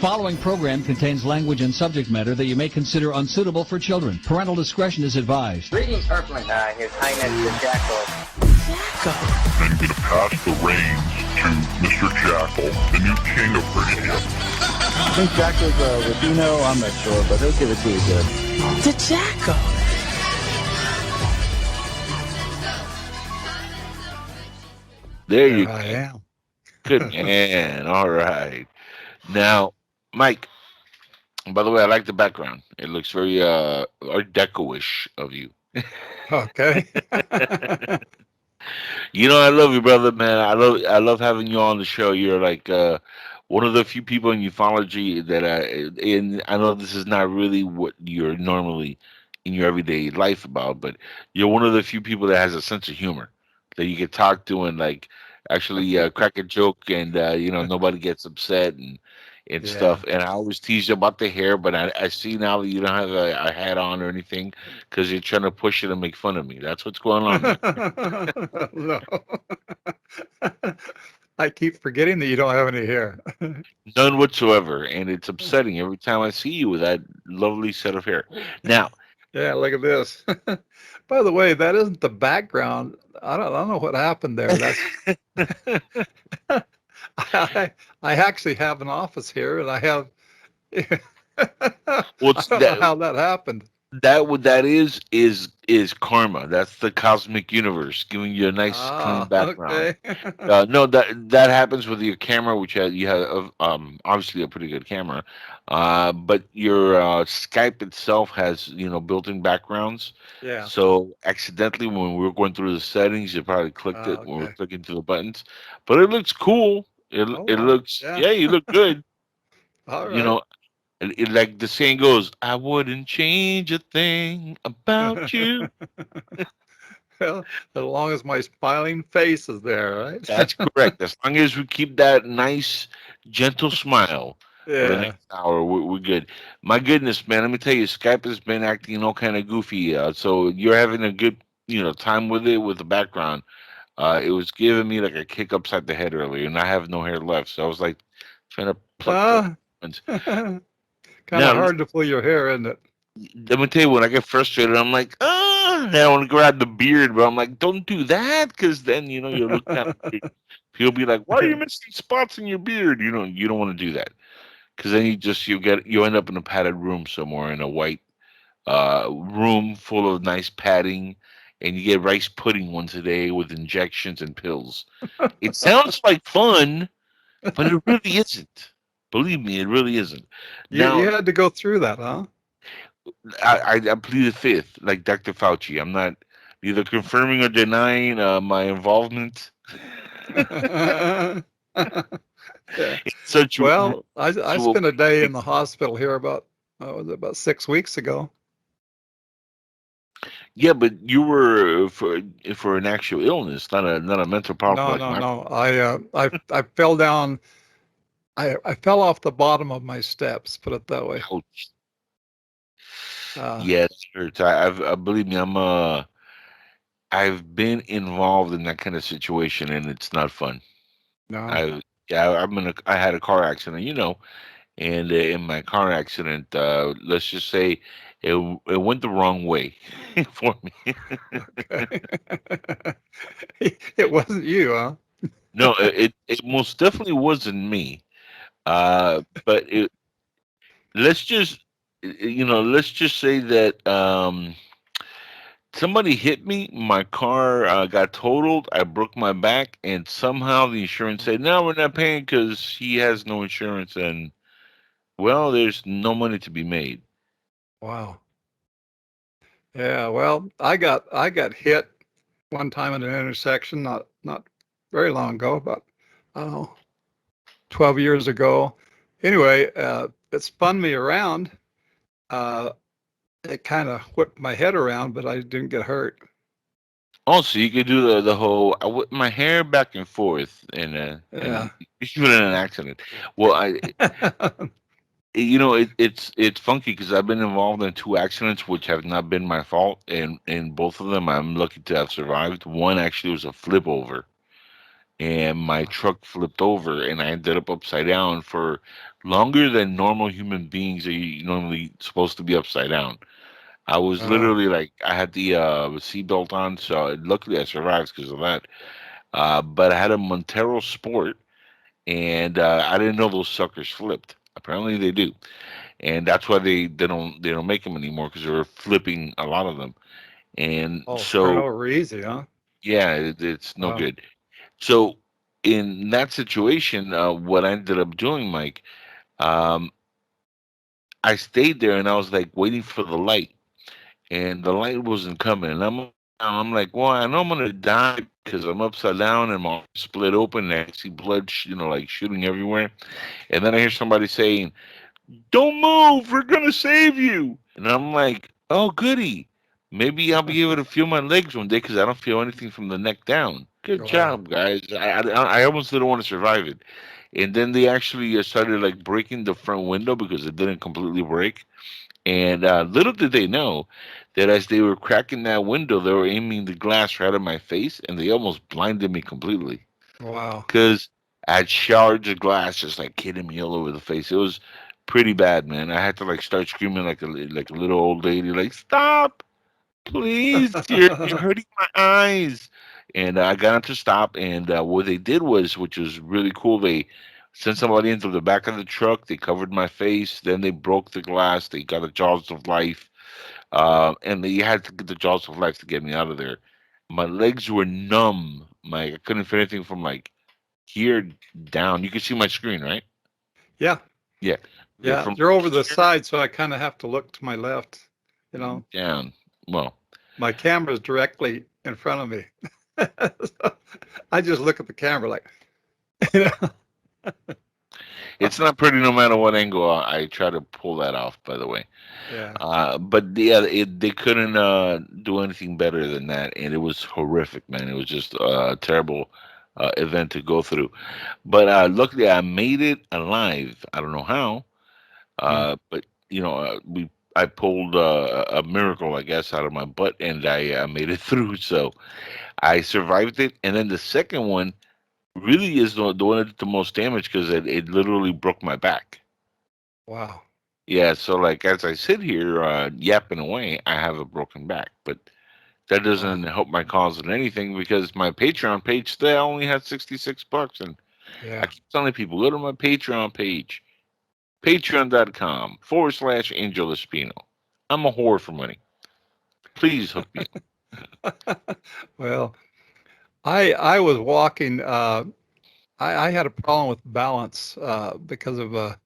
Following program contains language and subject matter that you may consider unsuitable for children. Parental discretion is advised. Greetings, Earthling. His Highness the Jackals. I'm going to pass the reins to Mr. Jackal, the new king of radio. I think Jackal's Latino, I'm not sure, but he'll give it to you good. The Jackal. There you go. I am. Good man. All right. Now, Mike, by the way, I like the background. It looks very Art Deco-ish of you. Okay. You know, I love you, brother, man. I love having you on the show. You're like one of the few people in ufology that and I know this is not really what you're normally in your everyday life about, but you're one of the few people that has a sense of humor that you can talk to and like actually crack a joke and nobody gets upset and stuff. And I always tease you about the hair, but I see now that you don't have a hat on or anything because you're trying to push it and make fun of me. That's what's going on. No. I keep forgetting that you don't have any hair. None whatsoever, and it's upsetting every time I see you with that lovely set of hair. Now, yeah, look at this. By the way, that isn't the background. I don't know what happened there. That's I actually have an office here, and I have. I don't know how that happened. That is karma. That's the cosmic universe giving you a nice clean background. Okay. No, that happens with your camera, which you have obviously a pretty good camera, but your Skype itself has built-in backgrounds. Yeah. So accidentally, when we were going through the settings, you probably clicked it when we were clicking to the buttons, but it looks cool. It looks you look good. All right. Like the saying goes, I wouldn't change a thing about you. Well, as long as my smiling face is there, right? That's correct. As long as we keep that nice, gentle smile for the next hour, we're good. My goodness, man, let me tell you, Skype has been acting all kind of goofy. So you're having a good, time with it with the background. It was giving me like a kick upside the head earlier, and I have no hair left. So I was like trying to pluck kind of hard to pull your hair, isn't it? Let me tell you, when I get frustrated, I'm like, and I want to grab the beard, but I'm like, don't do that, because then, you look kind of weird. People be like, why are you missing spots in your beard? You don't want to do that, because then you end up in a padded room somewhere in a white room full of nice padding, and you get rice pudding once a day with injections and pills. It sounds like fun, but it really isn't. Believe me, it really isn't. You had to go through that, huh? I plead the fifth, like Dr. Fauci. I'm not neither confirming or denying my involvement. Yeah. I spent a day in the hospital here about 6 weeks ago. Yeah, but you were for an actual illness, not a mental problem. No. I fell down. I fell off the bottom of my steps. Put it that way. Ouch. Yeah, it hurts. I believe me. I've been involved in that kind of situation, and it's not fun. No. I had a car accident, and in my car accident, let's just say it went the wrong way for me. Okay. It wasn't you, huh? No, it most definitely wasn't me. But let's just say that somebody hit me. My car got totaled. I broke my back, and somehow the insurance said, "No, we're not paying because he has no insurance." And well, there's no money to be made. Wow. Yeah. Well, I got hit one time at an intersection, not very long ago, about 12 years ago. Anyway, it spun me around. It kind of whipped my head around, but I didn't get hurt. Oh, so you could do the whole I whip my hair back and forth and even in an accident. Well, it's funky because I've been involved in 2 accidents which have not been my fault, and in both of them I'm lucky to have survived. One actually was a flip over. and my truck flipped over, and I ended up upside down for longer than normal human beings are normally supposed to be upside down. I was Oh, literally like, I had the seatbelt on, so luckily I survived because of that. But I had a Montero Sport, and I didn't know those suckers flipped. Apparently they do, and that's why they don't make them anymore because they were flipping a lot of them. And oh, start so over easy, huh? yeah, it's no Wow. good. So in that situation, what I ended up doing, Mike, um, I stayed there and I was like waiting for the light, and the light wasn't coming. And I'm like, well, I know I'm gonna die because I'm upside down and my arm split open and I see blood, like shooting everywhere. And then I hear somebody saying, "Don't move, we're gonna save you." And I'm like, "Oh, goody. Maybe I'll be able to feel my legs one day because I don't feel anything from the neck down." Good Wow. job, guys. I almost didn't want to survive it. And then they actually started like breaking the front window because it didn't completely break. And little did they know that as they were cracking that window, they were aiming the glass right at my face, and they almost blinded me completely Wow. because I had shards of glass just like hitting me all over the face. It was pretty bad, man. I had to like start screaming like a little old lady, like, "Stop, please! You're hurting my eyes." And I got them to stop. And what they did was, which was really cool, they sent somebody into the back of the truck. They covered my face. Then they broke the glass. They got a jaws of life, and they had to get the jaws of life to get me out of there. My legs were numb. I couldn't feel anything from like here down. You can see my screen, right? Yeah. Yeah. Yeah, Yeah. from You're over the here side, so I kind of have to look to my left. You know, down. Well, my camera's directly in front of me. So I just look at the camera like, you know. it's not pretty no matter what angle I try to pull that off, by the way. Yeah. But yeah, they couldn't do anything better than that, and it was horrific, man. It was just a terrible event to go through. But luckily, I made it alive. I don't know how, Hmm. but I pulled a miracle, I guess, out of my butt, and I made it through. So I survived it. And then the second one really is the one that did the most damage because it literally broke my back. Wow. Yeah, so like as I sit here yapping away, I have a broken back, but that Wow. doesn't help my cause in anything because my Patreon page still only has $66, and I Yeah. keep telling people go to my Patreon page, patreon.com/Angel Espino. I'm a whore for money. Please hook me up. Well, I was walking. I had a problem with balance because of a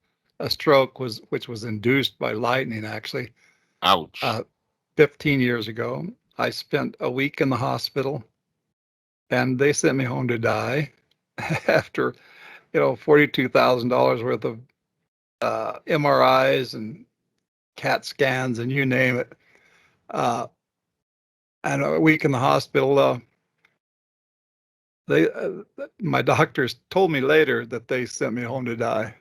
stroke which was induced by lightning. Actually, Ouch. uh, 15 years ago, I spent a week in the hospital, and they sent me home to die after $42,000 worth of MRIs and CAT scans and you name it. Uh, and a week in the hospital. They my doctors told me later that they sent me home to die,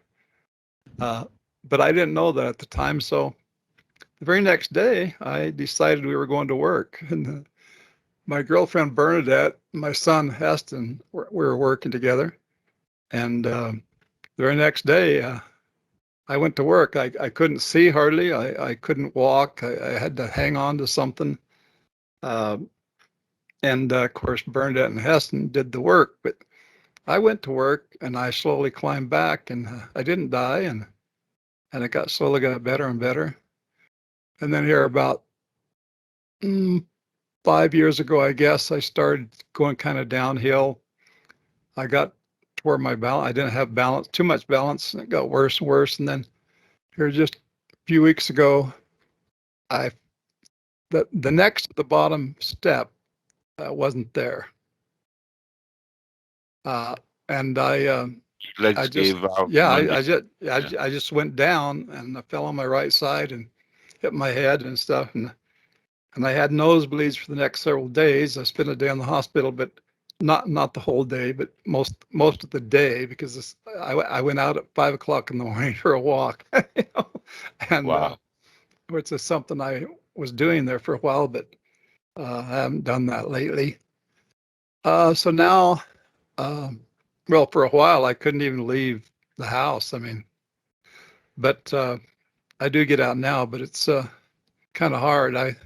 uh, but I didn't know that at the time. So the very next day, I decided we were going to work, and my girlfriend Bernadette, my son Heston, we were working together. And the very next day, I went to work. I couldn't see hardly. I couldn't walk. I had to hang on to something. Uh, and of course, Bernadette and Heston did the work, but I went to work and I slowly climbed back, and I didn't die, and it slowly got better and better. And then here about 5 years ago, I guess, I started going kind of downhill. I got to where my balance, I didn't have balance, too much balance, and it got worse and worse. And then here just a few weeks ago, I the next to the bottom step wasn't there. Uh, and Your I legs just, gave out yeah, from under you. I just went down and I fell on my right side and hit my head and stuff. And I had nosebleeds for the next several days. I spent a day in the hospital, but not the whole day, but most of the day because I went out at 5 o'clock in the morning for a walk, and Wow. which is something I was doing there for a while, but I haven't done that lately. So now Well, for a while, I couldn't even leave the house. I mean, but I do get out now, but it's kind of hard.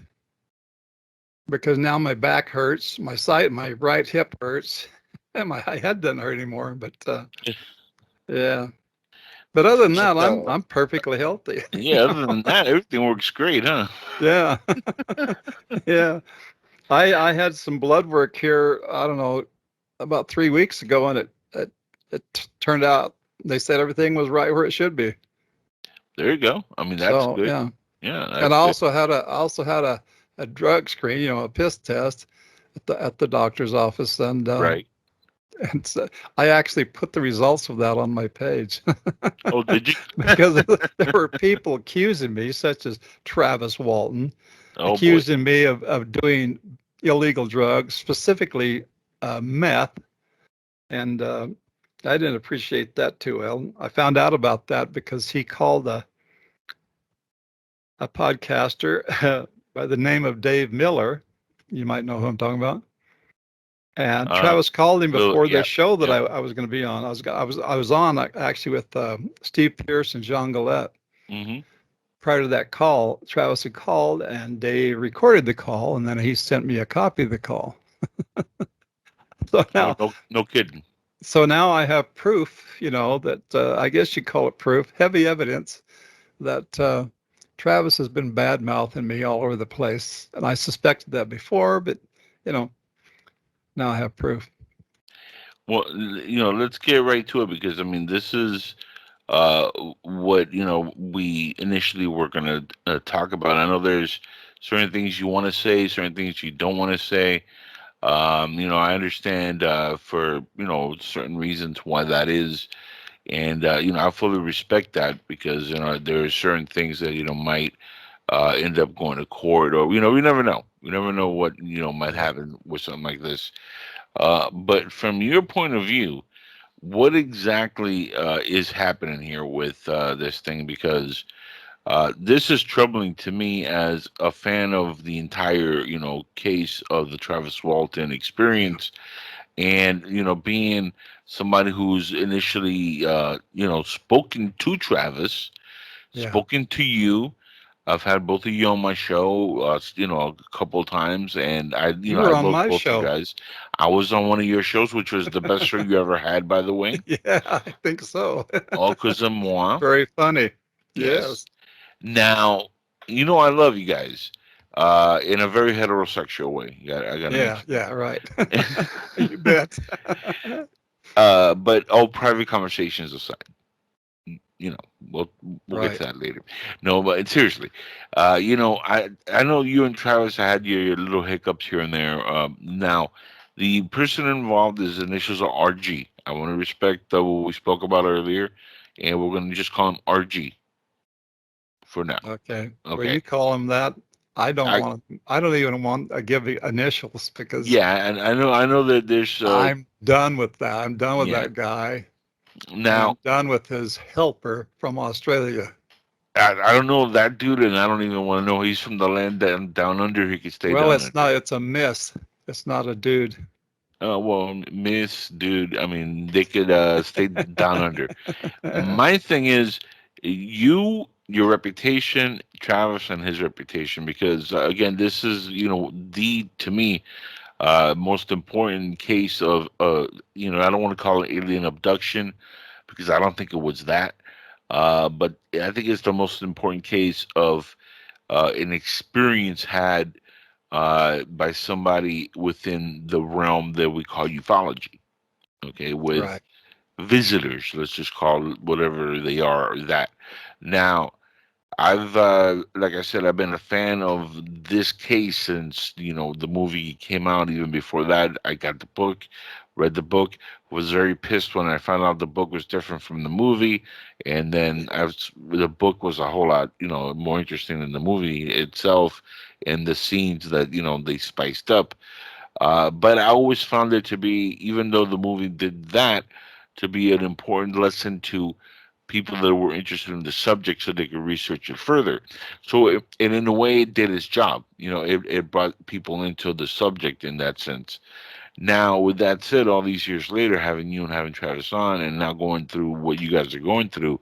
Because now my back hurts, my right hip hurts, and my head doesn't hurt anymore. But yeah. But other than that, I'm perfectly healthy. Yeah, other than that, everything works great, huh? Yeah. Yeah. I had some blood work here, I don't know, about 3 weeks ago, and it turned out they said everything was right where it should be. There you go. I mean, that's So good. yeah. Yeah, And I also had a drug screen, a piss test at the doctor's office, and right. and so I actually put the results of that on my page. Oh, did you? Because there were people accusing me, such as Travis Walton, Oh, accusing me of doing illegal drugs, specifically meth. And I didn't appreciate that too well. I found out about that because he called a podcaster by the name of Dave Miller. You might know who I'm talking about. And Travis called him before the show that I was going to be on. I was on actually with Steve Pierce and John Gillette. Mm-hmm. Prior to that call, Travis had called and they recorded the call, and then he sent me a copy of the call. So now, no kidding. So now I have proof, that I guess you call it proof, heavy evidence that Travis has been bad mouthing me all over the place, and I suspected that before, but now I have proof. Well, let's get right to it, because I mean, this is what we initially were going to talk about. I know there's certain things you want to say, certain things you don't want to say. I understand for certain reasons why that is, and I fully respect that, because there are certain things that might end up going to court, or we never know. We never know what might happen with something like this. But from your point of view, what exactly is happening here with this thing? Because this is troubling to me as a fan of the entire, case of the Travis Walton experience, and being somebody who's initially, spoken to Travis, spoken to you. I've had both of you on my show, a couple of times, and I were on love my both show. you guys. I was on one of your shows, which was the best show you ever had, by the way. Yeah, I think so. All cause of moi. Very funny. Yes. Now, I love you guys, in a very heterosexual way. I gotta mention. Yeah, right. You bet. But all private conversations aside, we'll Right. get to that later. No, but seriously, I know you and Travis had your little hiccups here and there. Now, the person involved, his initials are RG. I want to respect what we spoke about earlier, and we're going to just call him RG for now. Okay. Okay. Well, you call him that. I don't even want to give the initials, because and I know that there's I'm done with that. I'm done with Yeah. that guy. now. I'm done with his helper from Australia. I don't know that dude, and I don't even want to know he's from the land down under. He could stay Well, down it's not. It's a miss. It's not a dude. well, Miss Dude, I mean, they could stay down under. My thing is, your reputation, Travis, and his reputation, because again, this is to me, most important case of I don't want to call it alien abduction, because I don't think it was that. But I think it's the most important case of an experience had by somebody within the realm that we call ufology. Okay, with Right. visitors, let's just call it whatever they are. That now, I've like I said, I've been a fan of this case since the movie came out. Even before that, I got the book, read the book, was very pissed when I found out the book was different from the movie, and then the book was a whole lot more interesting than the movie itself, and the scenes that they spiced up. But I always found it to be, even though the movie did that, to be an important lesson to people that were interested in the subject, so they could research it further. So, and in a way, it did its job. It brought people into the subject in that sense. Now, with that said, all these years later, having you and having Travis on, and now going through what you guys are going through,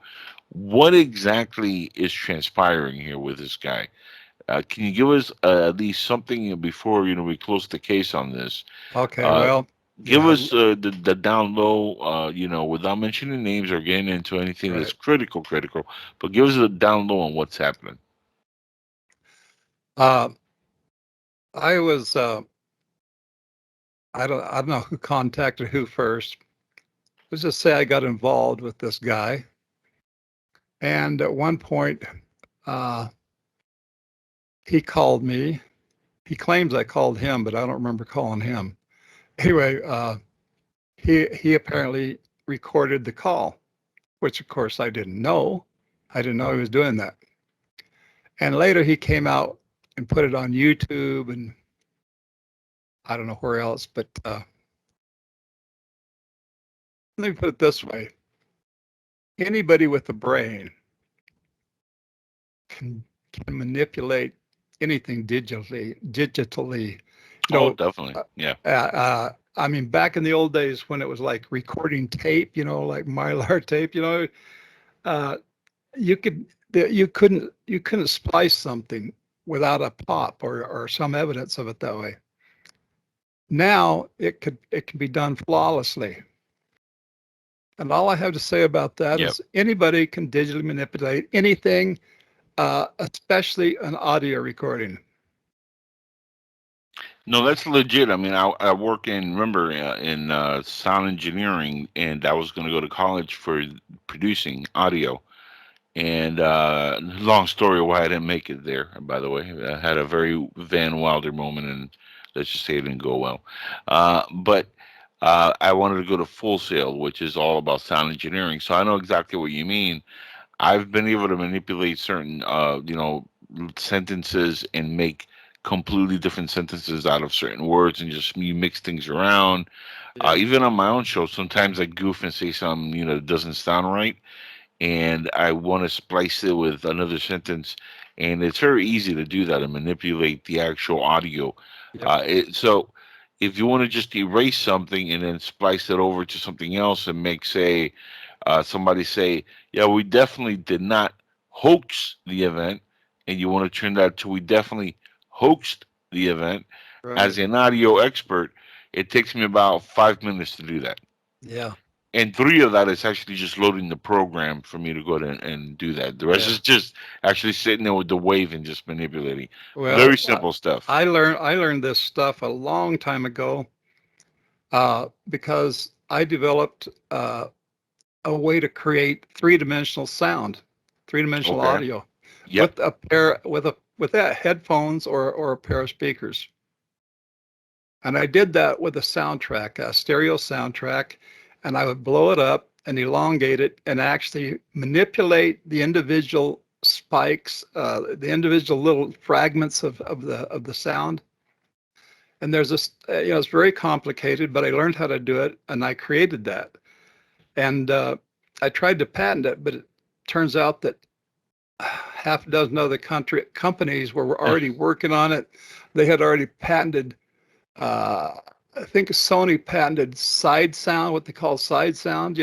what exactly is transpiring here with this guy? Can you give us at least something before we close the case on this? Okay, Uh, well, Give yeah, us the down low, without mentioning names or getting into anything that's right. critical, but give us a down low on what's happening. Uh, I was, I don't know who contacted who first. Let's just say I got involved with this guy. And at one point, uh, he called me. He claims I called him, but I don't remember calling him. Anyway, he apparently recorded the call, which of course I didn't know. I didn't know he was doing that. And later he came out and put it on YouTube and I don't know where else, but let me put it this way. Anybody with a brain can manipulate anything digitally. Oh, definitely. Yeah. I mean, back in the old days when it was like recording tape, like Mylar tape, uh, you couldn't splice something without a pop or some evidence of it that way. Now it can be done flawlessly. And all I have to say about that Yep. is anybody can digitally manipulate anything, especially an audio recording. No, that's legit. I mean, I work in sound engineering, and I was going to go to college for producing audio. And long story why I didn't make it there. By the way, I had a very Van Wilder moment, and let's just say it didn't go well. But I wanted to go to Full Sail, which is all about sound engineering. So I know exactly what you mean. I've been able to manipulate certain, sentences and make completely different sentences out of certain words, and just you mix things around. Yeah. Even on my own show, sometimes I goof and say something that doesn't sound right, and I want to splice it with another sentence, and it's very easy to do that and manipulate the actual audio. Yep. So if you want to just erase something and then splice it over to something else and make, say, somebody say, yeah, we definitely did not hoax the event, and you want to turn that to we definitely hoaxed the event. As Right. an audio expert, it takes me about 5 minutes to do that. Yeah. And three of that is actually just loading the program for me to go ahead and do that. The rest Yeah. is just actually sitting there with the wave and just manipulating. Well, Very simple stuff. I learned this stuff a long time ago because I developed a way to create three-dimensional sound, three-dimensional Okay. audio Yep. with that headphones or a pair of speakers. And I did that with a soundtrack, a stereo soundtrack, and I would blow it up and elongate it and actually manipulate the individual spikes, the individual little fragments of the sound. And there's this, it's very complicated, but I learned how to do it and I created that. And I tried to patent it, but it turns out that half a dozen other companies were already working on it. They had already patented, I think Sony patented side sound, what they call side sound,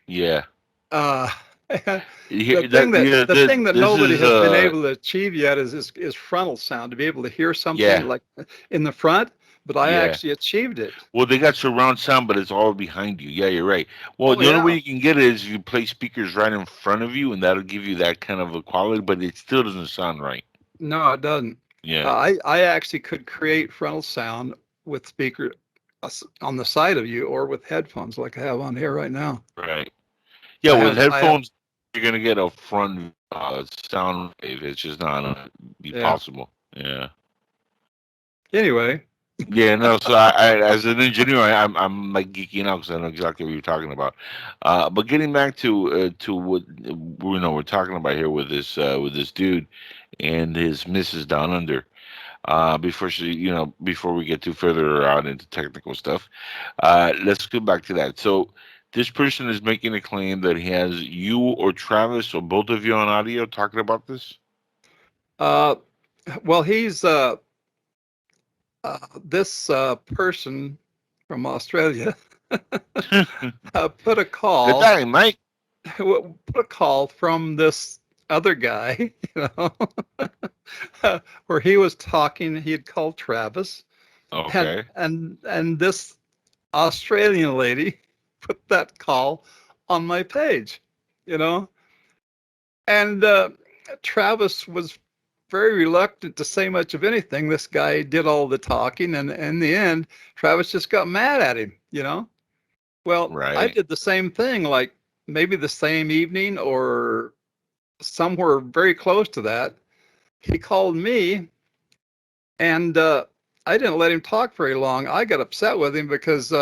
Yeah. Uh, the Yeah, thing that this nobody is has been able to achieve yet is frontal sound, to be able to hear something like in the front, but I yeah. actually achieved it. Well, they got surround sound, but it's all behind you. Yeah, you're right. Well, Oh the only way yeah. you can get it is you play speakers right in front of you, and that'll give you that kind of a quality, but it still doesn't sound right. No, it doesn't. Yeah. I actually could create frontal sound with speaker on the side of you or with headphones like I have on here right now. Right. Yeah, with I have, headphones, you're gonna get a front sound wave. It's just not gonna be yeah. possible. Yeah. Anyway, Yeah, no. So as an engineer, I'm like geeking out because I know exactly what you're talking about. But getting back to what we're talking about here with this dude and his missus down under. Before we get too further out into technical stuff, let's go back to that. So this person is making a claim that he has you or Travis or both of you on audio talking about this. well, he's this person from Australia put a Good call, day, mate. put a call from this other guy, where he was talking. He had called Travis, Okay. and this Australian lady put that call on my page, and Travis was very reluctant to say much of anything. This guy did all the talking, and in the end, Travis just got mad at him, Well, I Right. did the same thing, like maybe the same evening or somewhere very close to that. He called me, and I didn't let him talk very long. I got upset with him because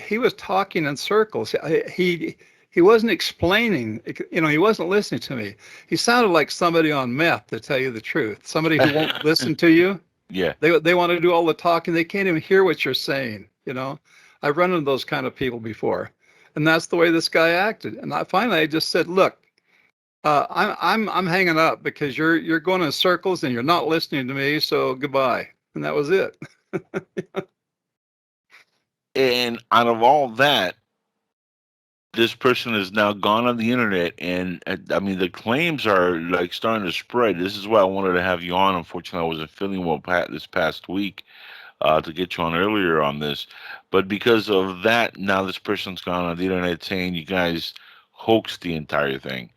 he was talking in circles. He wasn't explaining. He wasn't listening to me. He sounded like somebody on meth, to tell you the truth. Somebody who won't listen to you. Yeah. They want to do all the talking. They can't even hear what you're saying. I've run into those kind of people before, and that's the way this guy acted. And I just said, look, I'm hanging up because you're going in circles and you're not listening to me. So goodbye. And that was it. And out of all that, this person is now gone on the internet, and I mean the claims are like starting to spread. This is why I wanted to have you on. Unfortunately, I wasn't feeling well this past week to get you on earlier on this, but because of that, now this person's gone on the internet saying you guys hoaxed the entire thing.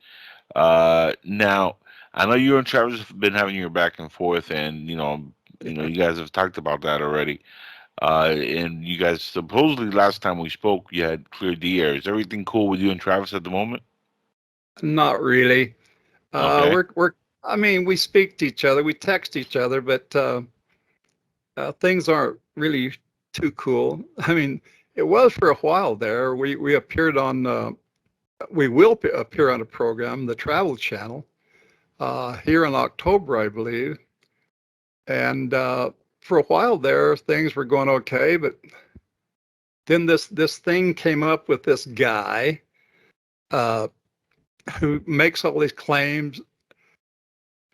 Now I know you and Travis have been having your back and forth, and you guys have talked about that already. And you guys supposedly last time we spoke, you had cleared the air. Is everything cool with you and Travis at the moment? Not really. Okay. I mean, we speak to each other, we text each other, but things aren't really too cool. I mean, it was for a while there. We appeared on, we will appear on a program, the Travel Channel, here in October, I believe. And for a while there, things were going okay, but then this thing came up with this guy who makes all these claims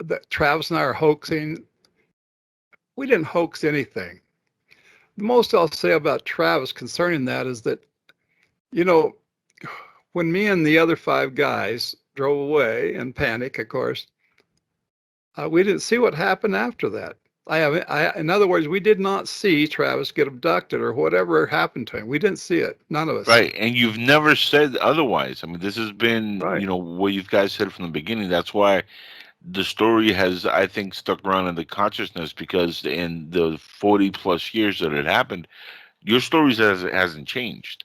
that Travis and I are hoaxing. We didn't hoax anything. The most I'll say about Travis concerning that is that, when me and the other 5 guys drove away in panic, of course, we didn't see what happened after that. In other words, we did not see Travis get abducted or whatever happened to him. We didn't see it. None of us. Right, and you've never said otherwise. I mean, this has been, Right. What you guys said from the beginning. That's why the story has, I think, stuck around in the consciousness, because in the 40 plus years that it happened, your stories hasn't changed.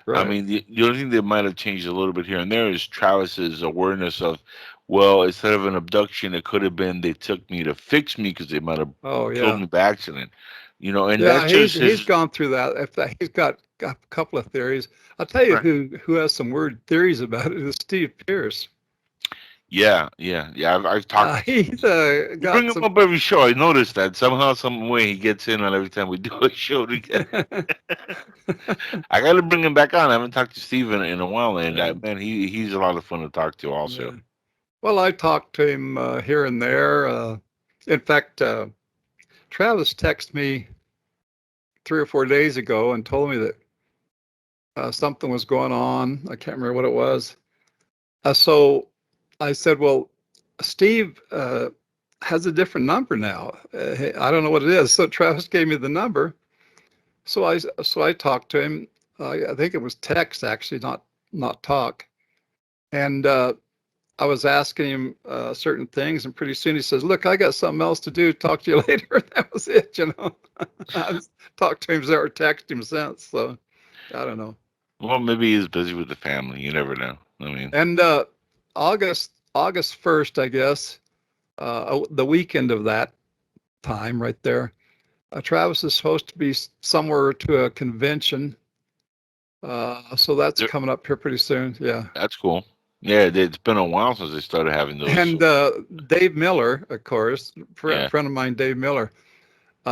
I Right. mean, the only thing that might have changed a little bit here and there is Travis's awareness of, well, instead of an abduction, it could have been they took me to fix me because they might have Oh killed yeah. me by accident. And Yeah, that's just he's his. gone through that. He's got a couple of theories. I'll tell you Right. who has some weird theories about it is Steve Pierce. Yeah. I've talked. He's You bring got him some. up every show. I noticed that somehow, some way, he gets in on every time we do a show together. I got to bring him back on. I haven't talked to Steve in a while, and Yeah. man, he's a lot of fun to talk to. Also, Yeah. Well, I talked to him here and there. In fact, Travis texted me 3 or 4 days ago and told me that something was going on. I can't remember what it was. So I said, well, Steve has a different number now. I don't know what it is. So Travis gave me the number. So I talked to him. I think it was text actually, not talk. And I was asking him certain things, and pretty soon he says, "Look, I got something else to do. Talk to you later." That was it. I just talked to him or texted him since. So I don't know. well, maybe he's busy with the family. You never know. I mean, And August 1st, I guess, the weekend of that time, right there. Travis is supposed to be somewhere to a convention. So that's Yep. coming up here pretty soon. Yeah. That's cool. Yeah, it's been a while since they started having those. And Dave Miller, of course, Yeah. friend of mine, Dave Miller,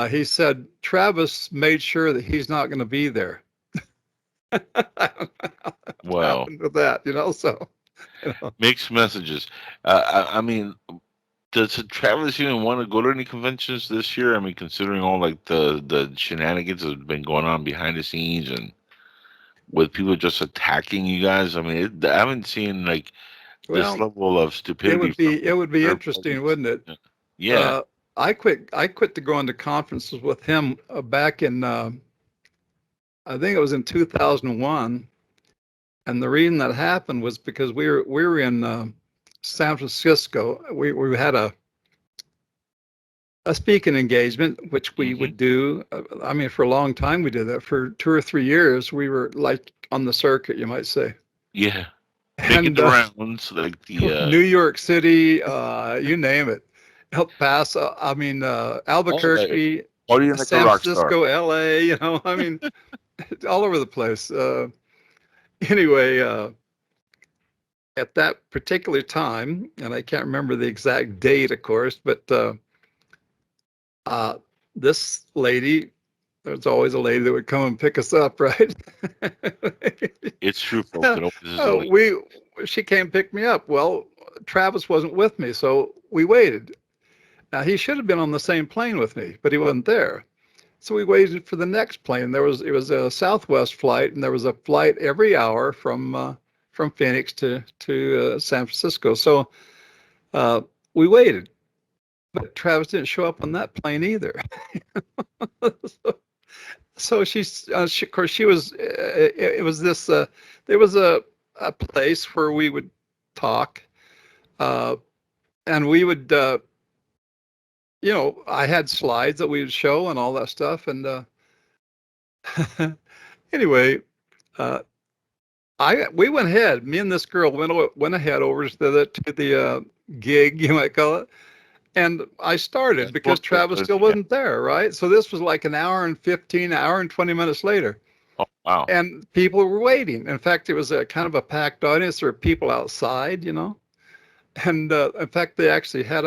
he said Travis made sure that he's not going to be there. I don't know what Well, happened with that, so. mixed messages. I mean, Does Travis even want to go to any conventions this year? I mean, considering all like the shenanigans that have been going on behind the scenes and with people just attacking you guys. I mean, I haven't seen like this Well, level of it stupidity. would be third interesting, parties. wouldn't it? Yeah. I quit to go into conferences with him back in I think it was in 2001, and the reason that happened was because we were in San Francisco. We had a speaking engagement, which we would do. I mean, for a long time we did that. For 2 or 3 years, we were like on the circuit, you might say. Yeah. Making the rounds, like the New York City, you name it. El Paso, Albuquerque, like San a rock star. Francisco, LA, I mean, all over the place. Anyway, at that particular time, and I can't remember the exact date, of course, but this lady, there's always a lady that would come and pick us up, right? It's true, folks. She came pick me up. Well, Travis wasn't with me, so we waited. Now he should have been on the same plane with me, but he wasn't there. So we waited for the next plane. It was a Southwest flight, and there was a flight every hour from Phoenix to San Francisco. So we waited, but Travis didn't show up on that plane either. So of course she was. It was this. There was a place where we would talk, and we would. I had slides that we would show and all that stuff. And anyway, we went ahead. Me and this girl went ahead over to the gig, you might call it. And I started because Travis still wasn't there, right? So this was like an hour and 20 minutes later. Oh, wow. And people were waiting. In fact, it was a kind of a packed audience. There were people outside, And in fact, they actually had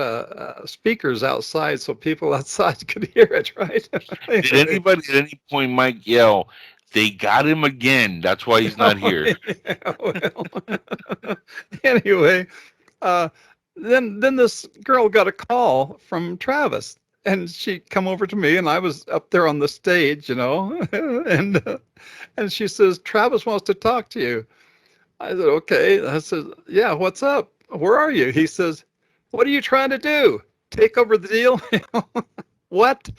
speakers outside so people outside could hear it, right? Did anybody at any point, Mike, yell, "They got him again. That's why he's not here"? Yeah, well, anyway, then this girl got a call from Travis, and she come over to me, and I was up there on the stage, and she says, "Travis wants to talk to you." I said, "Okay." I said, "Yeah, what's up? Where are you?" He says, "What are you trying to do? Take over the deal?" What?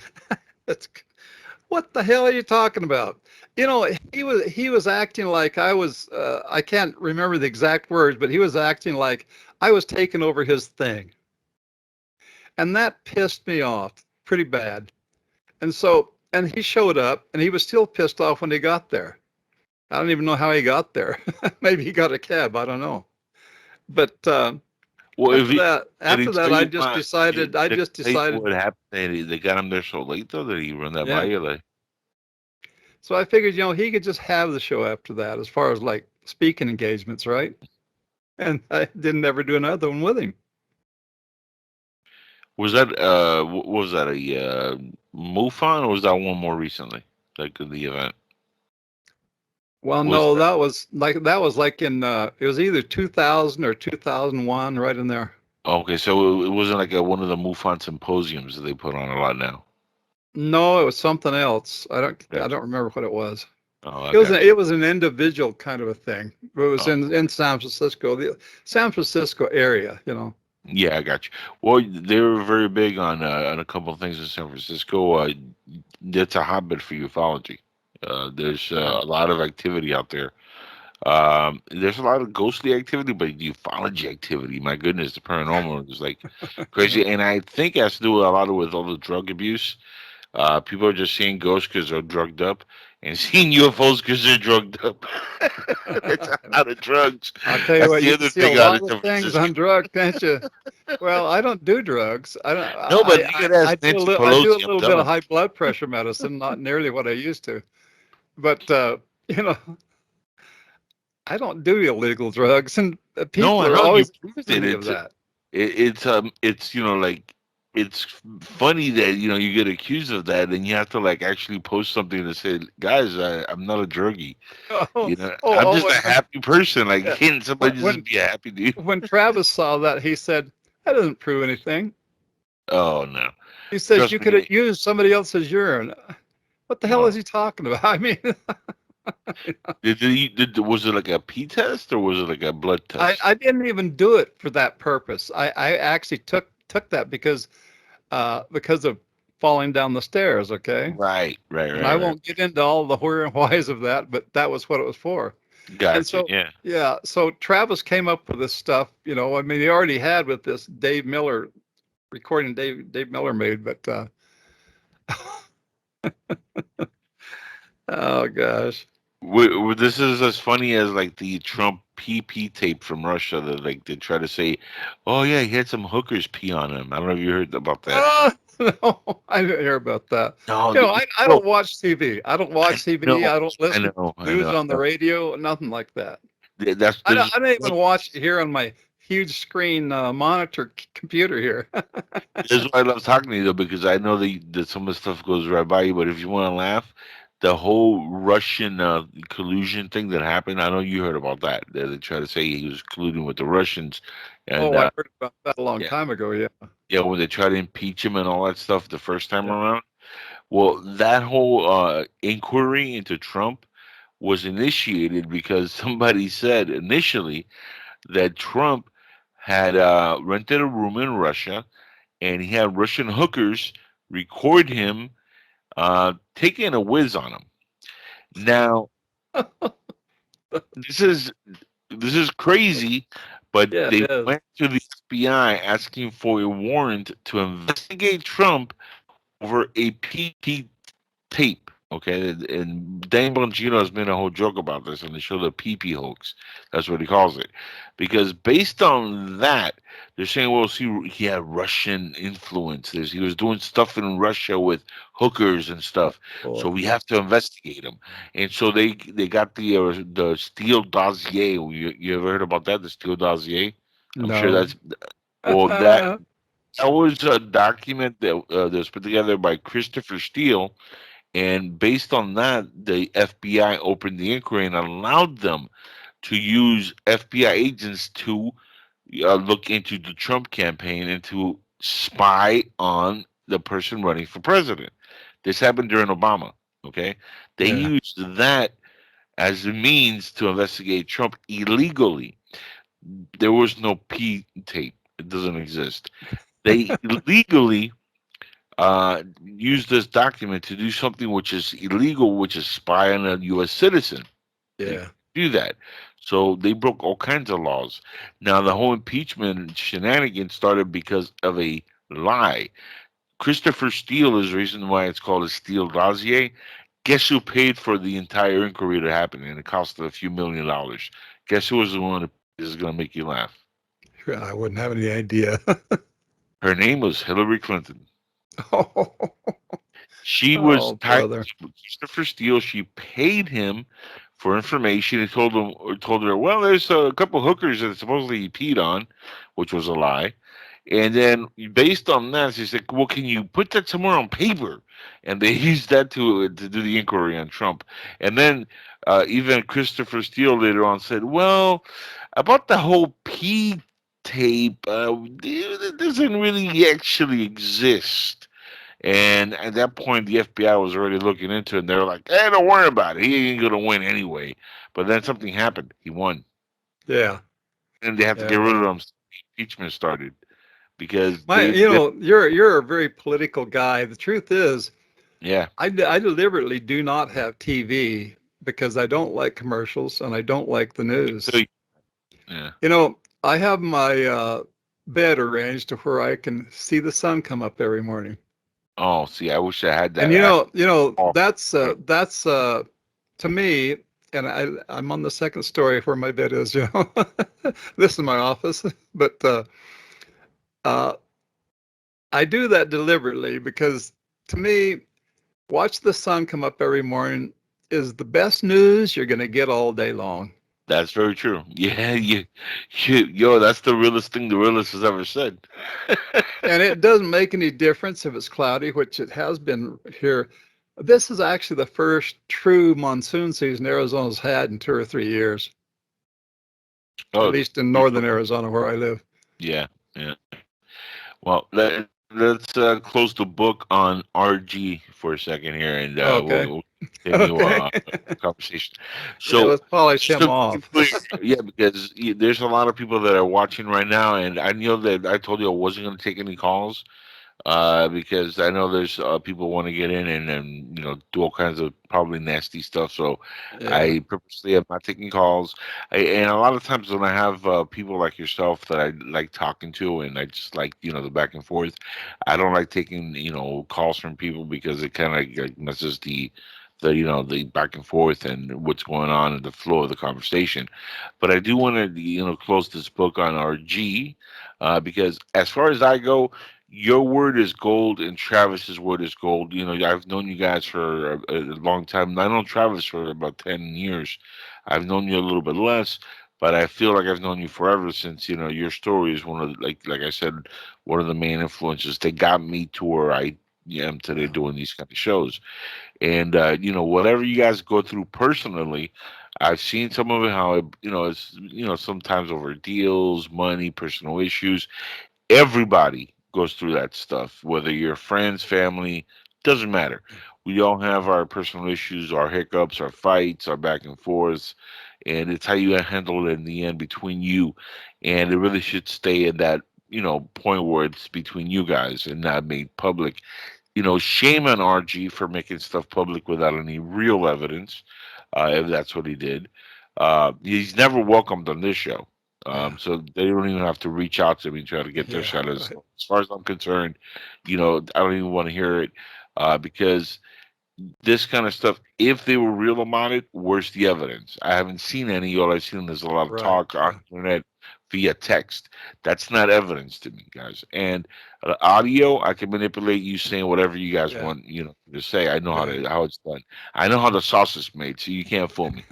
What the hell are you talking about? He was acting like I was. I can't remember the exact words, but he was acting like I was taking over his thing, and that pissed me off pretty bad. And he showed up, and he was still pissed off when he got there. I don't even know how he got there. Maybe he got a cab. I don't know. But after that, I just decided. What happened? They got him there so late, though. Did he run that by you? Like, so I figured, he could just have the show after that, as far as like speaking engagements, right? And I didn't ever do another one with him. Was that what was that, a MUFON, or was that one more recently, like the event? Well, no, that was like in it was either 2000 or 2001, right in there. Okay, so it wasn't like one of the MUFON symposiums that they put on a lot now. No, it was something else. I don't remember what it was. Oh, it was an individual kind of a thing. It was in San Francisco, the San Francisco area, Yeah, I got you. Well, they were very big on a couple of things in San Francisco. It's a hotbed for ufology. There's a lot of activity out there. There's a lot of ghostly activity, but ufology activity, my goodness, the paranormal is like crazy. And I think it has to do a lot with all the drug abuse. People are just seeing ghosts because they're drugged up, and seeing UFOs because they're drugged up. It's a lot of drugs. I'll tell you what, you can see a lot of things on drugs, can't you? Well, I don't do drugs. I don't. No, but you could ask I do a little bit of high blood pressure medicine, not nearly what I used to. But I don't do illegal drugs, and people are always accusing me of that. It's like, it's funny that you get accused of that, and you have to like actually post something to say, "Guys, I'm not a druggie. I'm just a happy person." Like, can't somebody just be a happy dude? When Travis saw that, he said, "That doesn't prove anything." Oh no. He says Trust you me. could have used somebody else's urine. What the hell Oh. is he talking about? I mean, Was it like a pee test or was it like a blood test? I didn't even do it for that purpose. I actually took that because of falling down the stairs. Okay, Right. and I won't get into all the where and whys of that, but that was what it was for. Gotcha. And so, Yeah. yeah, so Travis came up with this stuff. I mean, he already had with this Dave Miller recording Dave Miller made, but oh gosh. This is as funny as like the Trump PP tape from Russia that like they try to say, oh yeah, he had some hookers pee on him. I don't know if you heard about that. No, I didn't hear about that. No, I don't watch TV. I don't watch TV. know, I don't listen to news on the I know. radio. Nothing like that. That's I don't even watch it here on my huge screen monitor computer here. this is why I love talking to you though, because I know that some of the stuff goes right by you. But if you want to laugh, the whole Russian collusion thing that happened, I know you heard about that. They try to say he was colluding with the Russians, and I heard about that a long yeah. time ago. Yeah. Yeah, when they tried to impeach him and all that stuff the first time around. Well, that whole inquiry into Trump was initiated because somebody said initially that Trump had rented a room in Russia and he had Russian hookers record him taking a whiz on him. Now, this is crazy, but Yeah, they it is. went to the FBI asking for a warrant to investigate Trump over a PP tape. Okay, and Dan Bongino has made a whole joke about this on the show, the PP hoax. That's what he calls it, because based on that, they're saying, well, see, he had Russian influence. He was doing stuff in Russia with hookers and stuff. So we have to investigate him. And so they got the Steele Dossier. You ever heard about that? The Steele Dossier. I'm sure No. that's well that. That was a document that was put together by Christopher Steele, and based on that, the FBI opened the inquiry and allowed them to use FBI agents to look into the Trump campaign and to spy on the person running for president. This happened during Obama. Okay, they used that as a means to investigate Trump illegally. There was no P tape; it doesn't exist. They legally used this document to do something which is illegal, which is spy on a U.S. citizen. Yeah. Do that. So they broke all kinds of laws. Now, the whole impeachment shenanigans started because of a lie. Christopher Steele is the reason why it's called a Steele Dossier. Guess who paid for the entire inquiry to happen? And it cost a few $1 million. Guess who was the one that is going to make you laugh? I wouldn't have any idea. Her name was Hillary Clinton. Oh, She was tied brother. to Christopher Steele. She paid him for information. He told her, well, there's a couple hookers that supposedly he peed on, which was a lie. And then based on that, she said, well, can you put that somewhere on paper? And they used that to do the inquiry on Trump. And then even Christopher Steele later on said, well, about the whole pee tape, it doesn't really actually exist. And at that point, the FBI was already looking into it. And they were like, hey, don't worry about it. He ain't going to win anyway. But then something happened. He won. Yeah. And they have to get rid of him. Impeachment started. Because you're a very political guy. The truth is, yeah, I deliberately do not have TV because I don't like commercials and I don't like the news. Yeah. I have my bed arranged to where I can see the sun come up every morning. Oh, see, I wish I had that. And that's to me, and I'm on the second story where my bed is. This is my office, but I do that deliberately because to me, watch the sun come up every morning is the best news you're going to get all day long. That's very true. Yeah, yo, that's the realest thing the realist has ever said. And it doesn't make any difference if it's cloudy, which it has been here. This is actually the first true monsoon season Arizona's had in 2 or 3 years. At least in northern Arizona where I live. Yeah. Well, let's close the book on RG for a second here, and Okay. we'll continue Okay. the conversation. Yeah, So, let's polish just him to be off. clear, yeah, because there's a lot of people that are watching right now, and I know that I told you I wasn't going to take any calls. Because I know there's people want to get in and do all kinds of probably nasty stuff. So Yeah. I purposely am not taking calls. And a lot of times when I have people like yourself that I like talking to, and I just like the back and forth, I don't like taking calls from people because it kind of like messes the back and forth and what's going on in the flow of the conversation. But I do want to close this book on RG because as far as I go, your word is gold and Travis's word is gold. I've known you guys for a long time. I know Travis for about 10 years. I've known you a little bit less, but I feel like I've known you forever since, your story is one of like I said, one of the main influences that got me to where I am today Yeah. doing these kind of shows. And whatever you guys go through personally, I've seen some of it how it's sometimes over deals, money, personal issues. Everybody goes through that stuff, whether you're friends, family, doesn't matter. We all have our personal issues, our hiccups, our fights, our back and forths, and it's how you handle it in the end between you. And it really should stay in that point where it's between you guys and not made public. Shame on RG for making stuff public without any real evidence, if that's what he did. He's never welcomed on this show. Yeah. So they don't even have to reach out to me and try to get their Yeah. shot. As Right. as far as I'm concerned, I don't even want to hear it because this kind of stuff, if they were real about it, where's the evidence? I haven't seen any. All I've seen is a lot of Right. talk on Yeah. the internet via text. That's not evidence to me, guys. And audio, I can manipulate you saying whatever you guys Yeah. want, to say. I know Right. how it's done. I know how the sauce is made, so you can't fool me.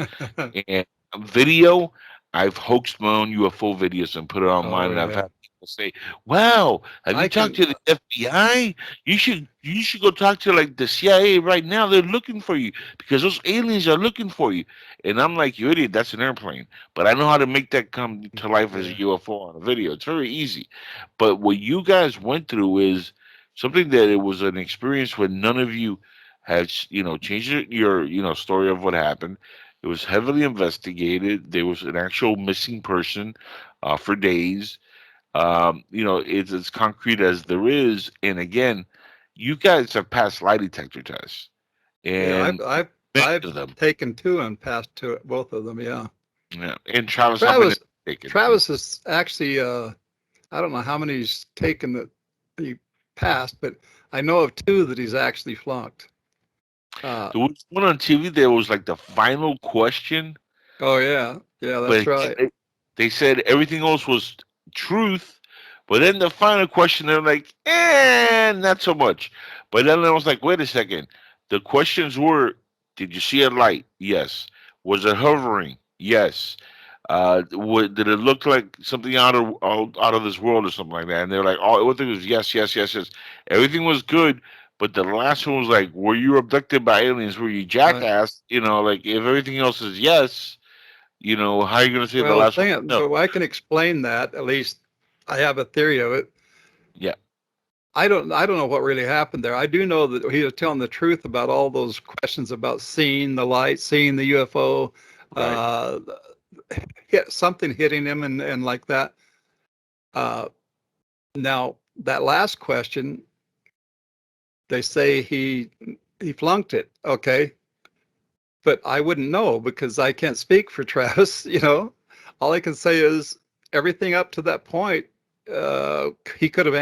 And video, I've hoaxed my own UFO videos and put it online, Oh and I've yeah. had people say, "Wow, have you I talked can. to the FBI? You should go talk to like the CIA right now. They're looking for you because those aliens are looking for you." And I'm like, "You idiot! That's an airplane." But I know how to make that come to life as a Yeah. UFO on a video. It's very easy. But what you guys went through is something that it was an experience where none of you had, changed your, story of what happened. It was heavily investigated. There was an actual missing person for days. It's as concrete as there is. And again, you guys have passed lie detector tests, Yeah. I've and I've many I've of them. taken two and passed to both of them. Yeah. Yeah. And Travis, how many have Travis. you taken? Travis is actually. I don't know how many he's taken that he passed, but I know of two that he's actually flunked. There was one on TV. There was like the final question, Oh yeah. Yeah. That's but right. they said everything else was truth. But then the final question, they're like, not so much. But then I was like, wait a second. The questions were, did you see a light? Yes. Was it hovering? Yes. Did it look like something out of this world or something like that? And they're like, oh, everything was yes, yes, yes, yes. Everything was good. But the last one was like, were you abducted by aliens? Were you Right. jackass? Like if everything else is yes, how are you going to say the Well, the last one? thing, No. but I can explain that. At least I have a theory of it. Yeah. I don't know what really happened there. I do know that he was telling the truth about all those questions about seeing the light, seeing the UFO, Right. uh, something hitting him and like that. Uh, now that last question, they say he flunked it. Okay, but I wouldn't know because I can't speak for Travis. All I can say is everything up to that point, he could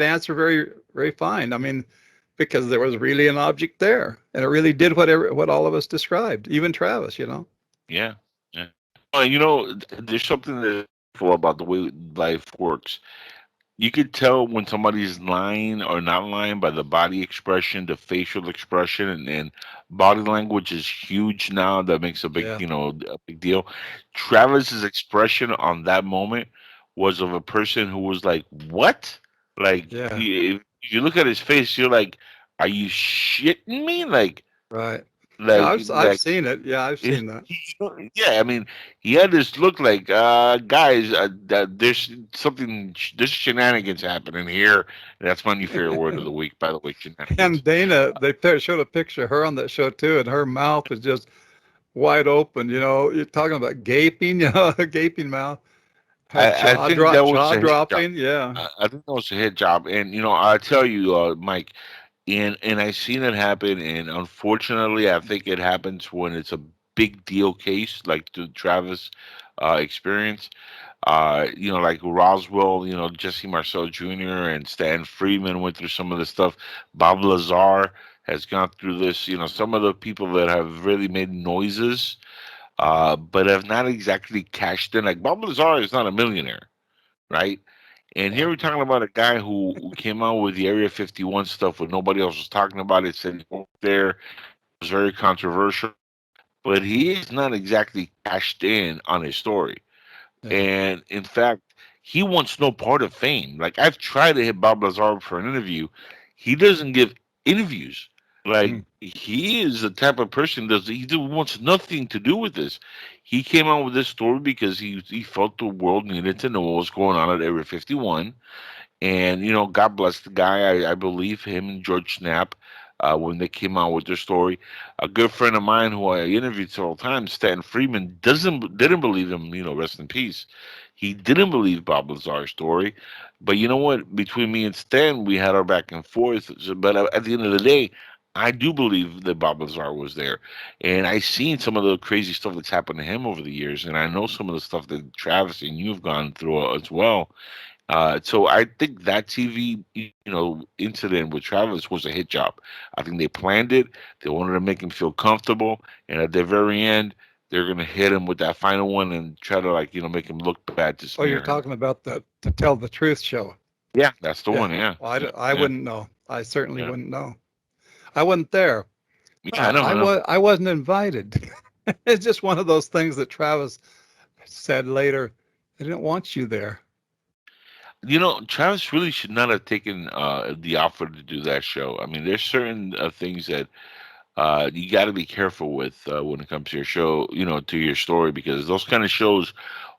answer very very fine. I mean, because there was really an object there, and it really did what all of us described, even Travis. Yeah. Yeah. There's something that's cool about the way life works. You could tell when somebody's lying or not lying by the body expression, the facial expression, and body language is huge now. That makes Yeah, a big deal. Travis's expression on that moment was of a person who was like, "What?" Like, yeah, if you look at his face, you're like, "Are you shitting me?" Like, right. Yeah, Like, I've seen it. Yeah, I've seen that. yeah, I mean, he had this look like, guys, that there's shenanigans happening here. That's my new favorite word of the week, by the way, shenanigans. And Dana, they showed a picture of her on that show too, and her mouth is just wide open. You know, you're talking about gaping, you know, a gaping mouth, I think that was jaw a hit job. dropping. Yeah. I think that was a hit job, and I tell you, Mike, and I seen it happen, and unfortunately, I think it happens when it's a big deal case like the Travis experience. Like Roswell, Jesse Marcel Jr. and Stan Friedman went through some of this stuff. Bob Lazar has gone through this. Some of the people that have really made noises, but have not exactly cashed in. Like Bob Lazar is not a millionaire, right? And here we're talking about a guy who came out with the Area 51 stuff when nobody else was talking about it, said he worked there. It was very controversial, but he is not exactly cashed in on his story. Yeah. And in fact, he wants no part of fame. Like I've tried to hit Bob Lazar for an interview. He doesn't give interviews. Like he is the type of person wants nothing to do with this. He came out with this story because he felt the world needed to know what was going on at Area 51. And God bless the guy. I believe him and George Snap when they came out with their story. A good friend of mine who I interviewed several times, Stan Freeman, didn't believe him. Rest in peace. He didn't believe Bob Lazar's story. But you know what? Between me and Stan, we had our back and forth. But at the end of the day, I do believe that Bob Lazar was there, and I've seen some of the crazy stuff that's happened to him over the years, and I know some of the stuff that Travis and you've gone through as well. So I think that TV, incident with Travis was a hit job. I think they planned it. They wanted to make him feel comfortable, and at the very end, they're gonna hit him with that final one and try to make him look bad to Oh, smear you're him. talking about the To Tell the Truth show. Yeah, that's the Yeah. one. Yeah. Well, I Yeah. wouldn't know. I certainly Yeah. wouldn't know. I wasn't there. Yeah, I know. I wasn't invited. It's just one of those things that Travis said later. They didn't want you there. Travis really should not have taken the offer to do that show. I mean, there's certain things that you got to be careful with when it comes to your show, to your story, because those kind of shows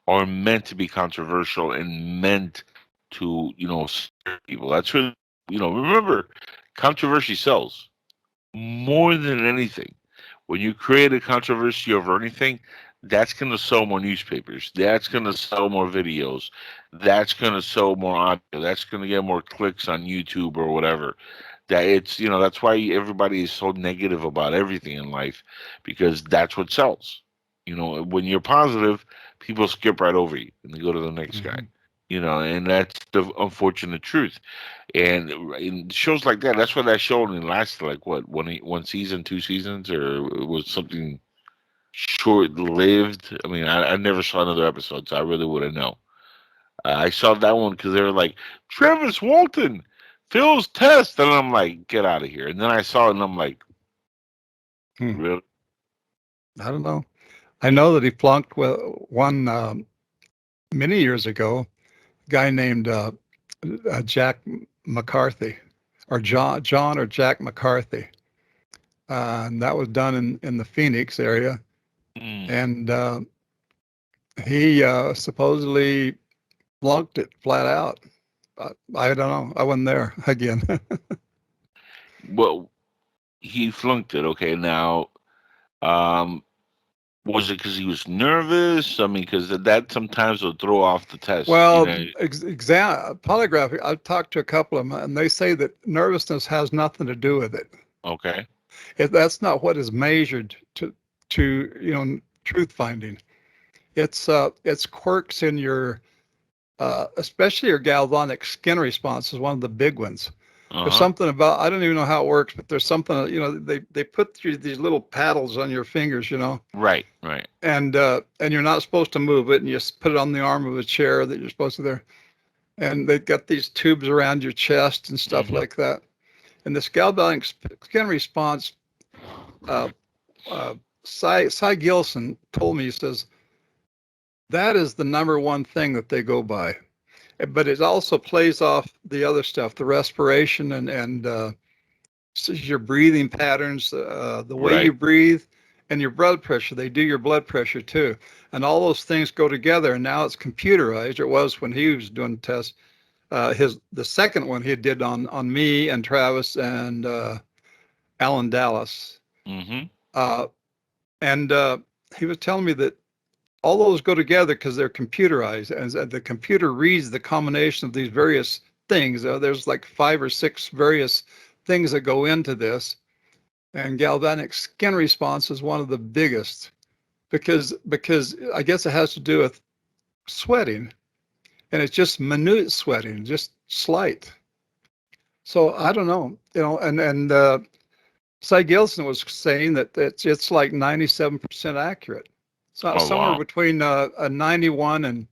are meant to be controversial and meant to, scare people. That's really, remember, controversy sells more than anything. When you create a controversy over anything, that's going to sell more newspapers. That's going to sell more videos. That's going to sell more audio. That's going to get more clicks on YouTube or whatever. That's why everybody is so negative about everything in life, because that's what sells. When you're positive, people skip right over you and they go to the next guy. And that's the unfortunate truth. And in shows like that, that's why that show only lasted like what, one season, 2 seasons, or it was something short lived. I mean, I never saw another episode, so I really wouldn't know. I saw that one because they were like, Travis Walton fails test, and I'm like, get out of here. And then I saw it, and I'm like, really? I don't know. I know that he flunked with one many years ago. A guy named Jack McCarthy, or John or Jack McCarthy, and that was done in the Phoenix area. And he supposedly flunked it flat out. I don't know. I wasn't there again. Well, he flunked it. Okay, now, was it because he was nervous? I mean, because that sometimes will throw off the test. Well, polygraph, I've talked to a couple of them, and they say that nervousness has nothing to do with it. Okay. That's not what is measured to truth finding. It's quirks in your especially your galvanic skin response is one of the big ones. There's something about, I don't even know how it works, but there's something, they put these little paddles on your fingers, Right. and you're not supposed to move it, and you just put it on the arm of a chair that you're supposed to there. And they've got these tubes around your chest and stuff like that. And this galvanic skin response, Cy Gilson told me, he says, that is the number one thing that they go by. But it also plays off the other stuff, the respiration and your breathing patterns, the way Right. you breathe, and your blood pressure. They do your blood pressure too, and all those things go together. And now it's computerized. It was when he was doing tests. The second one he did on me and Travis and Alan Dallas. Mm-hmm. And he was telling me that all those go together because they're computerized, and the computer reads the combination of these various things. There's like 5 or 6 various things that go into this, and galvanic skin response is one of the biggest because I guess it has to do with sweating, and it's just minute sweating, just slight. So I don't know, and Cy Gilson was saying that it's like 97% accurate. So Oh, somewhere wow. between a 91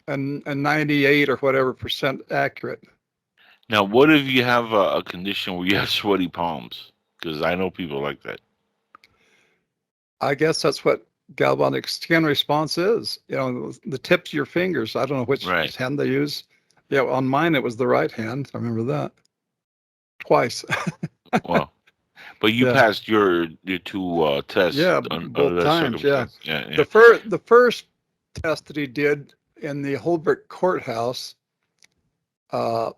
and 98 or whatever percent accurate. Now, what if you have a condition where you have sweaty palms? Because I know people like that. I guess that's what galvanic skin response is. The tips of your fingers. I don't know which Right. hand they use. Yeah, on mine it was the right hand. I remember that. Twice. Well, but you Yeah. passed your 2 tests Yeah, under both that times. Yeah. circumstance. Yeah, yeah. The first test that he did in the Holbrook courthouse was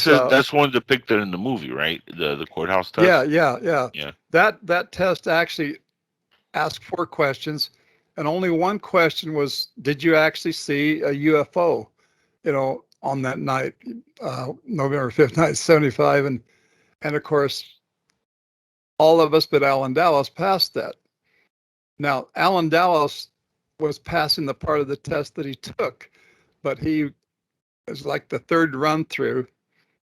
That's one depicted in the movie, right? The courthouse test. yeah. That test actually asked 4 questions, and only one question was, did you actually see a UFO? On that night, November 5th, 1975, and of course, all of us but Alan Dallas passed that. Now, Alan Dallas was passing the part of the test that he took, but he was like the 3rd run through,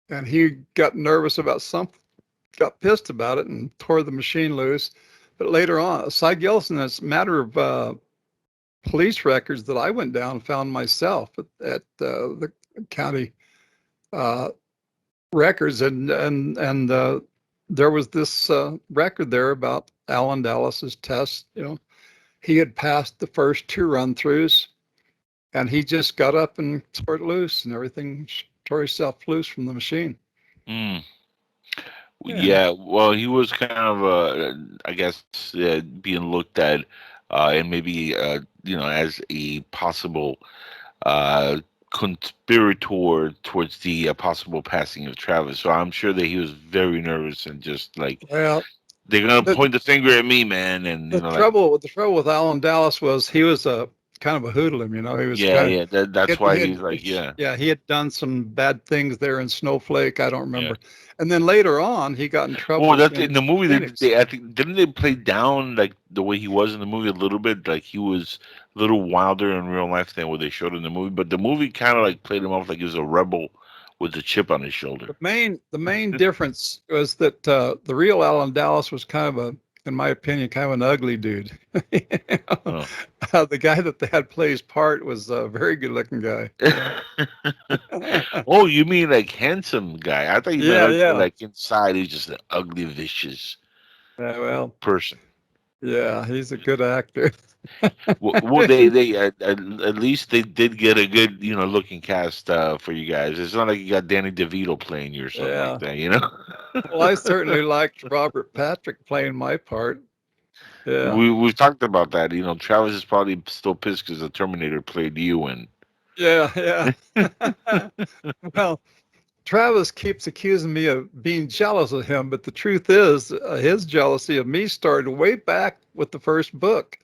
and he got nervous about something, got pissed about it, and tore the machine loose. But later on, Cy Gilson, as a matter of police records that I went down and found myself at the county records, and there was this record there about Alan Dallas's test. He had passed the first 2 run-throughs, and he just got up and tore it loose, and everything tore himself loose from the machine. Mm. Yeah. Well, he was kind of, I guess, being looked at, and maybe, as a possible conspirator towards the possible passing of Travis. So I'm sure that he was very nervous and just like, Well, they're gonna point the finger at me, man. And the trouble with Alan Dallas was he was a kind of a hoodlum. He was yeah. That's why he's like, yeah, he had done some bad things there in Snowflake. I don't remember. And then later on, he got in trouble. Well, that's in the movie. I think didn't they play down like the way he was in the movie a little bit? Like he was a little wilder in real life than what they showed in the movie. But the movie kind of like played him off like he was a rebel with a chip on his shoulder. The main difference was that the real Alan Dallas was kind of in my opinion, kind of an ugly dude. The guy that they had play his part was a very good-looking guy. Oh, you mean like handsome guy? I thought you meant like inside he's just an ugly, vicious person. Yeah, he's a good actor. Well, they at least they did get a good looking cast for you guys. It's not like you got Danny DeVito playing you or something like that, Well, I certainly liked Robert Patrick playing my part. Yeah, we've talked about that. Travis is probably still pissed because the Terminator played you, and yeah. Well, Travis keeps accusing me of being jealous of him, but the truth is, his jealousy of me started way back with the first book,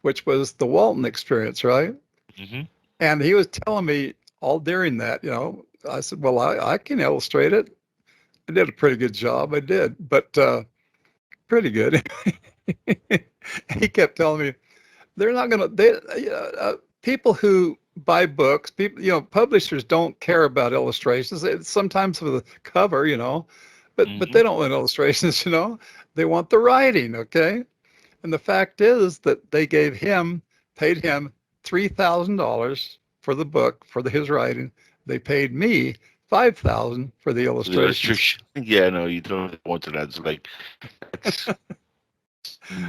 which was the Walton experience, right? Mm-hmm. And he was telling me all during that, I said, well, I can illustrate it. I did a pretty good job. I did, but pretty good. He kept telling me, they're not going to, people who buy books, publishers don't care about illustrations. It's sometimes for the cover, but they don't want illustrations, they want the writing. Okay. And the fact is that they paid him $3,000 for the book, for his writing. They paid me $5,000 for the illustration. Yeah, no, you don't want to. That's like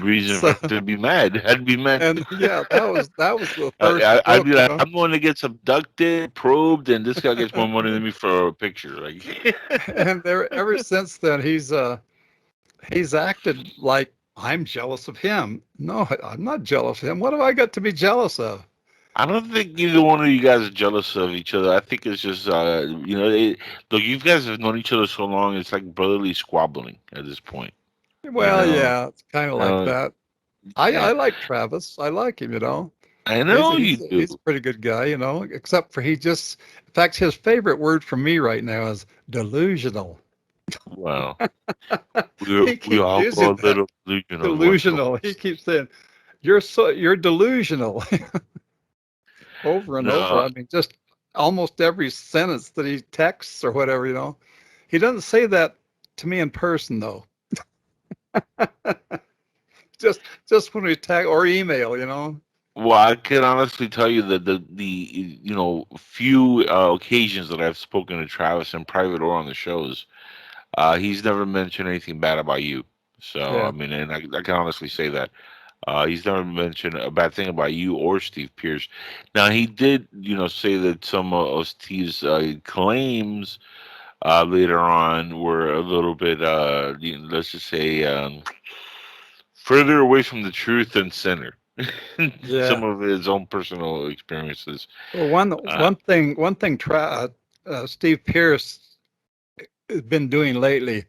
Reason So, for him to be mad. I'd be mad. and yeah, that was the first I'd book, be you like, know. I'm going to get abducted, probed, and this guy gets more money than me for a picture. Like, And there, ever since then, he's acted like I'm jealous of him. No, I'm not jealous of him. What have I got to be jealous of? I don't think either one of you guys are jealous of each other. I think it's just, look, you guys have known each other so long, it's like brotherly squabbling at this point. You Well, know, yeah, it's kind of you like know, that. yeah, I like Travis. I like him, you know. I know you do. He's a pretty good guy, you know, except for in fact, his favorite word from me right now is delusional. Well, He we keeps all go using a that. little delusional once in a Delusional. He keeps saying, you're delusional over and over. No, I mean, just almost every sentence that he texts or whatever, you know. He doesn't say that to me in person though. Just when we tag or email, you know. well, I can honestly tell you that the few occasions that I've spoken to Travis in private or on the shows, he's never mentioned anything bad about you. So I Yeah. mean, and I can honestly say that he's never mentioned a bad thing about you or Steve Pierce. Now he did, say that some of Steve's claims later on were a little bit, let's just say, further away from the truth than center. Some Yeah. of his own personal experiences. Well, Uh, one thing Steve Pierce has been doing lately,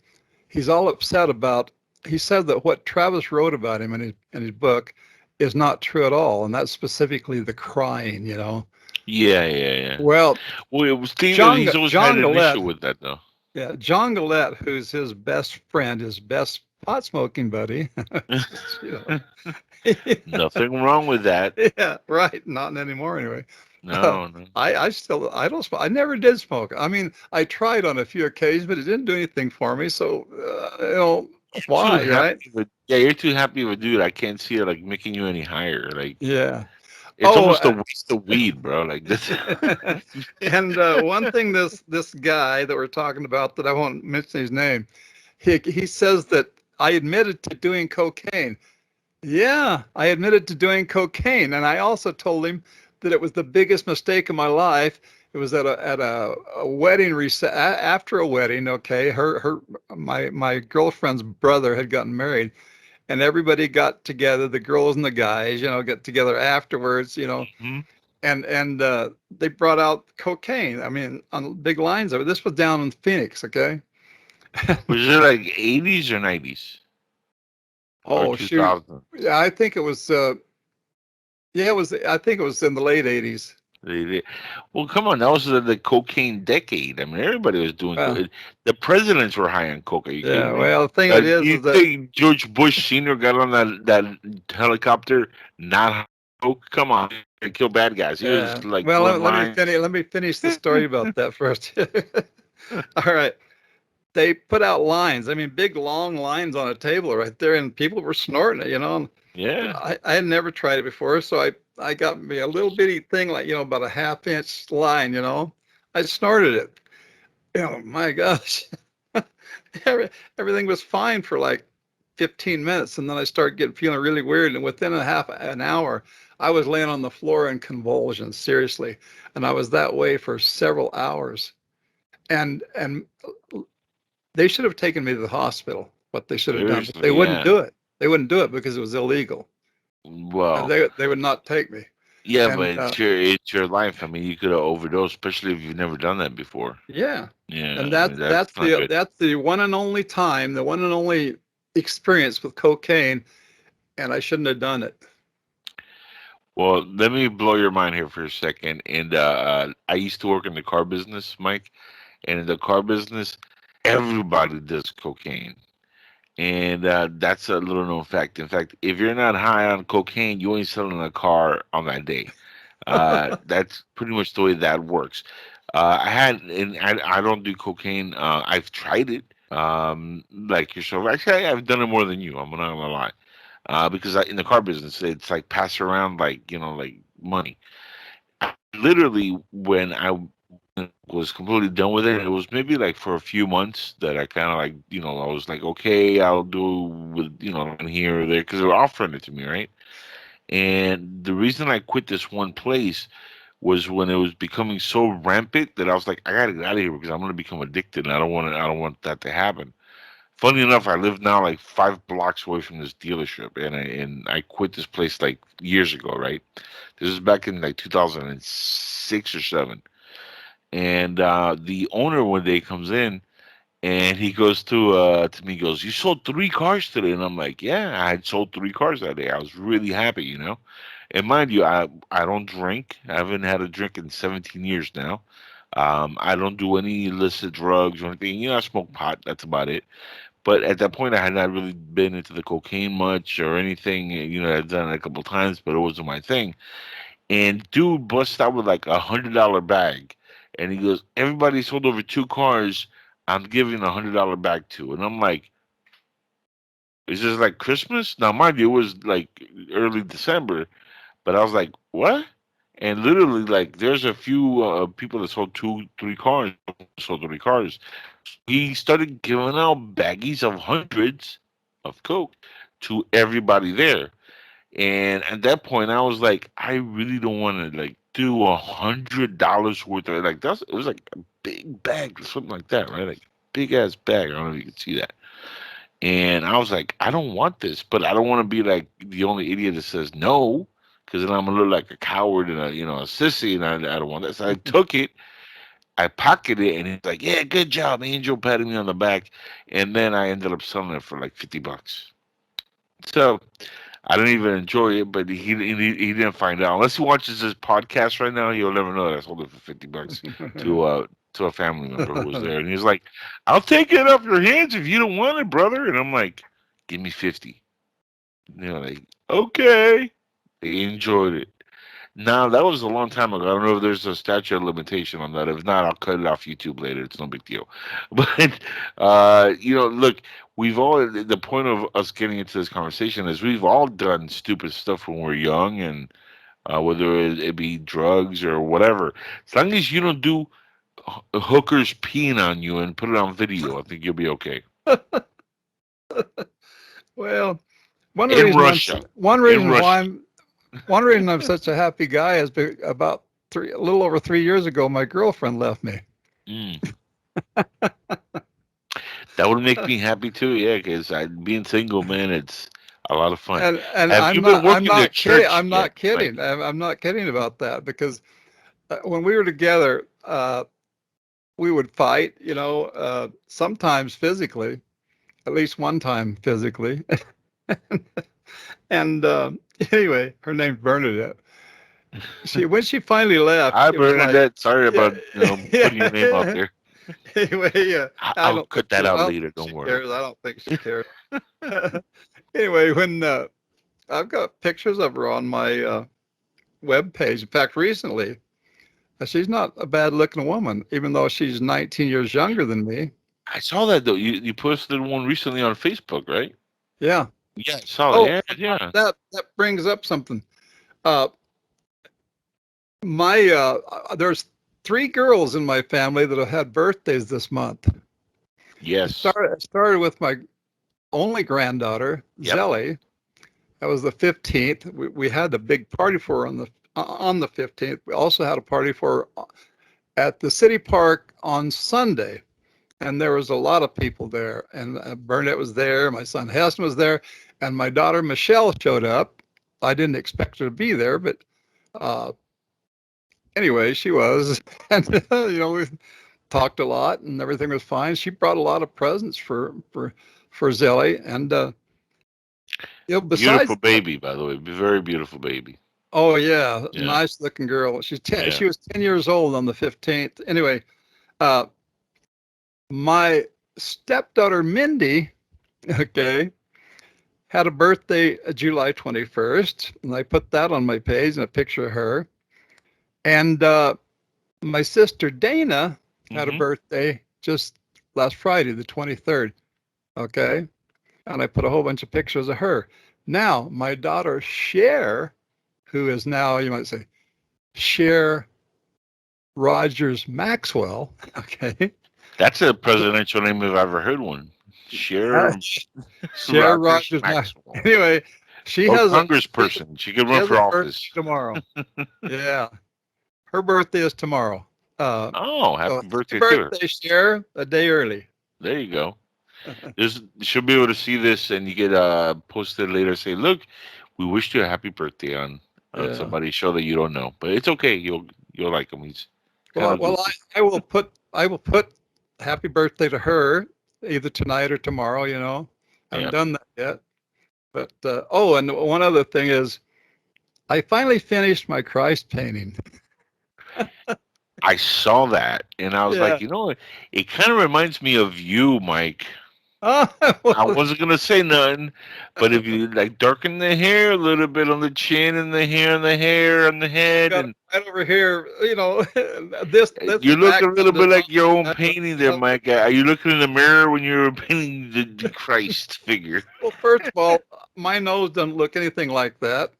he's all upset about. He said that what Travis wrote about him in his book is not true at all, and that's specifically the crying. You know. yeah, yeah, yeah. Well, Well, Steve, he's always had John an issue Gillette, with that, though. yeah, John Gillette, who's his best friend, his best pot smoking buddy. You know. Nothing wrong with that. Yeah, right. Not anymore anyway. No, no. I don't smoke. I never did smoke. I mean, I tried on a few occasions, but it didn't do anything for me. So, you know, why, right? Yeah, you're too happy of a dude. I can't see it like making you any higher. Like Yeah. it's Oh, almost a waste of weed, bro. Like this. and one thing this guy that we're talking about that I won't mention his name, he says that I admitted to doing cocaine. Yeah, I admitted to doing cocaine, and I also told him that it was the biggest mistake of my life. It was at a wedding after a wedding. Okay, my girlfriend's brother had gotten married, and everybody got together, the girls and the guys, you know, get together afterwards, you know, Mhm. and they brought out cocaine. I mean, on big lines of it. This was down in Phoenix. Okay. Was it like 80s or 90s or Oh shoot. 2000? Yeah, I think it was. Yeah, it was. I think it was in the late '80s. Well, come on, that was the cocaine decade. I mean, everybody was doing. Well, The presidents were high on coke. Are you yeah. kidding me? Well, the thing it You is that think George Bush Sr. got on that helicopter not coke? Come on, and kill bad guys. He yeah. was like Well, doing lines. let me finish the story about that first. All right. They put out lines. I mean, big long lines on a table right there, and people were snorting it. You know. Yeah. I had never tried it before, so I got me a little bitty thing, like, you know, about a half-inch line. You know, I snorted it. Oh my gosh. Everything was fine for like 15 minutes, and then I started feeling really weird, and within an hour I was laying on the floor in convulsions, seriously, and I was that way for several hours. And they should have taken me to the hospital, what they should have done, but they Seriously, wouldn't yeah. do it. They wouldn't do it because it was illegal. Well, They would not take me. yeah, And but it's your life. I mean, you could have overdosed, especially if you've never done that before. yeah, Yeah, and I mean, that's not good. that's the one and only time, the one and only experience with cocaine, and I shouldn't have done it. Well, let me blow your mind here for a second. And I used to work in the car business, Mike. And in the car business, everybody does cocaine. And that's a little known fact. In fact, if you're not high on cocaine, you ain't selling a car on that day. That's pretty much the way that works. And I don't do cocaine. I've tried it, like yourself. Actually, I've done it more than you. I'm not gonna lie. Because in the car business, it's like pass around like like money. Literally, when I was completely done with it. It was maybe like for a few months that I kind of like, I was like, okay, I'll do with, here or there because they were offering it to me, right? And the reason I quit this one place was when it was becoming so rampant that I was like, I gotta get out of here because I'm gonna become addicted, and I don't want that to happen. Funny enough, I live now like 5 blocks away from this dealership, and I quit this place like years ago, right? This was back in like 2006 or seven, and the owner one day comes in and he goes to me, he goes, "You sold 3 cars today," and I'm like, "Yeah, I had sold 3 cars that day. I was really happy." And mind you, I don't drink. I haven't had a drink in 17 years now. I don't do any illicit drugs or anything. I smoke pot. That's about it. But at that point, I had not really been into the cocaine much or anything. I'd done it a couple times, but it wasn't my thing. And dude busts out with like $100 bag, and he goes, "Everybody sold over 2 cars. I'm giving $100 bag to." And I'm like, "Is this like Christmas?" Now, mind you, it was like early December, but I was like, "What?" And literally, like, there's a few people that sold 3 cars, sold 3 cars. He started giving out baggies of hundreds of coke to everybody there. And at that point, I was like, I really don't want to like do $100 worth of like that's it was like a big bag or something like that, right? Like big ass bag. I don't know if you can see that. And I was like, I don't want this, but I don't want to be like the only idiot that says no, because then I'm gonna look like a coward and a sissy, and I don't want that. So I took it, I pocketed it, and he's like, "Yeah, good job, Angel," patting me on the back, and then I ended up selling it for like $50. So I didn't even enjoy it, but he didn't find out. Unless he watches this podcast right now, he'll never know that I sold it for $50 to a family member who was there. And he's like, "I'll take it off your hands if you don't want it, brother." And I'm like, "Give me 50." Like, okay. They enjoyed it. Now that was a long time ago. I don't know if there's a statute of limitation on that. If not, I'll cut it off YouTube later. It's no big deal. But look, we've all the point of us getting into this conversation is we've all done stupid stuff when we're young, and whether it be drugs or whatever. As long as you don't do hookers peeing on you and put it on video, I think you'll be okay. Well, In Russia. One reason I'm such a happy guy is about a little over 3 years ago, my girlfriend left me. That would make me happy too, yeah, because being single, man, it's a lot of fun. And I'm not kidding. I'm not kidding. I'm not kidding about that, because when we were together, we would fight, sometimes physically, at least one time physically. And anyway, her name's Bernadette. When she finally left. Hi, Bernadette. Sorry about putting your name out there. Anyway, I'll cut that out later. Don't worry. I don't think she cares. Anyway, when I've got pictures of her on my web page. In fact, recently, she's not a bad-looking woman, even though she's 19 years younger than me. I saw that though. You posted one recently on Facebook, right? Yeah. Yeah, I saw it. Yeah. That brings up something. There's 3 girls in my family that have had birthdays this month. Yes. It started with my only granddaughter, Zelly. That was the 15th. We had a big party for her on the 15th. We also had a party for her at the city park on Sunday. And there was a lot of people there. And Bernadette was there. My son Heston was there. And my daughter Michelle showed up. I didn't expect her to be there, but anyway, she was. And we talked a lot, and everything was fine. She brought a lot of presents for Zelly, and besides, beautiful baby, by the way, very beautiful baby. Oh yeah. Nice looking girl. She's 10. Yeah. She was 10 years old on the 15th. Anyway, my stepdaughter Mindy, had a birthday July 21st, and I put that on my page and a picture of her. And my sister Dana had a birthday just last Friday, the 23rd. Okay. And I put a whole bunch of pictures of her. Now, my daughter Cher, who is now, you might say, Cher Rogers Maxwell. Okay. That's a presidential name if I've ever heard one. Cher Rogers Maxwell. Anyway, she or has congressperson. She could run for office tomorrow. Yeah. Her birthday is tomorrow. Happy birthday to to her. Cher, a day early. There you go. She'll be able to see this, and you get posted later. Say, look, we wished you a happy birthday on somebody's show that you don't know, but it's okay. You'll like him. He's I will put happy birthday to her either tonight or tomorrow. You know, I haven't done that yet. But and one other thing is, I finally finished my Christ painting. I saw that, and I was like, it kind of reminds me of you, Mike. Well, I wasn't gonna say nothing, but if you like darken the hair a little bit on the chin and the hair and the hair on the head, and right over here, this you look a little bit like your own painting there, Mike. Are you looking in the mirror when you're painting the Christ figure? Well, first of all, my nose doesn't look anything like that.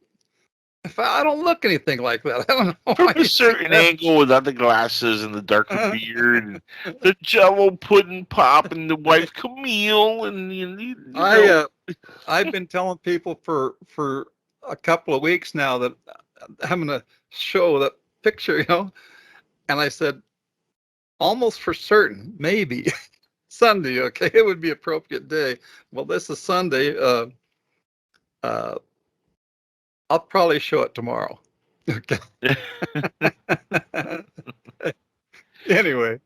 I don't look anything like that. I don't know. From a certain angle, without the glasses and the darker beard, and the Jello pudding pop, and the wife Camille, and I've been telling people for a couple of weeks now that I'm gonna show that picture, and I said almost for certain, maybe Sunday. Okay, it would be appropriate day. Well, this is Sunday. I'll probably show it tomorrow. Okay. Anyway.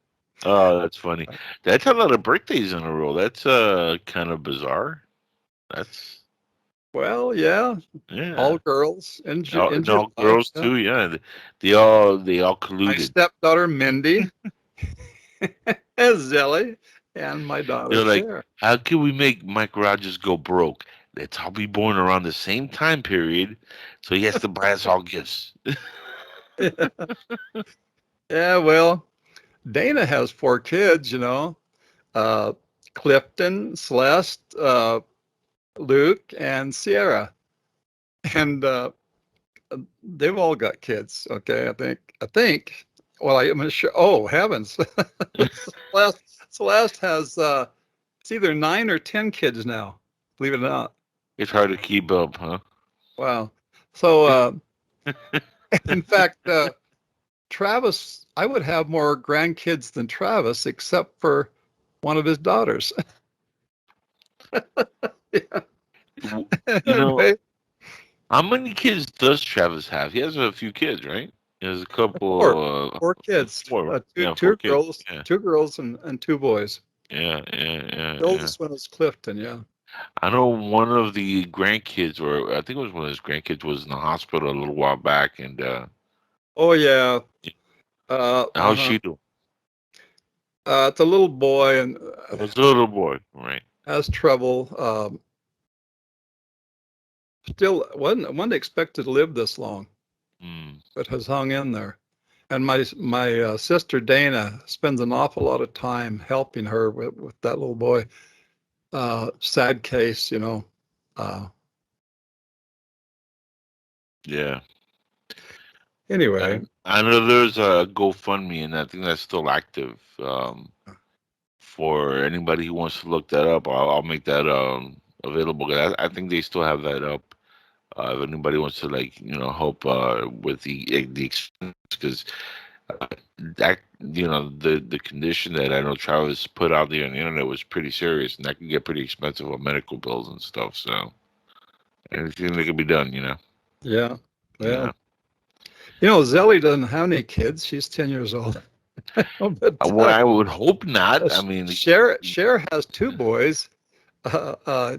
Oh, that's funny. That's a lot of birthdays in a row. That's kind of bizarre. That's yeah. All girls and all girls too. Yeah, they all colluded. My stepdaughter Mindy, Zelly, and my daughter. They're like, Sarah. how can we make Mike Rogers go broke? Let's all be born around the same time period, so he has to buy us all gifts. Yeah, well, Dana has 4 kids, Clifton, Celeste, Luke, and Sierra. And they've all got kids, okay, I think. Well, I'm sure. Oh, heavens. Celeste has, it's either 9 or 10 kids now, believe it or not. It's hard to keep up, huh? Wow. So, in fact, Travis, I would have more grandkids than Travis, except for one of his daughters. Anyway. How many kids does Travis have? He has a few kids, right? He has a couple. 4 kids. 4. Two girls, kids. 2 girls and 2 boys. Yeah. The oldest one is Clifton. Yeah. I know one of the grandkids, or I think it was one of his grandkids, was in the hospital a little while back, and oh yeah. How's she doing? It's a little boy, and it's a little boy, right? Has trouble. Still wasn't expected to live this long, but has hung in there. And my sister Dana spends an awful lot of time helping her with that little boy. Sad case, Yeah. Anyway, I know there's a GoFundMe, and I think that's still active. For anybody who wants to look that up, I'll make that available. I think they still have that up. If anybody wants to help with the expense, because that the condition that I know Travis put out there on the internet was pretty serious, and that can get pretty expensive on medical bills and stuff. So anything that can be done, Yeah. Well, Zelly doesn't have any kids. She's 10 years old. But, I would hope not. I mean, Cher has 2 boys,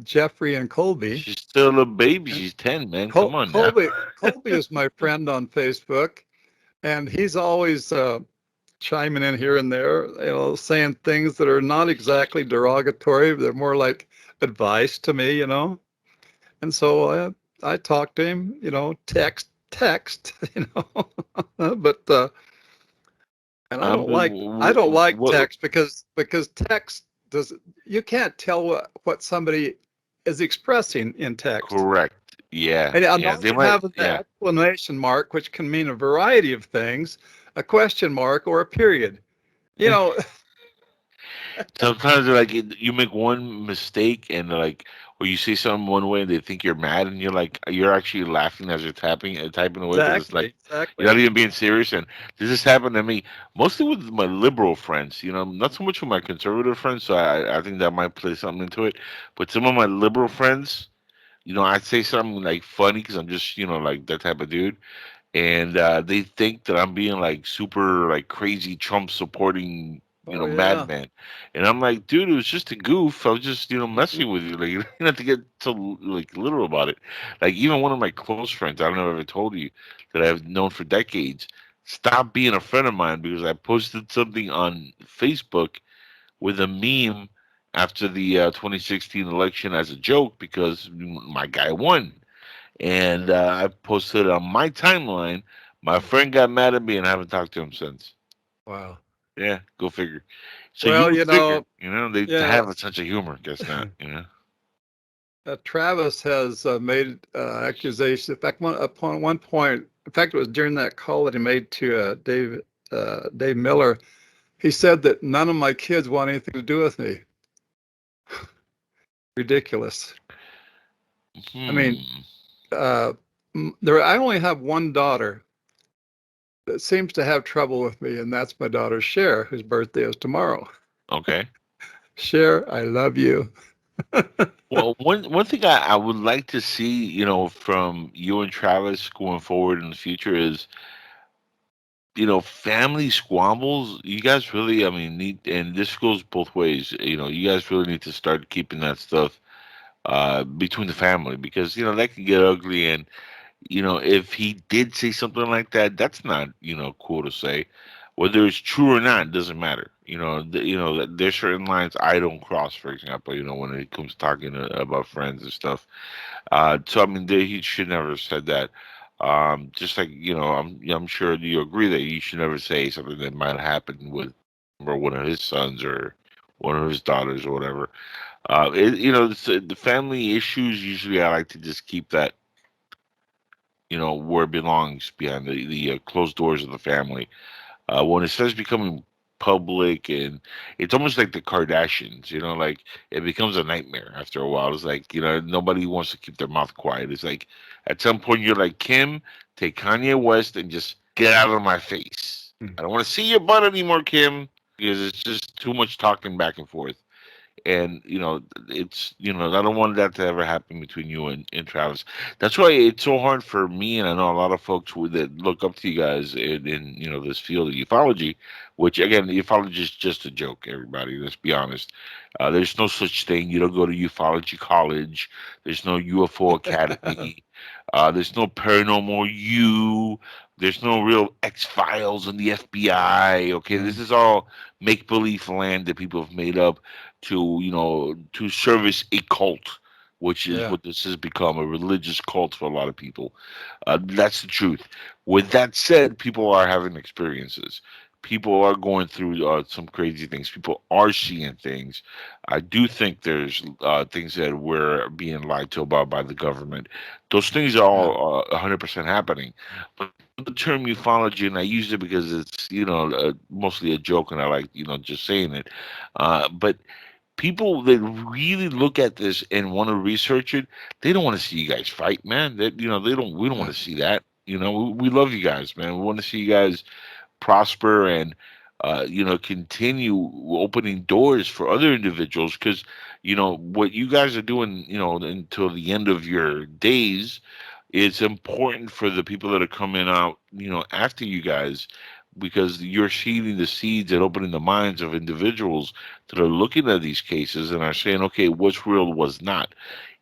Jeffrey and Colby. She's still a baby. She's 10, man. Come on, Colby is my friend on Facebook, and he's always chiming in here and there, saying things that are not exactly derogatory. They're more like advice to me, And so I talk to him, text, but and I don't like text because text you can't tell what somebody is expressing in text. Correct. Yeah. And I have an exclamation mark, which can mean a variety of things. a question mark or a period. You know, Sometimes like you make one mistake and like, or you say something one way and they think you're mad and you're actually laughing as you're typing away because it's like you're not exactly. even being serious. And this has happened to me mostly with my liberal friends. Not so much with my conservative friends. So I think that might play something into it. But some of my liberal friends, I'd say something like funny because I'm just like that type of dude, and they think that I'm being like super like crazy Trump supporting Oh yeah. madman, and I'm like, dude, it was just a goof. I was just messing with you. Like you don't have to get so like literal about it. Like even one of my close friends, I don't know if I ever told you, that I've known for decades, stopped being a friend of mine because I posted something on Facebook with a meme after the 2016 election as a joke because my guy won. And I posted it on my timeline. My friend got mad at me, and I haven't talked to him since. Wow. Yeah, go figure. So you Well, would figure, they yeah. have a sense of humor. Guess not. Travis has made accusations. In fact, upon one point, in fact, it was during that call that he made to Dave Miller. He said that none of my kids want anything to do with me. Ridiculous. I mean, Hmm. I only have one daughter that seems to have trouble with me, and that's my daughter Cher, whose birthday is tomorrow. Okay. Cher, I love you. Well, one thing I would like to see, from you and Travis going forward in the future is, family squabbles. You guys really, I mean, need, and this goes both ways. You guys really need to start keeping that stuff between the family because that can get ugly. And if he did say something like that, that's not cool to say. Whether it's true or not doesn't matter. There's certain lines I don't cross, for example. When it comes talking about friends and stuff. So I mean, he should never have said that. Just like I'm sure you agree that you should never say something that might happen with or one of his sons or one of his daughters or whatever. The family issues usually I like to just keep that where it belongs behind the closed doors of the family. When it starts becoming public and it's almost like the Kardashians, like it becomes a nightmare after a while. It's like, nobody wants to keep their mouth quiet. It's like at some point you're like, Kim, take Kanye West and just get out of my face. I don't want to see your butt anymore, Kim, because it's just too much talking back and forth. And it's I don't want that to ever happen between you and Travis. That's why it's so hard for me, and I know a lot of folks that look up to you guys in this field of ufology, which again, ufology is just a joke. Everybody, let's be honest. There's no such thing. You don't go to ufology college. There's no UFO academy. There's no paranormal U. There's no real X Files in the FBI. Okay, this is all make believe land that people have made up to service a cult, which is Yeah. what this has become, a religious cult for a lot of people. That's the truth. With that said, people are having experiences. People are going through some crazy things. People are seeing things. I do think there's things that we're being lied to about by the government. Those things are Yeah. all 100% happening. But the term ufology, and I use it because it's mostly a joke, and I like just saying it. But people that really look at this and want to research it, they don't want to see you guys fight, man. That they don't. We don't want to see that. We love you guys, man. We want to see you guys prosper and continue opening doors for other individuals because what you guys are doing until the end of your days, it's important for the people that are coming out after you guys because you're seeding the seeds and opening the minds of individuals that are looking at these cases and are saying, okay, what's real, what's not.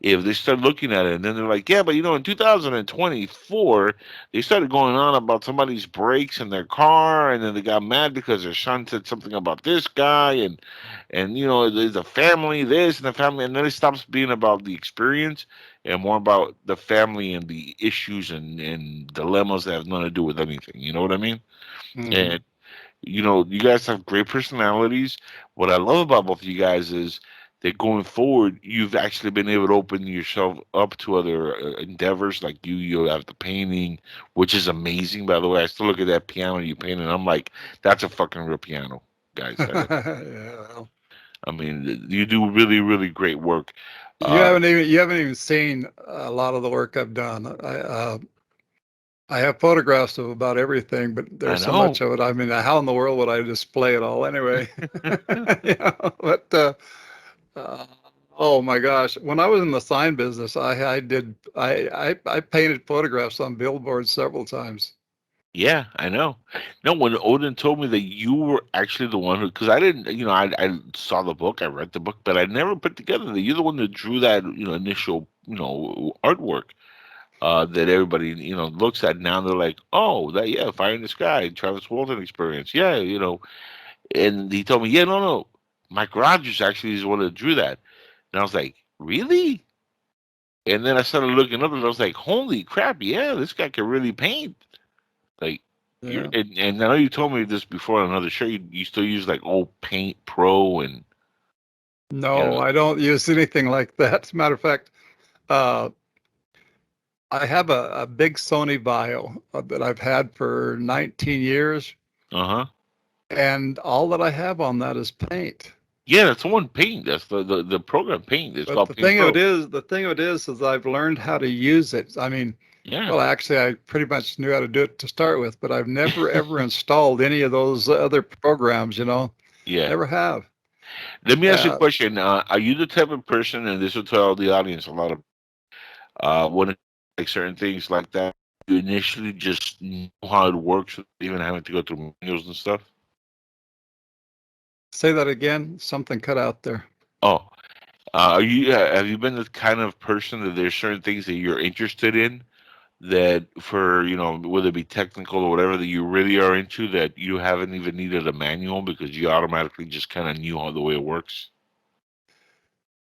If they start looking at it and then they're like, yeah, but in 2024, they started going on about somebody's brakes in their car, and then they got mad because their son said something about this guy, and there's a family this and the family, and then it stops being about the experience and more about the family and the issues and dilemmas that have nothing to do with anything. You know what I mean? Mhm. And you guys have great personalities. What I love about both of you guys is that going forward, you've actually been able to open yourself up to other endeavors. Like you have the painting, which is amazing, by the way. I still look at that piano you painted, and I'm like, that's a fucking real piano, guys. Yeah. I mean, you do really, really great work. You haven't even seen a lot of the work I've done. I have photographs of about everything, but there's so much of it. I mean, how in the world would I display it all anyway? But oh my gosh, when I was in the sign business, I painted photographs on billboards several times. Yeah, I know. No, when Odin told me that you were actually the one who, because I didn't, I saw the book, I read the book, but I never put together that you're the one that drew that, initial, artwork that everybody, looks at now. They're like, oh, that, yeah, Fire in the Sky, Travis Walton experience. Yeah, and he told me, yeah, no, Mike Rogers actually is the one that drew that. And I was like, really? And then I started looking up and I was like, holy crap, yeah, this guy can really paint. Like, Yeah. and I know you told me this before on another show. You still use like old Paint Pro and No, I don't use anything like that. As a matter of fact, I have a big Sony Vaio that I've had for 19 years, and all that I have on that is paint. Yeah, that's the one Paint. That's the program Paint. It's But called the Paint thing Pro. of it is I've learned how to use it. I mean, Yeah. well, actually, I pretty much knew how to do it to start with, but I've never ever installed any of those other programs. Yeah. Never have. Let me ask you a question. Are you the type of person, and this will tell the audience a lot of, when it like certain things like that, you initially just know how it works, without even having to go through manuals and stuff? Say that again. Something cut out there. Oh, have you been the kind of person that there's certain things that you're interested in that for, whether it be technical or whatever that you really are into that you haven't even needed a manual because you automatically just kind of knew how the way it works?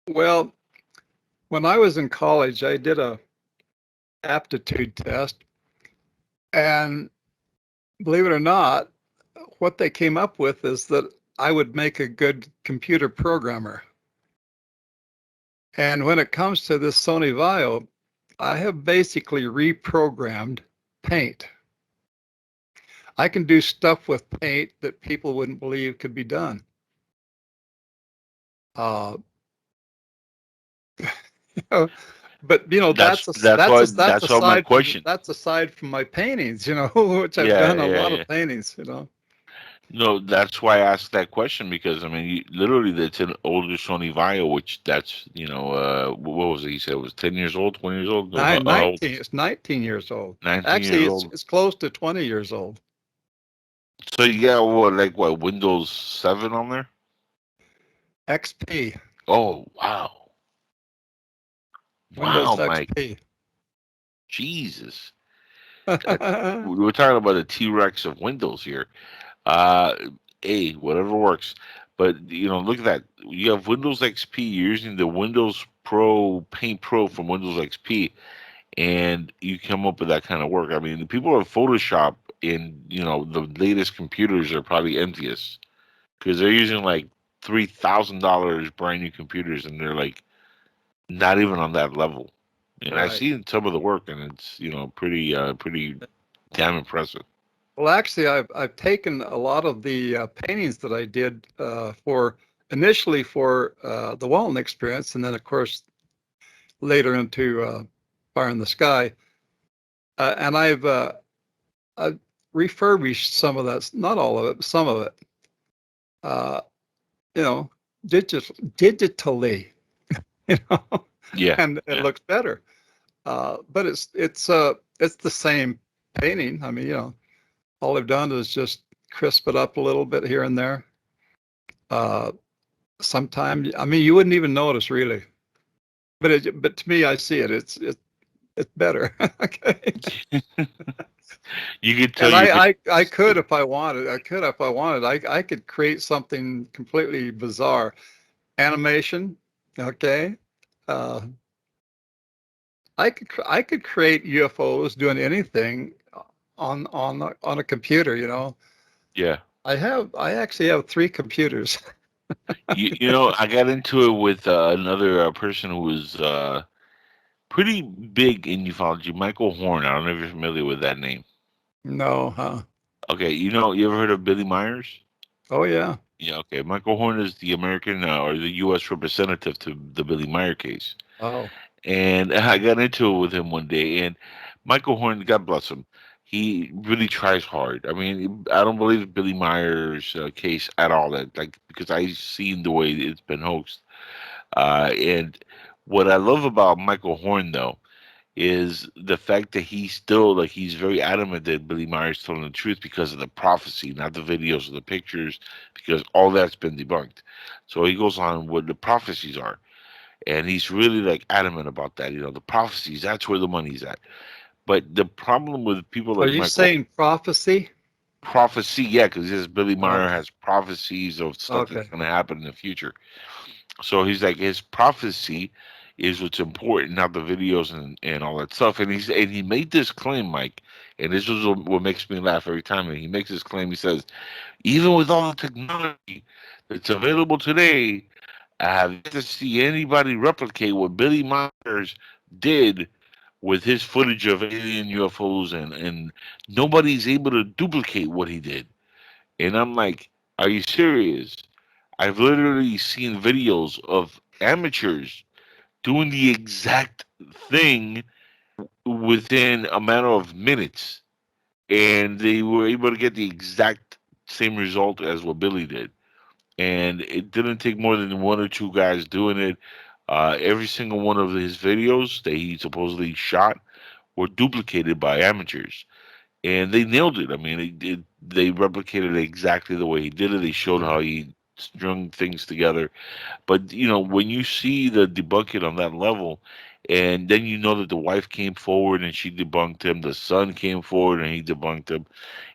Well, when I was in college, I did a aptitude test, and believe it or not, what they came up with is that I would make a good computer programmer. And when it comes to this Sony Vaio, I have basically reprogrammed Paint. I can do stuff with Paint that people wouldn't believe could be done. But that's my question. That's aside from my paintings, which I've done a lot of paintings, No, that's why I asked that question because I mean, literally, that's an older Sony Vaio, which that's what was it? He said it was 10 years old, 20 years old. 19. It's 19 years old. 19 Actually, years old. It's close to 20 years old. So you got what Windows 7 on there? XP. Oh wow! Windows Wow, Mike. XP. Jesus. We're talking about a T-Rex of Windows here. Whatever works. But look at that. You have Windows XP. You're using the Windows Pro Paint Pro from Windows XP, and you come up with that kind of work. I mean, the people at Photoshop in the latest computers are probably envious because they're using like $3,000 brand new computers, and they're like not even on that level. And Right. I've seen some of the work, and it's pretty damn impressive. Well, actually, I've taken a lot of the paintings that I did initially for the Walton experience, and then of course later into Fire in the Sky, and I've refurbished some of that, not all of it, but some of it, digitally, Yeah, and it looks better. But it's the same painting. I mean, all I've done is just crisp it up a little bit here and there. Sometimes, I mean, you wouldn't even notice really, but to me, I see it. It's better. Okay. You could tell. And I could if I wanted. I could create something completely bizarre, animation. Okay. I could create UFOs doing anything on a computer. Yeah. I actually have 3 computers. You know, I got into it with another person who was pretty big in ufology, Michael Horn. I don't know if you're familiar with that name. No, huh? Okay, you know, you ever heard of Billy Myers? Oh yeah. Yeah, okay. Michael Horn is the American or the U.S. representative to the Billy Meyer case. Oh, And I got into it with him one day, and Michael Horn, God bless him, he really tries hard. I mean, I don't believe Billy Meyer's case at all. That like because I've seen the way it's been hoaxed. And what I love about Michael Horn though is the fact that he's still like he's very adamant that Billy Meyer's telling the truth because of the prophecy, not the videos or the pictures, because all that's been debunked. So he goes on what the prophecies are, and he's really like adamant about that. You know, the prophecies, that's where the money's at. But the problem with people are like you Michael, saying prophecy? prophecy, yeah, because this Billy Meyer Okay. has prophecies of stuff that's Okay. going to happen in the future. So he's like his prophecy is what's important, not the videos and all that stuff. And he made this claim, Mike, and this is what makes me laugh every time. And he makes this claim. He says, even with all the technology that's available today, I have yet to see anybody replicate what Billy Myers did with his footage of alien UFOs, and nobody's able to duplicate what he did. And I'm like, are you serious? I've literally seen videos of amateurs doing the exact thing within a matter of minutes, and they were able to get the exact same result as what Billy did. And it didn't take more than one or two guys doing it. Every single one of his videos that he supposedly shot were duplicated by amateurs, and they nailed it. I mean, they replicated it exactly the way he did it. They showed how he strung things together. But you know, when you see the debunking on that level, and then you know that the wife came forward and she debunked him, the son came forward and he debunked him,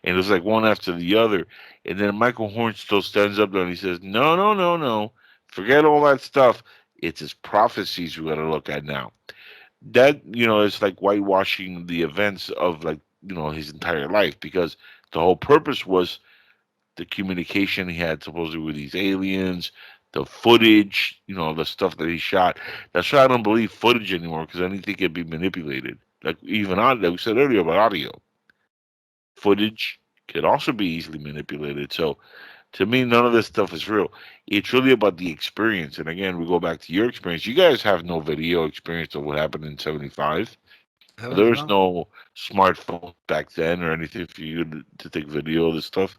and it was like one after the other. And then Michael Horn still stands up there and he says, "No, no, no, no, forget all that stuff. It's his prophecies we got to look at now." That is like whitewashing the events of like his entire life, because the whole purpose was the communication he had supposedly with these aliens, the footage, the stuff that he shot. That's why I don't believe footage anymore, because anything can be manipulated. Like even on, like we said earlier about audio, footage could also be easily manipulated. So to me, none of this stuff is real. It's really about the experience. And again, we go back to your experience. You guys have no video experience of what happened in '75. There Heavens was no. no smartphone back then or anything for you to take video of this stuff.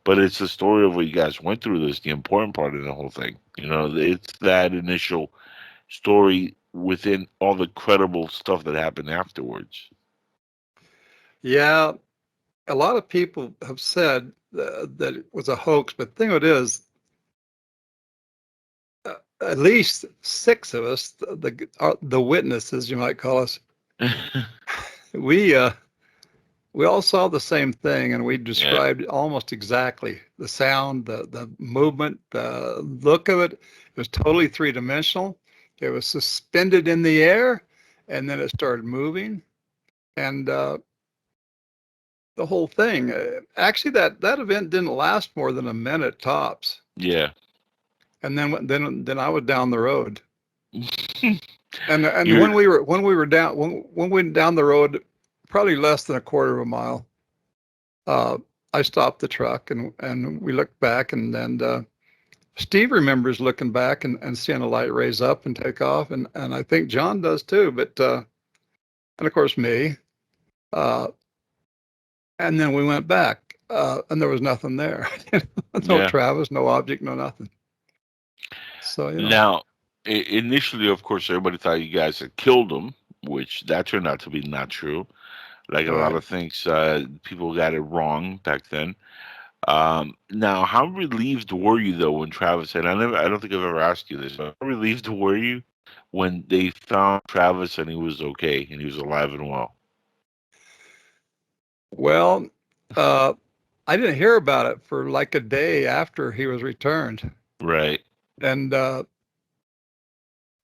But it's the story of what you guys went through. That's the important part of the whole thing. It's that initial story within all the credible stuff that happened afterwards. Yeah, a lot of people have said that it was a hoax, but the thing of it is, at least six of us, the witnesses, you might call us, we we all saw the same thing, and we Yeah, described almost exactly the sound, the movement, the look of it. It was totally three-dimensional. It was suspended in the air, and then it started moving, and the whole thing. Actually, that event didn't last more than a minute tops, yeah. and then I was down the road. And You're when we were down when we went down the road, probably less than a quarter of a mile, uh, I stopped the truck and we looked back, and Steve remembers looking back and seeing a light raise up and take off, and I think John does too. But and of course me, uh, and then we went back, and there was nothing there. No yeah. Travis, no object, no nothing. So Now, initially, of course, everybody thought you guys had killed him, which that turned out to be not true. Like a lot right. of things, people got it wrong back then. Now, how relieved were you though when Travis said? I don't think I've ever asked you this. But how relieved were you when they found Travis and he was okay and he was alive and well? Well, uh, I didn't hear about it for like a day after he was returned, Right. and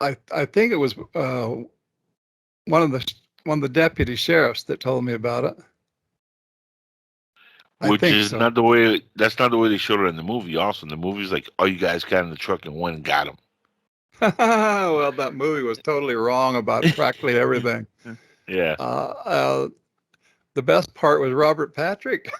I think it was one of the one of the deputy sheriffs that told me about it. Which think is so. not the way. That's not the way they showed it in the movie. Also, in the movie's like, "Oh, you guys got in the truck and went and got him." Well, that movie was totally wrong about practically everything. Yeah, The best part was Robert Patrick.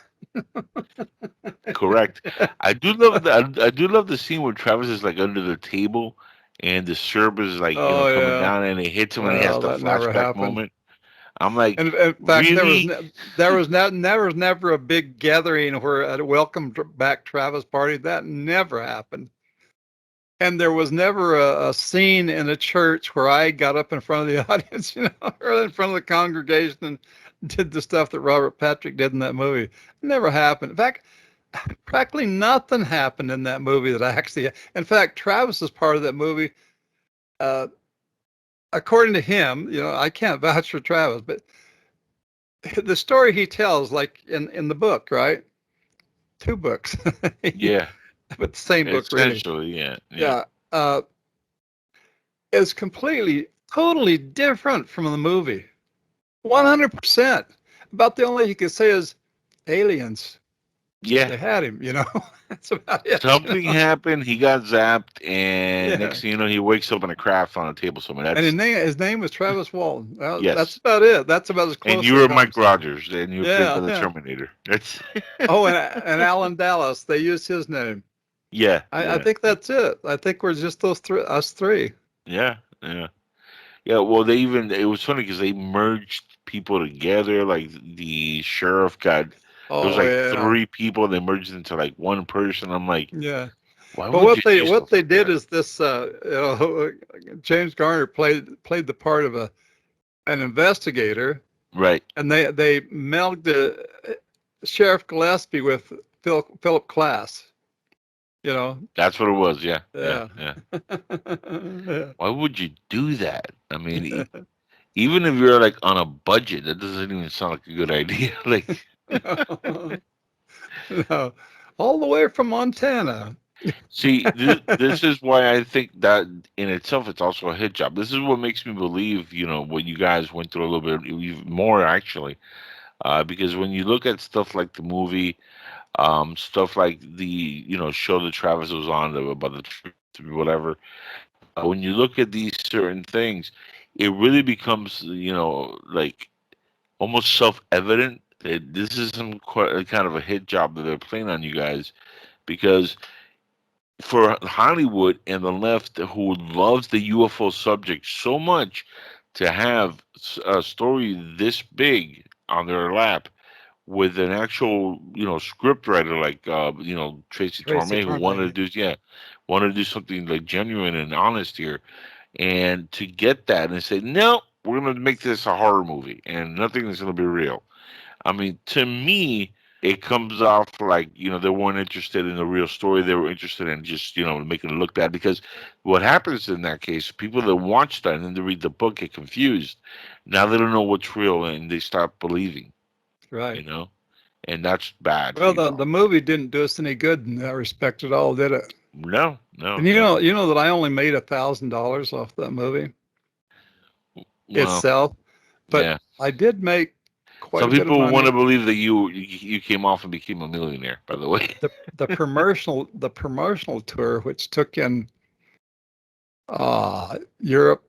correct. I do love the. I do love the scene where Travis is like under the table, and the syrup is like Oh coming yeah. down, and it hits him, and he has Well, the that never flashback happened. moment. I'm like, And in fact, really? there was never a big gathering where a welcome back Travis party. That never happened. And there was never a scene in a church where I got up in front of the audience, or in front of the congregation and did the stuff that Robert Patrick did in that movie. It never happened. In fact, practically nothing happened in that movie that I actually. In fact, Travis is part of that movie. According to him, I can't vouch for Travis, but the story he tells, like in the book, right? 2 books. Yeah, But the same book, really. essentially, yeah. Yeah. Is completely, totally different from the movie. 100%. About the only you could say is aliens. They Yeah. had him, That's about it. Something happened. He got zapped, and Yeah. next thing you know, he wakes up in a craft on a table somewhere. And his name was Travis Walton. Yes. That's about it. That's about as close. And you were Mike Rogers, and you were played by the Yeah. Terminator. That's Oh, and Alan Dallas. They used his name. yeah. I think that's it. I think we're just us three. Yeah. Well, it was funny because they merged people together. Like the sheriff got. There was like 3 people. They merged into like one person. I'm like, Yeah. why But would you do what stuff they like did that? is this. James Garner played the part of an investigator, Right. and they melded Sheriff Gillespie with Philip Klass. That's what it was. Yeah. Yeah. Yeah. Why would you do that? I mean, even if you're like on a budget, that doesn't even sound like a good idea. Like, No, all the way from Montana. see, this is why I think that in itself it's also a hit job. This is what makes me believe, what you guys went through a little bit even more actually, because when you look at stuff like the movie, stuff like the show that Travis was on about the truth, whatever. When you look at these certain things, it really becomes like almost self-evident that this is some kind of a hit job that they're playing on you guys, because for Hollywood and the left, who loves the UFO subject so much, to have a story this big on their lap with an actual script writer like Tracy Torme, who wanted to do something like genuine and honest here, and to get that and say, no, we're going to make this a horror movie and nothing is going to be real. I mean, to me, it comes off like they weren't interested in the real story. They were interested in just making it look bad, because what happens in that case, people that watch that and then they read the book get confused. Now they don't know what's real and they stop believing. Right. And that's bad. Well, the movie didn't do us any good in that respect at all, did it? No. And you know that I only made $1,000 off that movie itself, but yeah. I did make quite Some a bit of people money. want to believe that you came off and became a millionaire, by the way. The promotional tour, which took in Europe,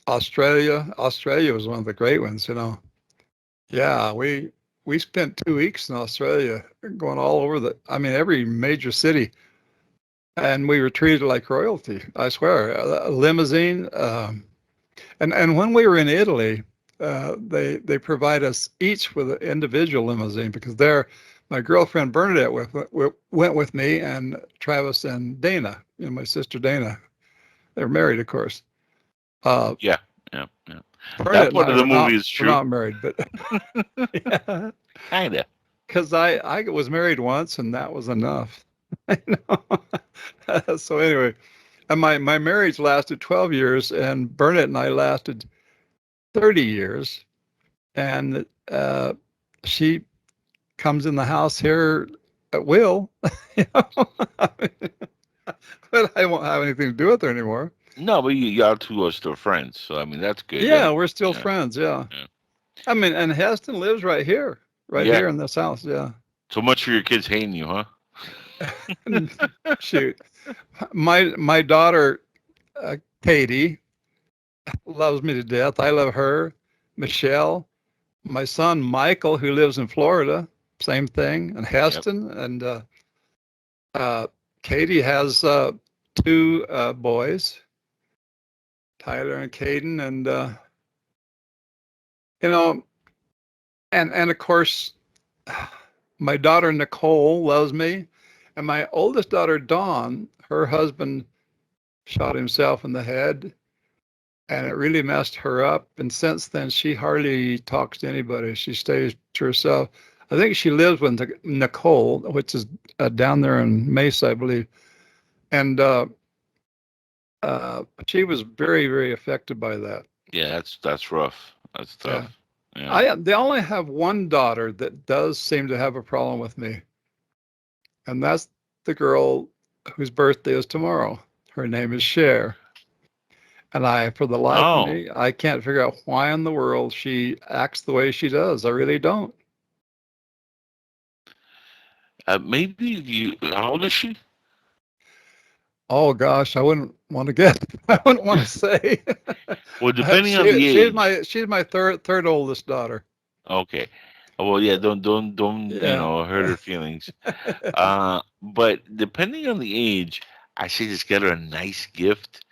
Australia. Australia was one of the great ones, Yeah, we spent 2 weeks in Australia, going all over every major city, and we were treated like royalty. I swear, a limousine. And when we were in Italy, they provide us each with an individual limousine, because my girlfriend Bernadette went with me, and Travis and Dana, my sister Dana. They're married, of course. Yeah. Bernadette That part of the movie is true. We're not married, but yeah, Kinda. because I was married once, and that was enough. So anyway, and my marriage lasted 12 years, and Bernadette and I lasted 30 years, and she comes in the house here at will, but I won't have anything to do with her anymore. No, but y'all two are still friends, so I mean that's good. Yeah, we're still friends. Yeah. Yeah. And Heston lives right here in this house. Yeah. So much for your kids hating you, huh? Shoot, my daughter Katie loves me to death. I love her. Michelle, my son Michael, who lives in Florida, same thing, and Heston, and Katie has two boys, Tyler and Caden, and you know, and of course, my daughter Nicole loves me, and my oldest daughter Dawn, her husband shot himself in the head, and it really messed her up. And since then, she hardly talks to anybody. She stays to herself. I think she lives with Nicole, which is down there in Mesa, I believe. And she was very, very affected by that. Yeah, that's rough. That's tough. Yeah. Yeah. They only have one daughter that does seem to have a problem with me, and that's the girl whose birthday is tomorrow. Her name is Cher. And for the life of me, I can't figure out why in the world she acts the way she does. I really don't. Maybe you. How old is she? Oh gosh, I wouldn't want to guess. I wouldn't want to say. Well, depending on the age. She's my third oldest daughter. Okay. Well, yeah. Don't hurt her feelings. But depending on the age, I say just get her a nice gift,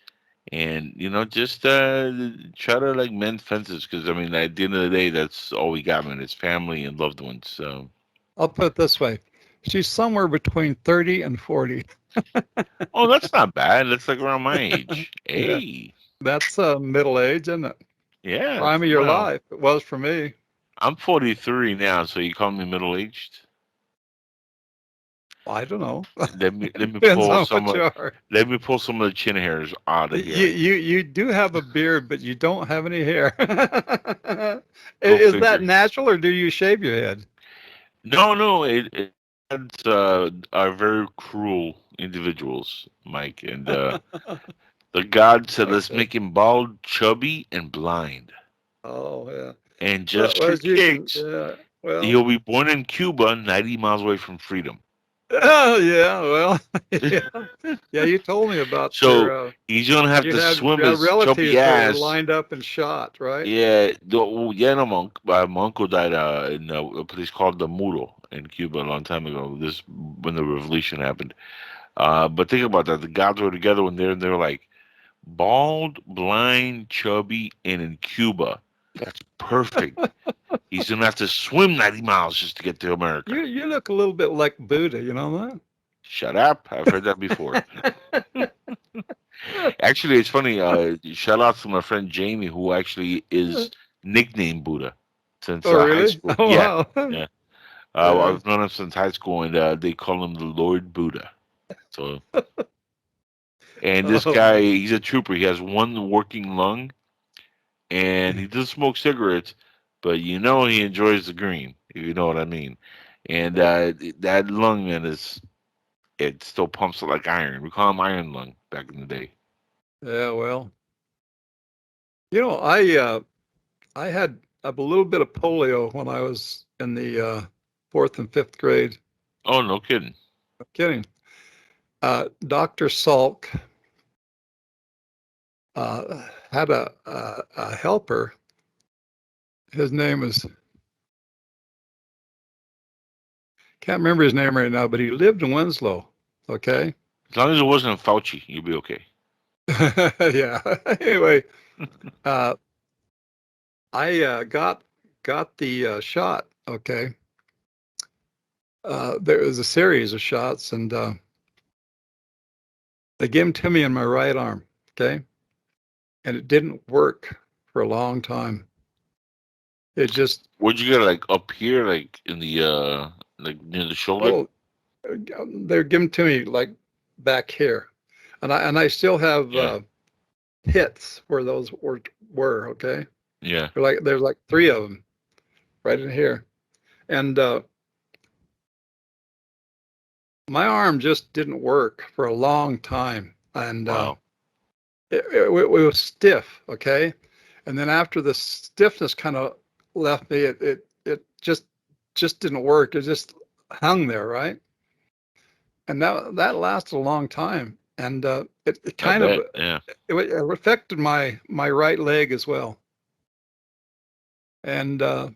and just try to like mend fences, because I mean, at the end of the day, that's all we got, man. It's family and loved ones. So I'll put it this way: she's somewhere between 30 and 40. Oh, that's not bad. That's like around my age. Hey. Yeah. That's middle age, isn't it? Yeah. Prime of your life. It was for me. I'm 43 now, so you call me middle aged? I don't know. Let me pull some of the chin hairs out of here. You do have a beard, but you don't have any hair. Is that natural, or do you shave your head? No. It's are very cruel individuals, Mike, and the God said, let's make him bald, chubby, and blind. Oh yeah. And just for kicks, well, he'll be born in Cuba, 90 miles away from freedom. Oh yeah, well, yeah. You told me about. So he's gonna have to swim his chubby ass. Lined up and shot, right? Yeah, my uncle died in a place called the Muro in Cuba a long time ago. This when the revolution happened. But think about that: the gods were together when they're like bald, blind, chubby, and in Cuba. That's perfect. He's gonna have to swim 90 miles just to get to America. You look a little bit like Buddha, you know that? Shut up! I've heard that before. Actually, it's funny. Shout out to my friend Jamie, who actually is nicknamed Buddha since really? High school. Oh, yeah, wow. Yeah. I've known him since high school, and they call him the Lord Buddha. So, and this guy, he's a trooper. He has one working lung, and he doesn't smoke cigarettes, but he enjoys the green, if you know what I mean. And that lung, man, it still pumps like iron. We call him Iron Lung back in the day. Yeah, well, I had a little bit of polio when I was in the 4th and 5th grade. Oh, no kidding. No kidding. Dr. Salk had a helper. His name was, can't remember his name right now, but he lived in Winslow. Okay. As long as it wasn't Fauci, you'll be okay. Yeah. Anyway, I got the shot. Okay. There was a series of shots, and they gave them to me in my right arm. Okay. And it didn't work for a long time. It just. Where'd you get it, like up here, like in the like near the shoulder? Well, they're given to me like back here, and I still have hits where those were. Okay. Yeah. There's like 3 of them right in here, and my arm just didn't work for a long time, and wow. It was stiff. Okay, and then after the stiffness kind of left me, it just didn't work. It just hung there, right? And that lasted a long time, and it kind of it affected my right leg as well. And did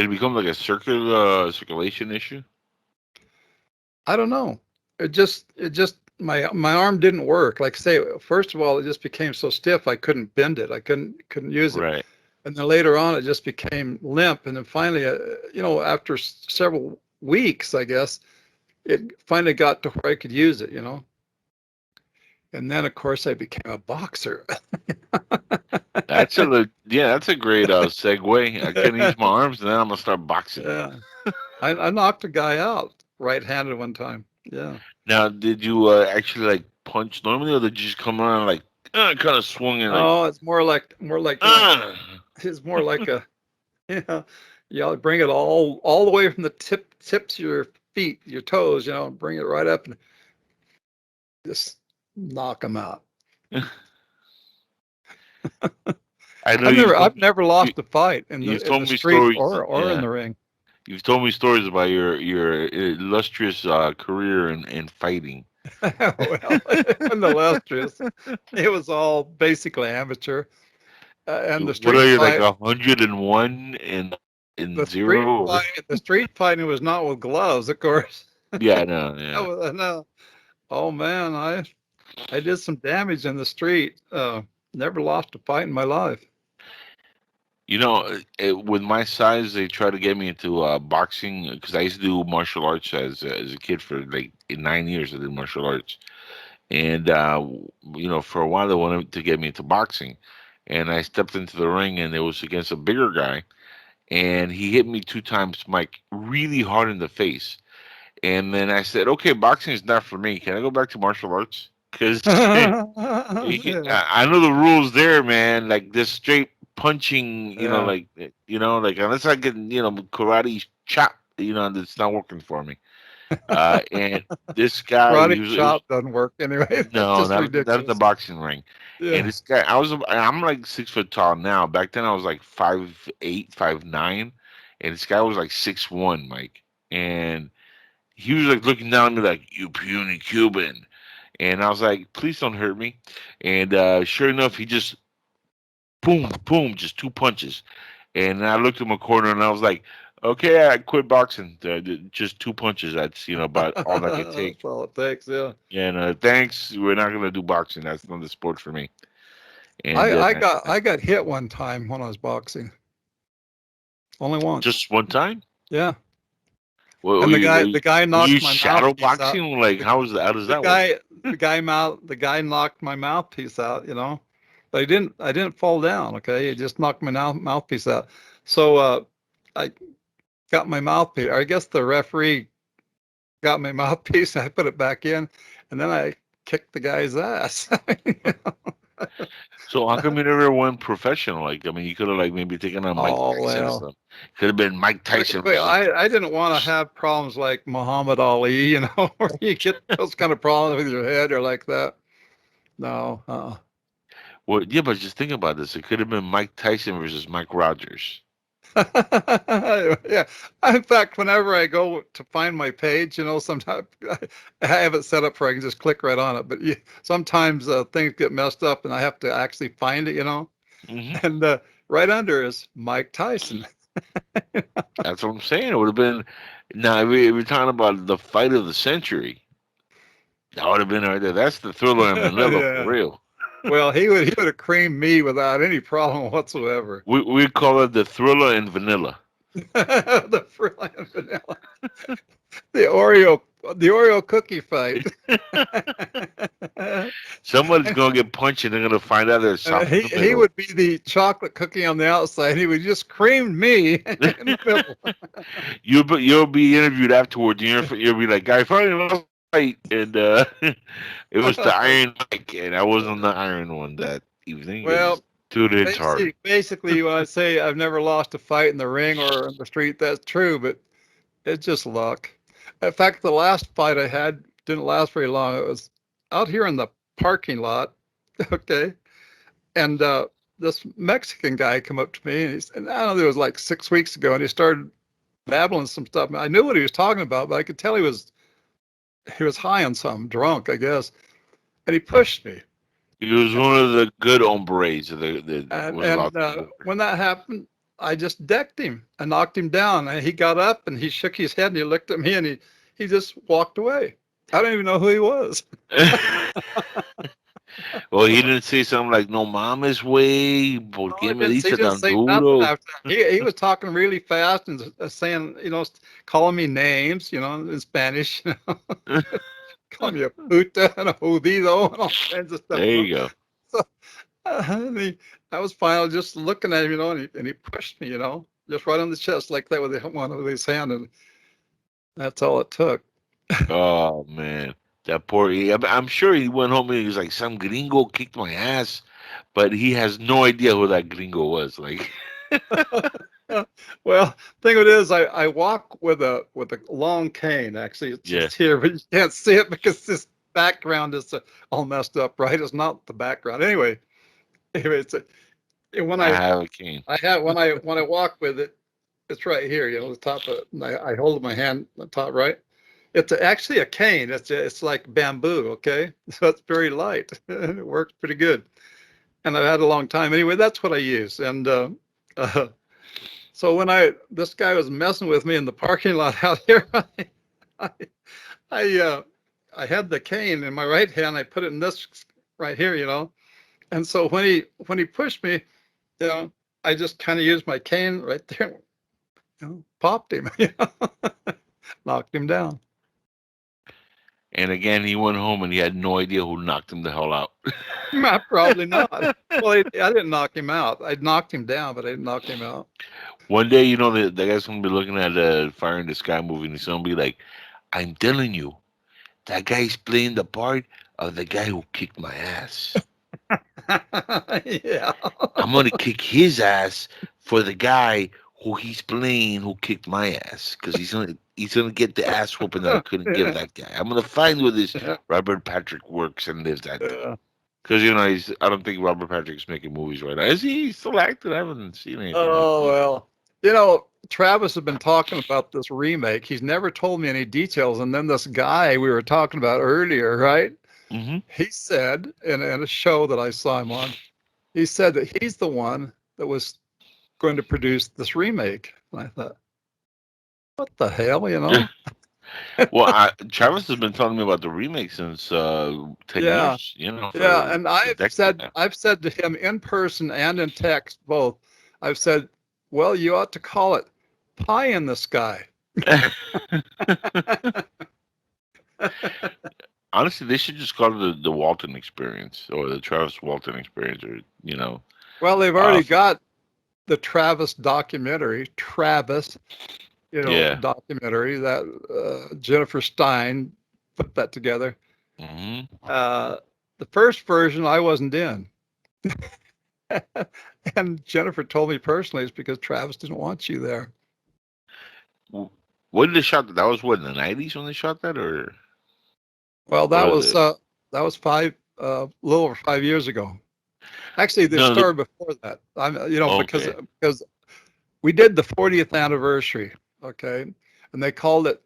it become like a circulation issue? I don't know. It just my arm didn't work. Like say, first of all, it just became so stiff I couldn't bend it. I couldn't use it. Right. And then later on, it just became limp. And then finally, after several weeks, I guess, it finally got to where I could use it, And then, of course, I became a boxer. That's a great segue. I couldn't use my arms, and then I'm gonna start boxing. Yeah, I knocked a guy out right-handed one time. Yeah. Now, did you actually like punch normally, or did you just come around like kind of swung in? Like, oh, it's more like it's more like a bring it all the way from the tips of your feet, your toes, bring it right up and just knock them out. I know I've never lost a fight in the street or in the ring. You've told me stories about your illustrious career in fighting. Well, it wasn't illustrious. It was all basically amateur. And the street what are you fight, like 101 in the zero? The street fighting was not with gloves, of course. Yeah, I know. Yeah. No. Oh man, I did some damage in the street. Never lost a fight in my life. With my size, they try to get me into boxing because I used to do martial arts as a kid for like 9 years. I did martial arts, and for a while they wanted to get me into boxing, and I stepped into the ring, and it was against a bigger guy, and he hit me 2 times, Mike, really hard in the face, and then I said, "Okay, boxing is not for me. Can I go back to martial arts?" Because I know the rules there, man. Like this straight punching, like unless I get karate chop, and it's not working for me. And this guy karate chop doesn't work anyway. No, that's the boxing ring. Yeah. And this guy, I'm like 6 foot tall now. Back then I was like 5'8", 5'9", and this guy was like 6'1", Mike. And he was like looking down at me like, "You puny Cuban." And I was like, "Please don't hurt me." And sure enough, he just boom, boom, just 2 punches. And I looked at my corner and I was like, "Okay, I quit boxing. Just 2 punches. That's about all I can take." That's all it takes, yeah. And thanks. We're not gonna do boxing. That's not the sport for me. And I got hit one time when I was boxing. Only once. Just one time? Yeah. Well, and the guy knocked my shadow boxing? Out. Like how does that work? The guy knocked my mouthpiece out, But I didn't fall down, okay? He just knocked my mouthpiece out. So I got my mouthpiece. I guess the referee got my mouthpiece and I put it back in, and then I kicked the guy's ass. So how come you never went professional? Like, I mean, you could have maybe taken on Mike Tyson or something. Could have been Mike Tyson. Wait, I didn't want to have problems like Muhammad Ali, where you get those kind of problems with your head or like that. No. Well, yeah, but just think about this. It could have been Mike Tyson versus Mike Rogers. Yeah. In fact, whenever I go to find my page, sometimes I have it set up where I can just click right on it. But sometimes things get messed up and I have to actually find it, Mm-hmm. And right under is Mike Tyson. That's what I'm saying. It would have been. Now, we're talking about the fight of the century. That would have been right there. That's the Thriller in Manila for real. Well, he would have creamed me without any problem whatsoever. We call it the Thriller in Vanilla. The Thriller in Vanilla. The Oreo cookie fight. Somebody's gonna get punched and they're gonna find out there's something. He would be the chocolate cookie on the outside. He would just cream me in the middle. You'll be interviewed afterwards. You'll be like, "I finally lost fight," and it was the Iron Mike, and I wasn't the Iron one that evening. Well, it's hard. Basically, when I say I've never lost a fight in the ring or in the street, that's true, but it's just luck. In fact, the last fight I had didn't last very long. It was out here in the parking lot, okay, and this Mexican guy come up to me, and he said, "I don't know, it was like 6 weeks ago," and he started babbling some stuff. I knew what he was talking about, but I could tell he was high on something, drunk, I guess. And he pushed me. He was one of the good hombres. When that happened, I just decked him. I knocked him down. And he got up and he shook his head and he looked at me and he just walked away. I don't even know who he was. Well, he didn't say something like "No mames, way." No, he didn't say nothing after that. He was talking really fast and saying, calling me names, in Spanish. Calling me a puta and a jodido and all kinds of stuff. There you go. So, I was finally just looking at him, and he pushed me, just right on the chest like that with one of his hand, and that's all it took. Oh man, that poor. I'm sure he went home and he was like, "Some gringo kicked my ass," but he has no idea who that gringo was. Like, well, thing of it is, I walk with a long cane. Actually, it's just here, but you can't see it because this background is all messed up. Right? It's not the background. Anyway, when I have a cane. when I walk with it, it's right here. The top of it. And I hold my hand on the top right. It's actually a cane. It's like bamboo. Okay, so it's very light. It works pretty good, and I've had it a long time. Anyway, that's what I use. And so when this guy was messing with me in the parking lot out here, I had the cane in my right hand. I put it in this right here, And so when he pushed me, I just kind of used my cane right there, popped him, knocked him down. And again, he went home and he had no idea who knocked him the hell out. Probably not. Well, I didn't knock him out. I knocked him down, but I didn't knock him out. One day, the guy's going to be looking at the Fire in the Sky movie and he's going to be like, "I'm telling you, that guy's playing the part of the guy who kicked my ass." Yeah. I'm going to kick his ass for the guy who he's playing who kicked my ass, because he's gonna get the ass whooping that I couldn't give that guy. I'm gonna find where this Robert Patrick works and lives at. Because I don't think Robert Patrick's making movies right now. Is he still acting? I haven't seen anything. Oh well, Travis has been talking about this remake. He's never told me any details. And then this guy we were talking about earlier, right? Mm-hmm. He said in a show that I saw him on, he said that he's the one that was going to produce this remake. And I thought, what the hell, Well, Travis has been telling me about the remake since 10 years. And I've said to him in person and in text both. I've said, well, you ought to call it Pie in the Sky. Honestly, they should just call it the Walton Experience or the Travis Walton Experience, or Well, they've already got the Travis documentary, documentary that Jennifer Stein put that together. Mm-hmm. The first version I wasn't in. And Jennifer told me personally it's because Travis didn't want you there. When did they shot that? That was in the 90s when they shot that, or? Well, that was a little over 5 years ago. Actually, the story before that, because we did the 40th anniversary, okay, and they called it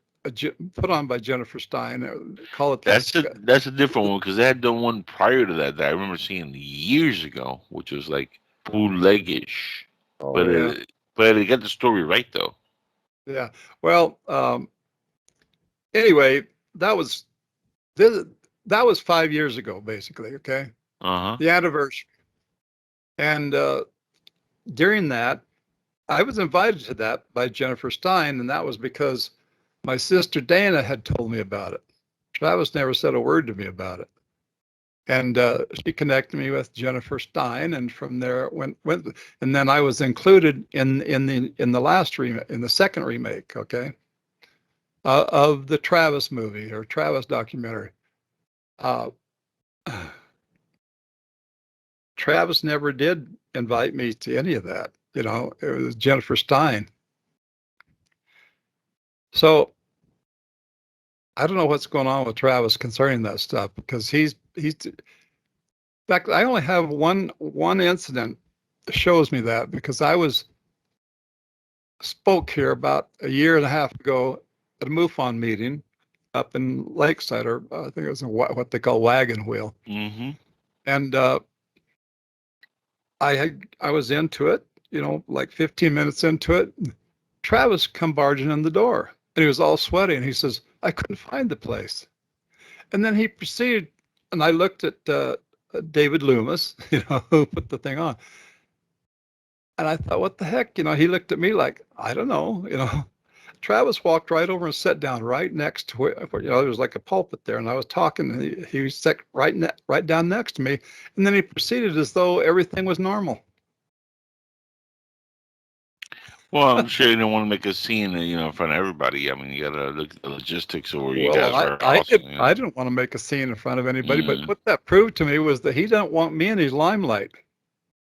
put on by Jennifer Stein. Call it that's a different one, because they had done one prior to that I remember seeing years ago, which was like bootlegish, but it got the story right though. Yeah. Well, anyway, that was 5 years ago, basically. Okay. The anniversary. And during that, I was invited to that by Jennifer Stein, and that was because my sister Dana had told me about it. Travis never said a word to me about it. And she connected me with Jennifer Stein, and from there went, and then I was included in the last remake, in the second remake, okay, of the Travis movie or Travis documentary. Travis never did invite me to any of that. It was Jennifer Stein. So I don't know what's going on with Travis concerning that stuff, because he's in fact, I only have one incident that shows me that, because I was spoke here about a year and a half ago at a MUFON meeting up in Lakeside, or I think it was what they call Wagon Wheel. Mm-hmm. And I was into it, like 15 minutes into it. Travis come barging in the door, and he was all sweaty, and he says, "I couldn't find the place." And then he proceeded, and I looked at David Loomis, who put the thing on. And I thought, what the heck? He looked at me like, I don't know, Travis walked right over and sat down right next to where, there was like a pulpit there. And I was talking, and he sat right down next to me. And then he proceeded as though everything was normal. Well, I'm sure you don't want to make a scene, in front of everybody. I mean, you got to look at the logistics of where you guys are. I didn't want to make a scene in front of anybody, but what that proved to me was that he didn't want me in his limelight.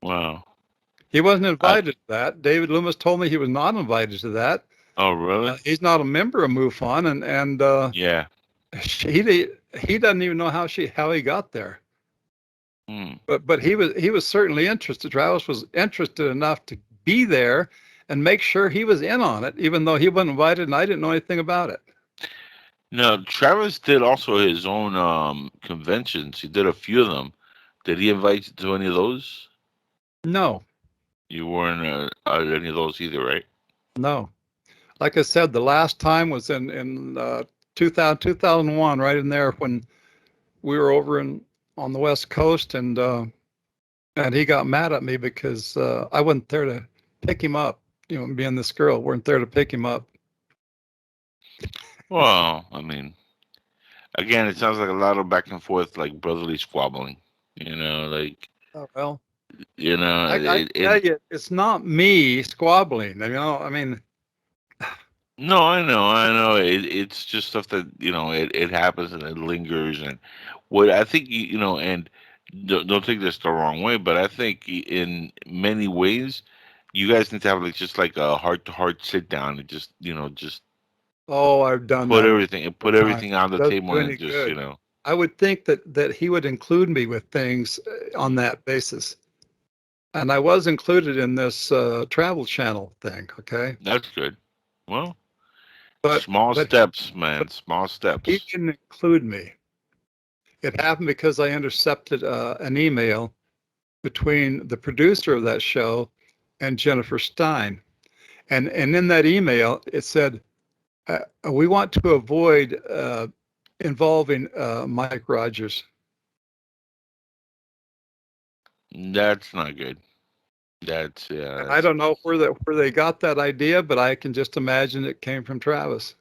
Wow. He wasn't invited to that. David Loomis told me he was not invited to that. Oh, really? He's not a member of MUFON, and yeah, he doesn't even know how he got there. But he was certainly interested. Travis was interested enough to be there and make sure he was in on it, even though he wasn't invited and I didn't know anything about it. No, Travis did also his own conventions. He did a few of them. Did he invite you to any of those? No. You weren't at any of those either, right? No. Like I said, the last time was in 2001, right in there when we were over on the West Coast, and he got mad at me because I wasn't there to pick him up. Being this girl, weren't there to pick him up. Well, I mean, again, it sounds like a lot of back and forth, like brotherly squabbling. Oh, well. I tell you, it's not me squabbling. I mean. No, I know. It's just stuff that it happens and it lingers, and what I think and don't take this the wrong way, but I think in many ways, you guys need to have just like a heart-to-heart sit down and just. Oh, I've done put that. everything on the table and just I would think that he would include me with things on that basis. And I was included in this Travel Channel thing, okay? That's good. Well, small steps, man. Small steps. He didn't include me. It happened because I intercepted an email between the producer of that show and Jennifer Stein. And in that email, it said, we want to avoid involving Mike Rogers. That's not good. That's I don't know where they got that idea, but I can just imagine it came from Travis.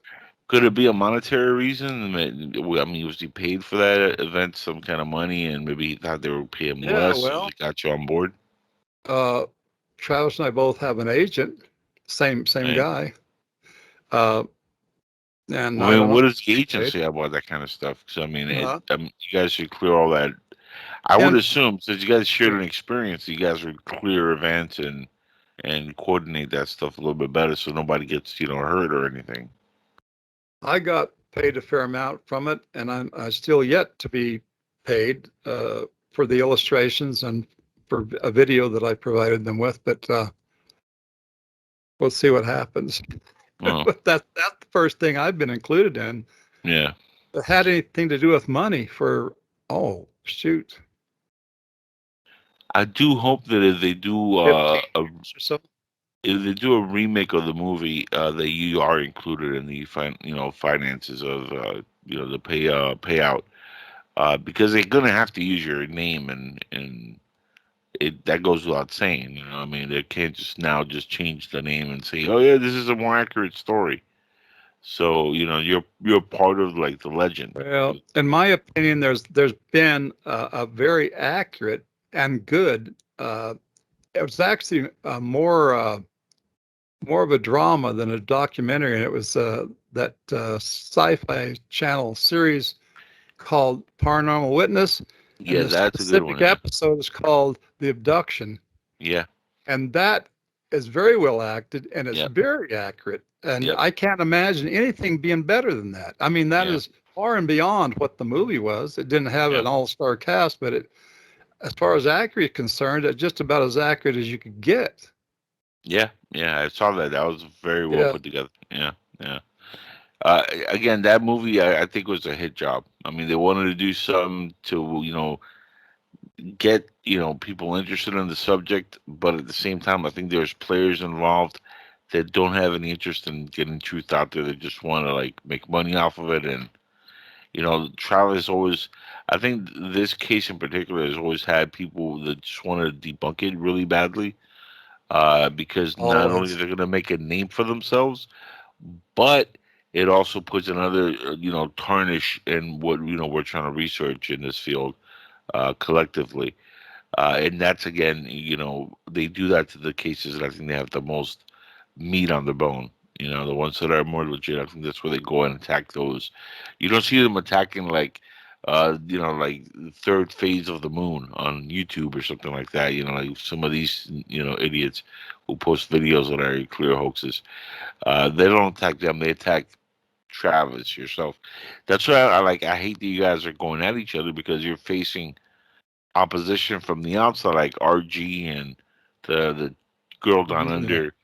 Could it be a monetary reason? I mean, was he paid for that event some kind of money, and maybe he thought they were paying less, so they got you on board? Travis and I both have an agent, same right. Guy. And I mean, what does the agent say about that kind of stuff? Because I mean, you guys should clear all that. I would assume, since you guys shared an experience, you guys would clear events and coordinate that stuff a little bit better, so nobody gets hurt or anything. I got paid a fair amount from it, and I'm still yet to be paid for the illustrations and for a video that I provided them with. But we'll see what happens. Oh. But that's the first thing I've been included in. Yeah. It had anything to do with money for, shoot. I do hope that if they do if they do a remake of the movie, that you are included in the finances of the payout, because they're gonna have to use your name, and that goes without saying. I mean, they can't just change the name and say, oh yeah, this is a more accurate story. So you're part of like the legend. Well, in my opinion, there's been a very accurate and good. It was actually more of a drama than a documentary, and it was that sci-fi channel series called Paranormal Witness. Yeah, that's a good one. The specific episode is called The Abduction. Yeah, and that is very well acted, and it's very accurate. And I can't imagine anything being better than that. I mean, that is far and beyond what the movie was. It didn't have an all-star cast, but as far as accurate is concerned, it's just about as accurate as you could get. Yeah, yeah, I saw that. That was very well Yeah. put together. Yeah, yeah. Again, that movie I think was a hit job. I mean, they wanted to do something to get people interested in the subject, but at the same time, I think there's players involved that don't have any interest in getting truth out there. They just want to like make money off of it, and Travis always. I think this case in particular has always had people that just want to debunk it really badly, because not only Always. they're going to make a name for themselves, but it also puts another tarnish in what we're trying to research in this field collectively. And that's again, they do that to the cases that I think they have the most meat on the bone. The ones that are more legit. I think that's where they go and attack those. You don't see them attacking like third phase of the moon on YouTube or something like that. Like some of these, idiots who post videos that are clear hoaxes. They don't attack them. They attack Travis yourself. That's why I hate that you guys are going at each other because you're facing opposition from the outside, like RG and the girl down Yeah. under.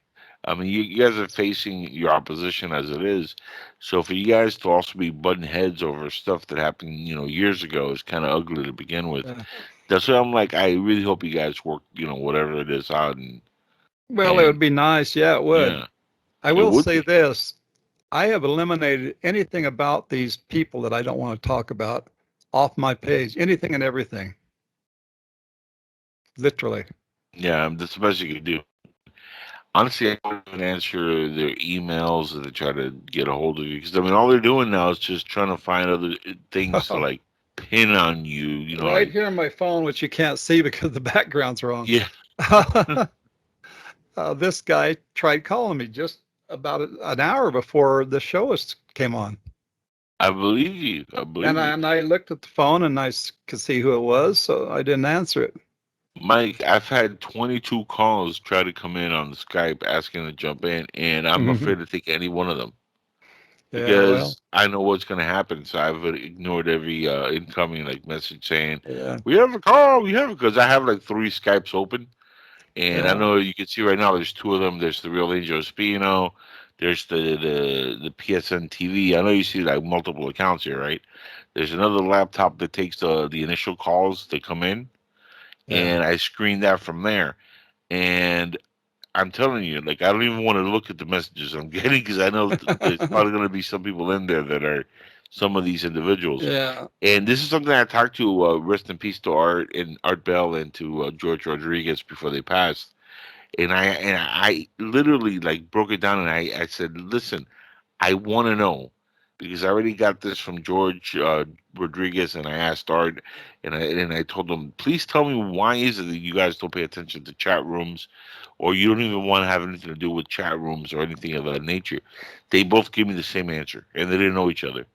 I mean, you guys are facing your opposition as it is. So for you guys to also be butting heads over stuff that happened, years ago is kind of ugly to begin with. Yeah. That's why I'm like, I really hope you guys work, whatever it is out, Well, it and would be nice. Yeah, it would. yeah, I it will would say be. this. I have eliminated anything about these people that I don't want to talk about off my page. Anything and everything. Literally. Yeah, that's the best you can do. Honestly, I don't even answer their emails or they try to get a hold of you because I mean, all they're doing now is just trying to find other things to like pin on you. Right here on my phone, which you can't see because the background's wrong. Yeah, This guy tried calling me just about an hour before the show came on. I believe you. I believe And you. I looked at the phone and I could see who it was, so I didn't answer it. Mike, I've had 22 calls try to come in on the Skype asking to jump in, and I'm Mhm. afraid to take any one of them Yeah, well, because I know what's going to happen. So I've ignored every incoming like message saying, yeah, "We have a call. We have it," because I have like three Skypes open. And I yeah, know you can see right now there's two of them. There's the Real Angel Espino. There's the PSN TV. I know you see like multiple accounts here, right? There's another laptop that takes the initial calls that come in, yeah. and I screen that from there. And I'm telling you, like I don't even want to look at the messages I'm getting because I know there's probably going to be some people in there that are some of these individuals. Yeah, And this is something I talked to rest in peace to Art Bell and to George Rodriguez before they passed, and I literally like broke it down and I said, listen, I want to know because I already got this from George Rodriguez and I asked Art and I told them, please tell me why is it that you guys don't pay attention to chat rooms or you don't even want to have anything to do with chat rooms or anything of that nature. They both gave me the same answer and they didn't know each other.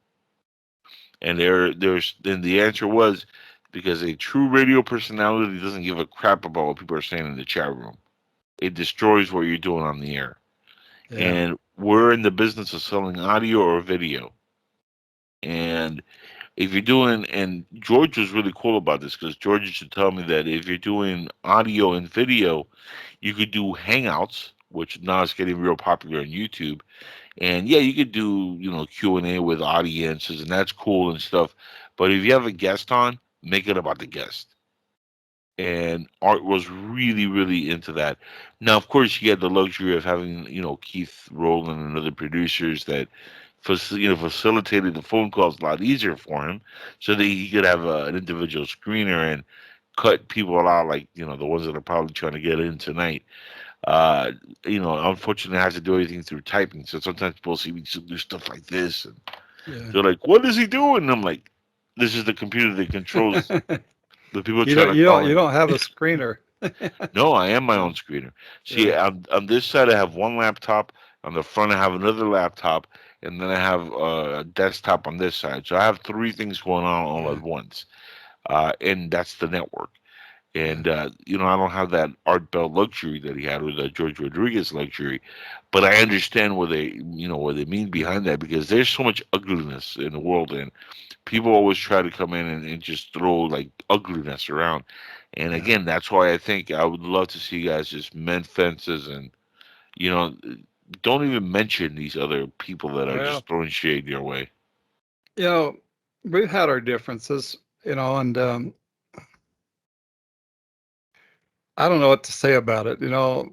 And the answer was because a true radio personality doesn't give a crap about what people are saying in the chat room. It destroys what you're doing on the air. yeah, And we're in the business of selling audio or video. And if you're doing, and George was really cool about this because George used to tell me that if you're doing audio and video, you could do Hangouts, which now is getting real popular on YouTube. And yeah, you could do, Q&A with audiences, and that's cool and stuff. But if you have a guest on, make it about the guest. And Art was really, really into that. Now, of course, he had the luxury of having, Keith Rowland and other producers that, facilitated the phone calls a lot easier for him, so that he could have an individual screener and cut people out, like the ones that are probably trying to get in tonight. Uh, Unfortunately, I have to do everything through typing, so sometimes people see me do stuff like this, and yeah. they're like, "What is he doing?" And I'm like, "This is the computer that controls the people You trying don't, to you call don't, you in." don't have a screener. No, I am my own screener. See, Yeah, on this side, I have one laptop. On the front, I have another laptop, and then I have a desktop on this side. So I have three things going on all yeah, at once, and that's the network. yeah, And I don't have that Art Bell luxury that he had with George Rodriguez luxury, but I understand what they mean behind that because there's so much ugliness in the world, and people always try to come in and just throw like ugliness around. And yeah. again, that's why I think I would love to see you guys just mend fences and You know, don't even mention these other people that are Well, just throwing shade your way. you know, we've had our differences, you know, and I don't know what to say about it. You know,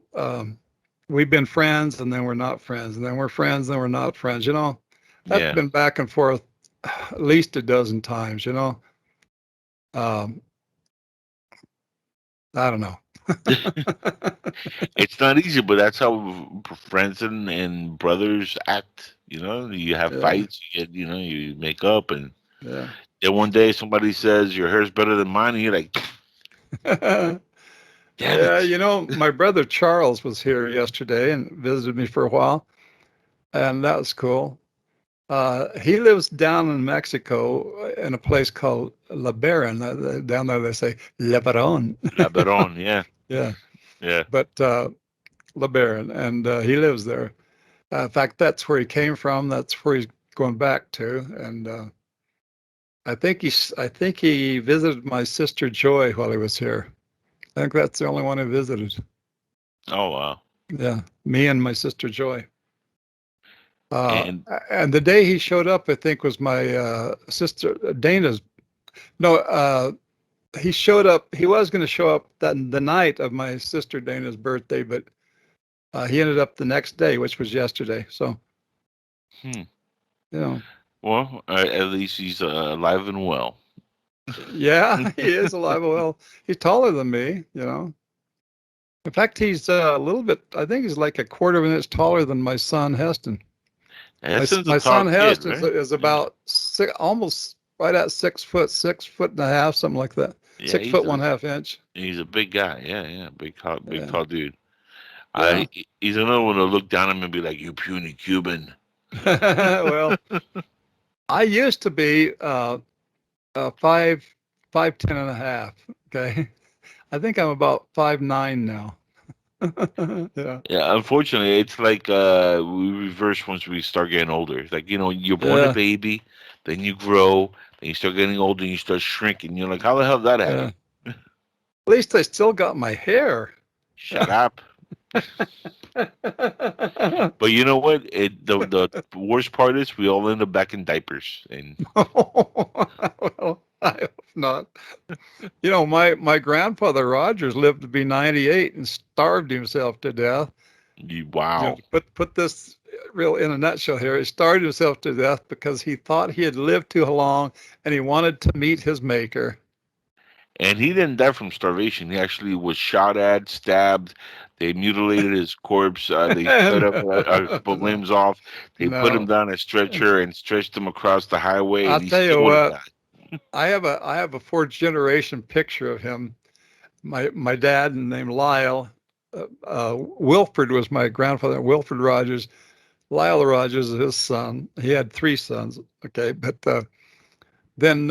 we've been friends and then we're not friends, and then we're friends, and then we're not friends. You know, that's Yeah. been back and forth at least a dozen times. You know, um, I don't know. It's not easy, but that's how friends and brothers act. You know, you have Yeah, fights, you make up, and yeah. then one day somebody says your hair's better than mine, and you're like, damn Yeah, it. you know, my brother Charles was here yesterday and visited me for a while, and that was cool. He lives down in Mexico in a place called La Baron. Down there they say Le Baron. La Baron, yeah, Yeah, yeah. but La Baron, and he lives there. In fact, that's where he came from. That's where he's going back to. And I think he visited my sister Joy while he was here. I think that's the only one he visited. Oh wow. Yeah, me and my sister Joy. And And the day he showed up, I think was my sister Dana's. No, he showed up. He was going to show up that the night of my sister Dana's birthday, but he ended up the next day, which was yesterday. So, hmm. you know, Well, at least he's alive and well. yeah, he is alive. Well, he's taller than me. You know, in fact, he's a little bit. I think he's like a quarter of an inch taller than my son Heston. Heston's a My tall son kid, Heston right? is Yeah. about almost right at 6 foot, 6 foot and a half, something like that. Yeah, 6 foot 1/2 inch. he's a big guy. Yeah, yeah, big Yeah, tall dude. yeah. He's another one to look down at him and be like, "You puny Cuban." Well, I used to be 5'10.5". Okay, I think I'm about 5'9" now. Yeah, Yeah, unfortunately, it's like we reverse once we start getting older. It's like, you're born a yeah, baby, then you grow, then you start getting older, and you start shrinking. You're like, how the hell did that yeah. happen? At least I still got my hair. Shut up. But you know what? The worst part is we all end up back in diapers, and Well, I hope not. You know, my grandfather Rogers lived to be 98 and starved himself to death. You know, wow. put this real in a nutshell here. He starved himself to death because he thought he had lived too long and he wanted to meet his maker. And he didn't die from starvation. He actually was shot at, stabbed. They mutilated his corpse. They cut up a couple No, limbs off. They put him no. down a stretcher and stretched him across the highway, I'll and he tell you still would have what, died. I have a fourth generation picture of him. My dad named Lyle. Wilfred was my grandfather. Wilfred Rogers. Lyle Rogers is his son. He had three sons. Okay, but then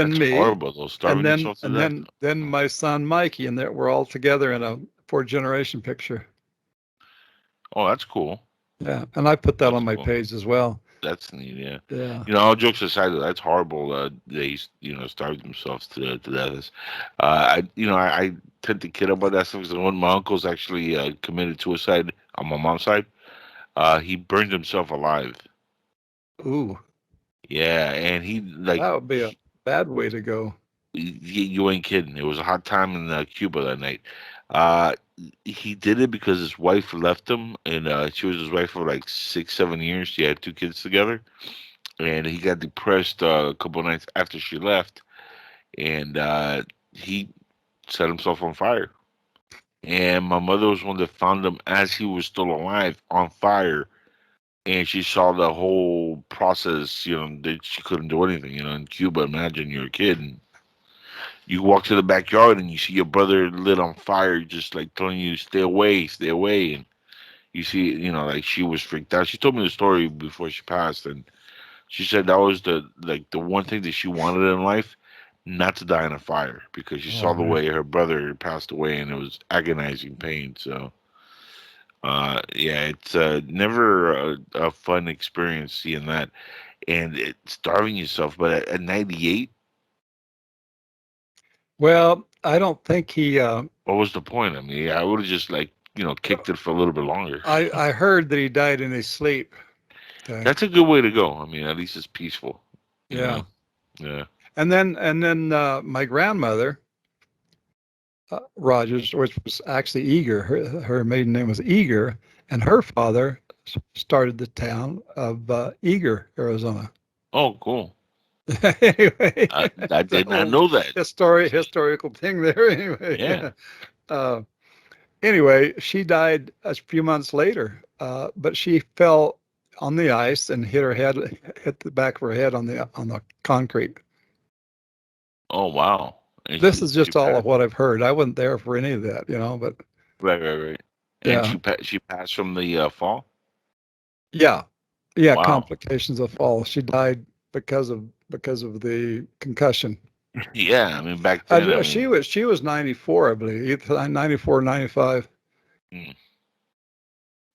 That's me, horrible, though, starving yourself to death. then my son Mikey, and that we're all together in a fourth generation picture. Oh, that's cool. Yeah, and I put that That's on my cool. page as well. That's neat, yeah. Yeah. All jokes aside, that's horrible. They, starved themselves to death. I tend to kid about that stuff because when my uncle's actually committed suicide on my mom's side, he burned himself alive. Ooh, Yeah, and he like that would be a bad way to go. you ain't kidding. It was a hot time in Cuba that night. Uh, he did it because his wife left him, and she was his wife for like 6, 7 years. She had two kids together, and he got depressed a couple nights after she left, and he set himself on fire. And my mother was one that found him as he was still alive on fire, and she saw the whole process. That she couldn't do anything. In Cuba, imagine you're a kid and you walk to the backyard and you see your brother lit on fire, just like telling you, stay away. And you see, like she was freaked out. She told me the story before she passed, and she said that was the one thing that she wanted in life, not to die in a fire, because she saw All the right. way her brother passed away, and it was agonizing pain. So, yeah, it's never a fun experience seeing that, and starving yourself. But at 98, Well, I don't think he. what was the point? I mean, I would have just like kicked it for a little bit longer. I heard that he died in his sleep. Okay. That's a good way to go. I mean, at least it's peaceful. you Yeah. know? Yeah. And then my grandmother, Rogers, which was actually Eager, her maiden name was Eager, and her father started the town of Eager, Arizona. Oh, cool. Anyway, I did not know that. Historical thing there. Anyway, Yeah. Anyway, she died a few months later, but she fell on the ice and hit the back of her head on the concrete. Oh, wow. And This she- is just she all passed. of what I've heard. I wasn't there for any of that, but Right. Yeah. And she passed from the fall? yeah, Wow. complications of fall. She died because of the concussion. Yeah, I mean, back then. I mean, She was 94, I believe, either 94, 95.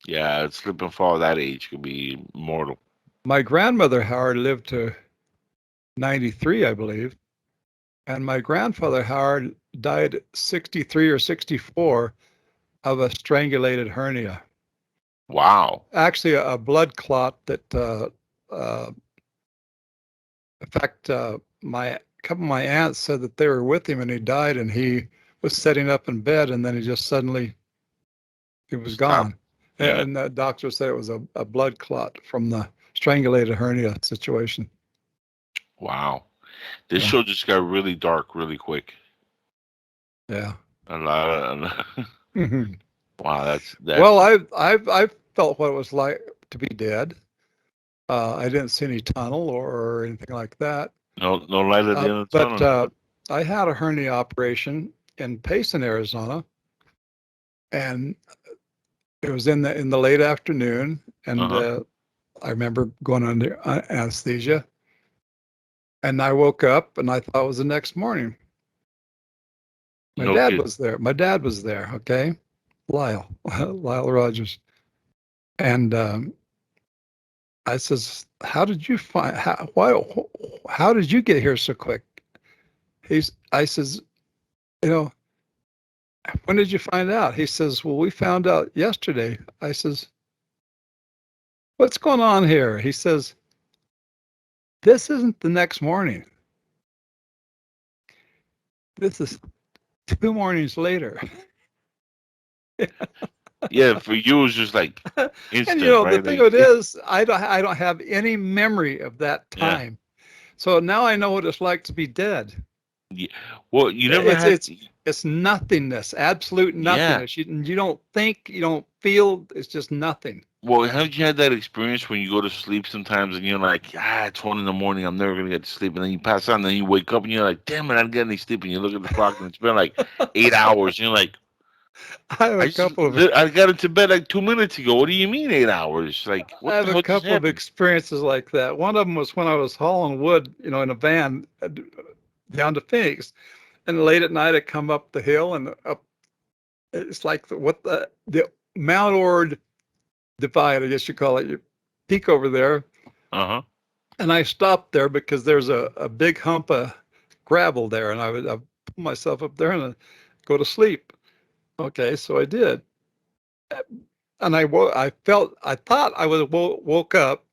yeah, slip and fall at that age could be mortal. My grandmother Howard lived to 93, I believe, and my grandfather Howard died at 63 or 64 of a strangulated hernia. Wow. Actually, a blood clot that, in fact, a couple of my aunts said that they were with him and he died, and he was sitting up in bed, and then he just suddenly, he was gone. Yeah. And the doctor said it was a blood clot from the strangulated hernia situation. Wow. This Yeah. show just got really dark really quick. Yeah. A lot. Mhm. Wow, that's Well, I felt what it was like to be dead. I didn't see any tunnel or anything like that. no light at the end of the But tunnel. I had a hernia operation in Payson, Arizona, and it was in the late afternoon, and I remember going under anesthesia, and I woke up and I thought it was the next morning. My No dad kidding. was there. My dad was there. Okay, Lyle Rogers, and I says, "How did you find? How did you get here so quick?" I says, when did you find out? He says, well, we found out yesterday. I says, what's going on here? He says, this isn't the next morning. This is 2 mornings later. Yeah, for you it was just like instant, And right? the thing of it is, I don't have any memory of that Yeah. time. So now I know what it's like to be dead. Well, you never had. It's nothingness, absolute nothingness. You don't think, you don't feel. It's just nothing. Well, haven't you had that experience when you go to sleep sometimes and you're like, it's 1 in the morning, I'm never gonna get to sleep, and then you pass out and then you wake up and you're like, damn it, I didn't get any sleep, and you look at the clock and it's been like 8 hours, and you're like, I have a couple of I got into bed like 2 minutes ago. What do you mean 8 hours? Like, what I have the a hell just couple of happened? experiences like that. One of them was when I was hauling wood, in a van down to Phoenix, and late at night I come up the hill and up. It's like the Mount Ord divide, I guess you call it. You peek over there, and I stopped there because there's a big hump of gravel there, and I pull myself up there and I'd go to sleep. Okay, so I did, and I thought I was woke up,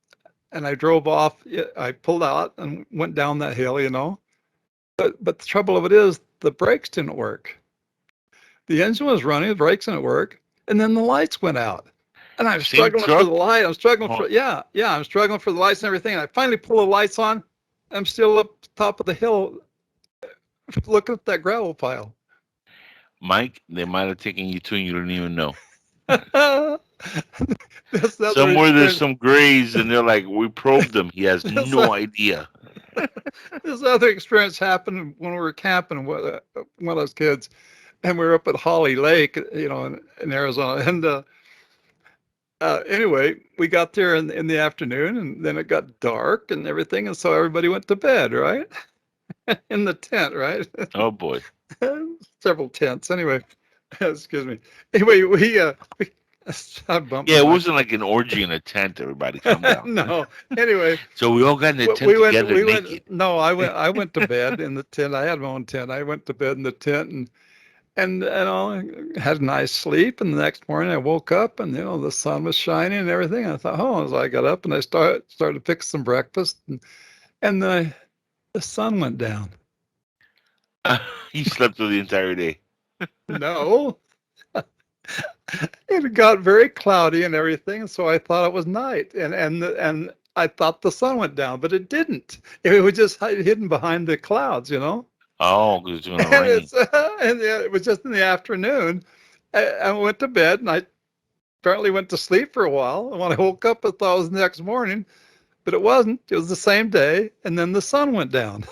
and I drove off. I pulled out and went down that hill, But the trouble of it is the brakes didn't work. The engine was running, the brakes didn't work, and then the lights went out. And I'm Same struggling truck? for the light. I'm struggling for I'm struggling for the lights and everything. And I finally pull the lights on. I'm still up top of the hill looking at that gravel pile. Mike, they might have taken you to and you didn't even know. That's Somewhere there's some grays and they're like, we probed him. He has no idea. This other experience happened when we were camping with one of those kids, and we were up at Holly Lake, in Arizona. And anyway, we got there in the afternoon, and then it got dark and everything, and so everybody went to bed, right? In the tent, right? Oh boy. Several tents. Anyway, excuse me. Anyway, we I bumped Yeah, it my- wasn't like an orgy in a tent. Everybody come down. No. Anyway, So we all got in the tent together naked. No, I went to bed in the tent. I had my own tent. I went to bed in the tent, and I had a nice sleep. And the next morning I woke up and, the sun was shining and everything. And I thought, oh, so I got up and I started to fix some breakfast and the sun went down. You slept through the entire day. No, it got very cloudy and everything. So I thought it was night and I thought the sun went down, but it didn't. It was just hidden behind the clouds, Oh, because it's going to And rain. it was just in the afternoon. I went to bed and I apparently went to sleep for a while. And when I woke up, I thought it was the next morning, but it wasn't. It was the same day. And then the sun went down.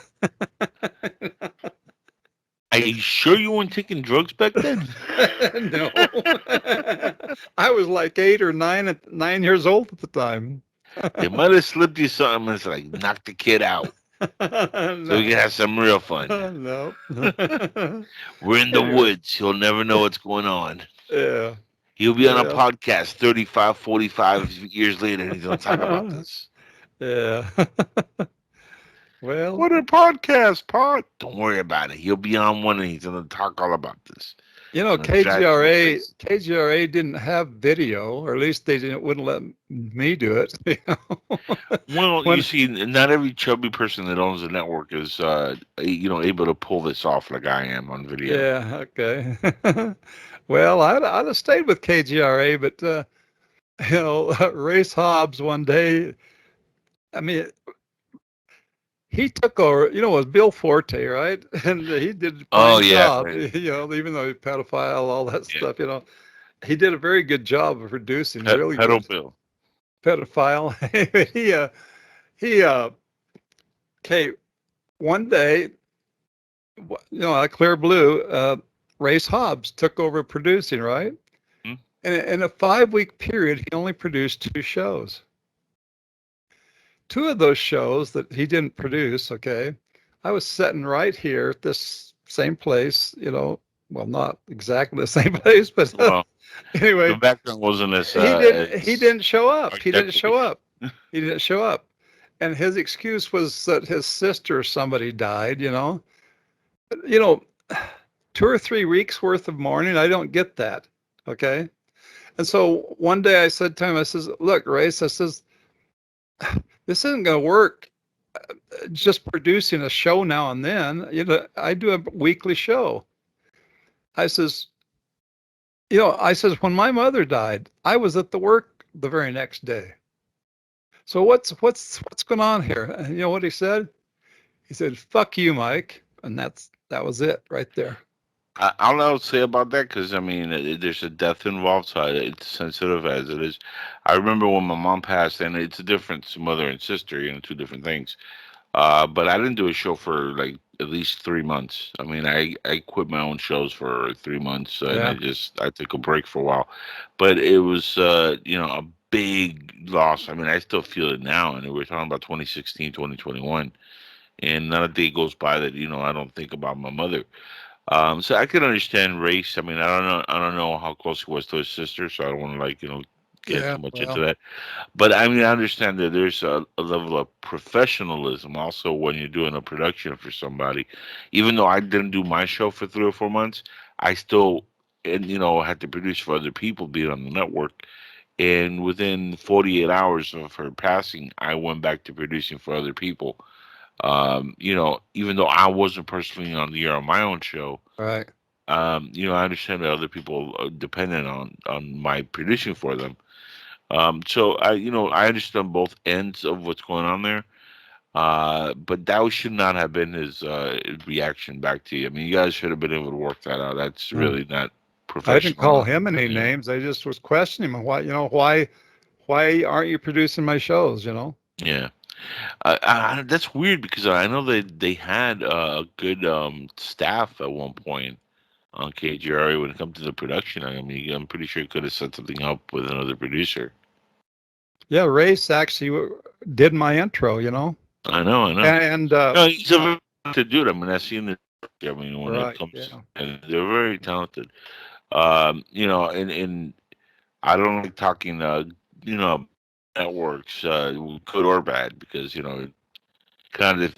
Are you sure you weren't taking drugs back then? No. I was like 8 or 9 years old at the time. They might have slipped you something and it's like, knock the kid out. So we can have some real fun. No. We're in the woods. He'll never know what's going on. Yeah. He'll be on a podcast 35, 45 years later and he's going to talk about this. Yeah. Well, What a podcast, Pod. Don't worry about it. He'll be on one and he's going to talk all about this. KGRA didn't have video, or at least they wouldn't let me do it. Well, you see, not every chubby person that owns a network is, able to pull this off like I am on video. Yeah. Okay. Well, I'd have stayed with KGRA, but Race Hobbs one day. I mean, he took over. It was Bill Forte, right? And he did a fine job. Right. Even though he's pedophile, all that stuff. He did a very good job of producing. Really Pedo good. Bill. Pedophile. Okay. One day, at Clear Blue, Race Hobbs took over producing, right? Hmm. And in a 5-week period, he only produced 2 shows. 2 of those shows that he didn't produce, okay, I was sitting right here at this same place, well, not exactly the same place, but anyway. The background wasn't as... He didn't show up. He didn't show up. He didn't show up. And his excuse was that his sister or somebody died, 2 or 3 weeks worth of mourning, I don't get that, okay? And so one day I said to him, I says, look, Race, I says, this isn't going to work just producing a show now and then. I do a weekly show. I says, when my mother died, I was at the work the very next day. So what's going on here? And you know what he said? He said, fuck you, Mike. And that was it right there. I'll say about that because, there's a death involved, so it's sensitive as it is. I remember when my mom passed, and it's a difference, mother and sister, 2 different things. But I didn't do a show for, like, at least 3 months. I quit my own shows for 3 months, and I took a break for a while. But it was, a big loss. I still feel it now, and we're talking about 2016, 2021. And not a day goes by that, I don't think about my mother. So I can understand Race. I don't know how close he was to his sister, so I don't want to get too much into that. But I understand that there's a level of professionalism also when you're doing a production for somebody. Even though I didn't do my show for 3 or 4 months, I still, had to produce for other people being on the network. And within 48 hours of her passing, I went back to producing for other people. Even though I wasn't personally on the air on my own show, right? I understand that other people are dependent on my producing for them. So I understand both ends of what's going on there. But that should not have been his reaction back to you. You guys should have been able to work that out. That's really not professional. I didn't call him any names. I just was questioning him. Why aren't you producing my shows? Yeah. That's weird because I know they had a good staff at one point on KGRA when it comes to the production. I'm pretty sure he could have set something up with another producer. Yeah, Race actually did my intro. I know. And he's a very talented dude. I've seen the. When it comes, and they're very talented. And I don't like talking. Networks, good or bad, because kind of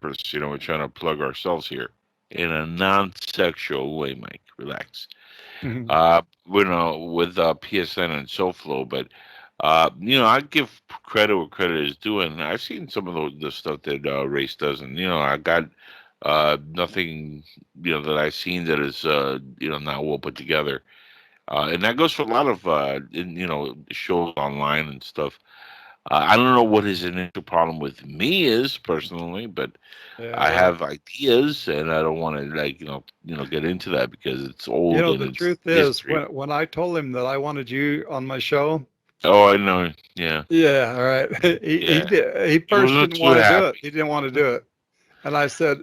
we're trying to plug ourselves here. in a non-sexual way, Mike. Relax. Mhm. With PSN and SoFlo, but I give credit where credit is due, and I've seen some of the stuff that Race does, and I got nothing that I've seen that is not well put together, and that goes for a lot of shows online and stuff. I don't know what his initial problem with me is personally, but Yeah, I well, have ideas, and I don't want to get into that because it's old and the it's truth is, history. when I told him that I wanted you on my show, Oh, I know. Yeah, yeah, all right, yeah. he He first wasn't didn't too want to do it. happy. He didn't want to do it, and I said,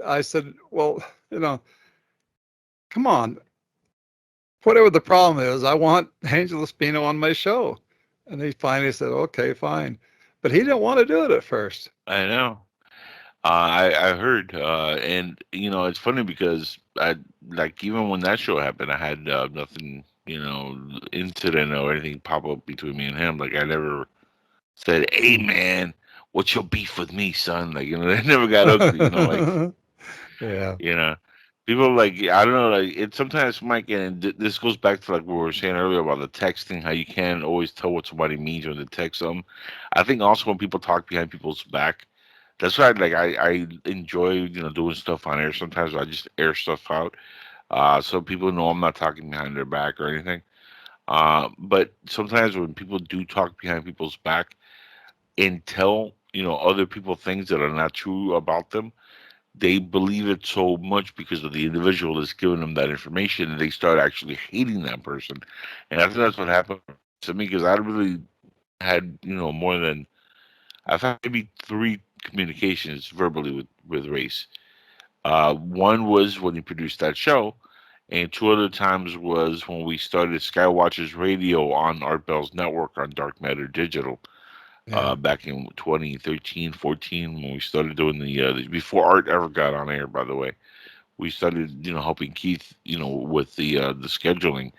well, come on, whatever the problem is, I want Angel Espino on my show, and he finally said, okay, fine, but he didn't want to do it at first. I know. I heard, and it's funny because I like even when that show happened, I had nothing, incident or anything pop up between me and him. Like I never said, "Hey, man, what's your beef with me, son?" Like it never got ugly. Like Yeah. you know, people like I don't know, like it sometimes, Mike, and this goes back to like what we were saying earlier about the texting, how you can't always tell what somebody means when they text them. I think also when people talk behind people's back. That's why I enjoy doing stuff on air. Sometimes I just air stuff out, so people know I'm not talking behind their back or anything. But sometimes when people do talk behind people's back and tell other people things that are not true about them, they believe it so much because of the individual that's giving them that information, and they start actually hating that person. And I think that's what happened to me because I really had more than I've had maybe three communications verbally with Race. One was when he produced that show, and two other times was when we started Skywatchers Radio on Art Bell's network on Dark Matter Digital. Yeah. Back in 2013, 14, when we started doing before Art ever got on air, by the way, we started, helping Keith, with the scheduling.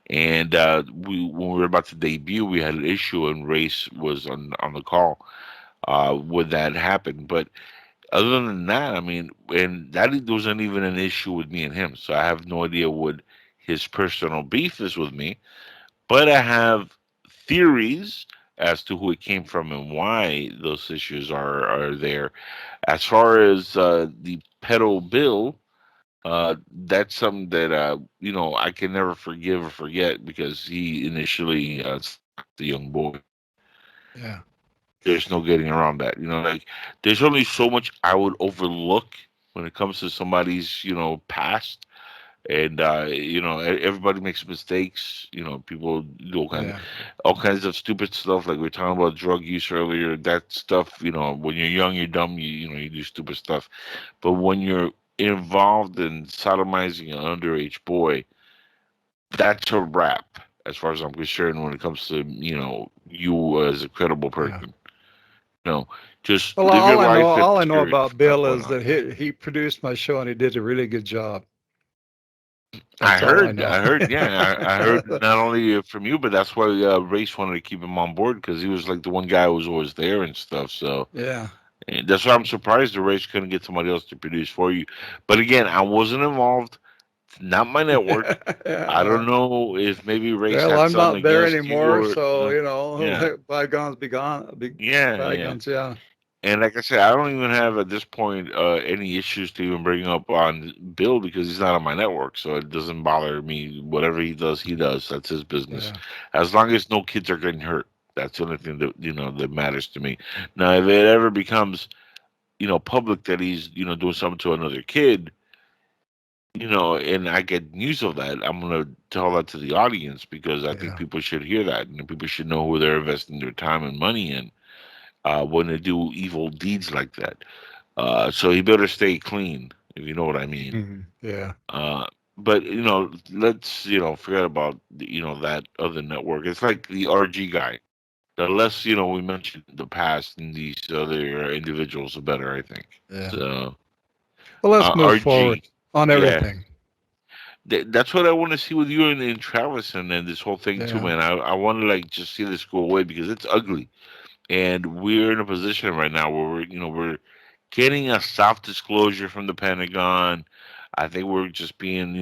And when we were about to debut, we had an issue, and Race was on the call when that happened. But other than that, I mean, and that wasn't even an issue with me and him. So I have no idea what his personal beef is with me, but I have theories as to who it came from and why those issues are there. As far as the pedal bill, that's something that I can never forgive or forget because he initially the young boy. Yeah. There's no getting around that. Like there's only so much I would overlook when it comes to somebody's, past. And everybody makes mistakes. People do Yeah. all kinds of stupid stuff. Like we were talking about drug use earlier. That stuff, when you're young, you're dumb. You do stupid stuff. But when you're involved in sodomizing an underage boy, that's a wrap, as far as I'm concerned. When it comes to you as a credible Yeah. person. No, just Well, live your life and all I know serious. about That's Bill what is that he produced my show and he did a really good job. I That's all I heard. know. I heard. Yeah, I heard not only from you, but that's why Race wanted to keep him on board because he was like the one guy who was always there and stuff. So Yeah. and that's why I'm surprised the Race couldn't get somebody else to produce for you. But again, I wasn't involved. It's not my network. I Yeah. don't know if maybe Race Well, had I'm something not there against you anymore, or so yeah, let bygones be gone. Be yeah, yeah. bygones. Yeah. And like I said, I don't even have at this point any issues to even bring up on Bill because he's not on my network, so it doesn't bother me. Whatever he does, he does. That's his business. Yeah. As long as no kids are getting hurt, that's the only thing that that matters to me. Now, if it ever becomes public that he's doing something to another kid, and I get news of that, I'm gonna tell that to the audience because I think Yeah. people should hear that, and people should know who they're investing their time and money in when they do evil deeds like that. So he better stay clean, if you know what I mean. Yeah. Uh, but let's forget about that other network. It's like the RG guy. The less we mention the past and these other individuals, the better, I think. Yeah. So Well, let's move forward RG, on yeah, everything. that's what I want to see with you and Travis and then this whole thing too, Yeah. man. I want to like just see this go away because it's ugly. And we're in a position right now where we're getting a soft disclosure from the Pentagon. I think we're just being,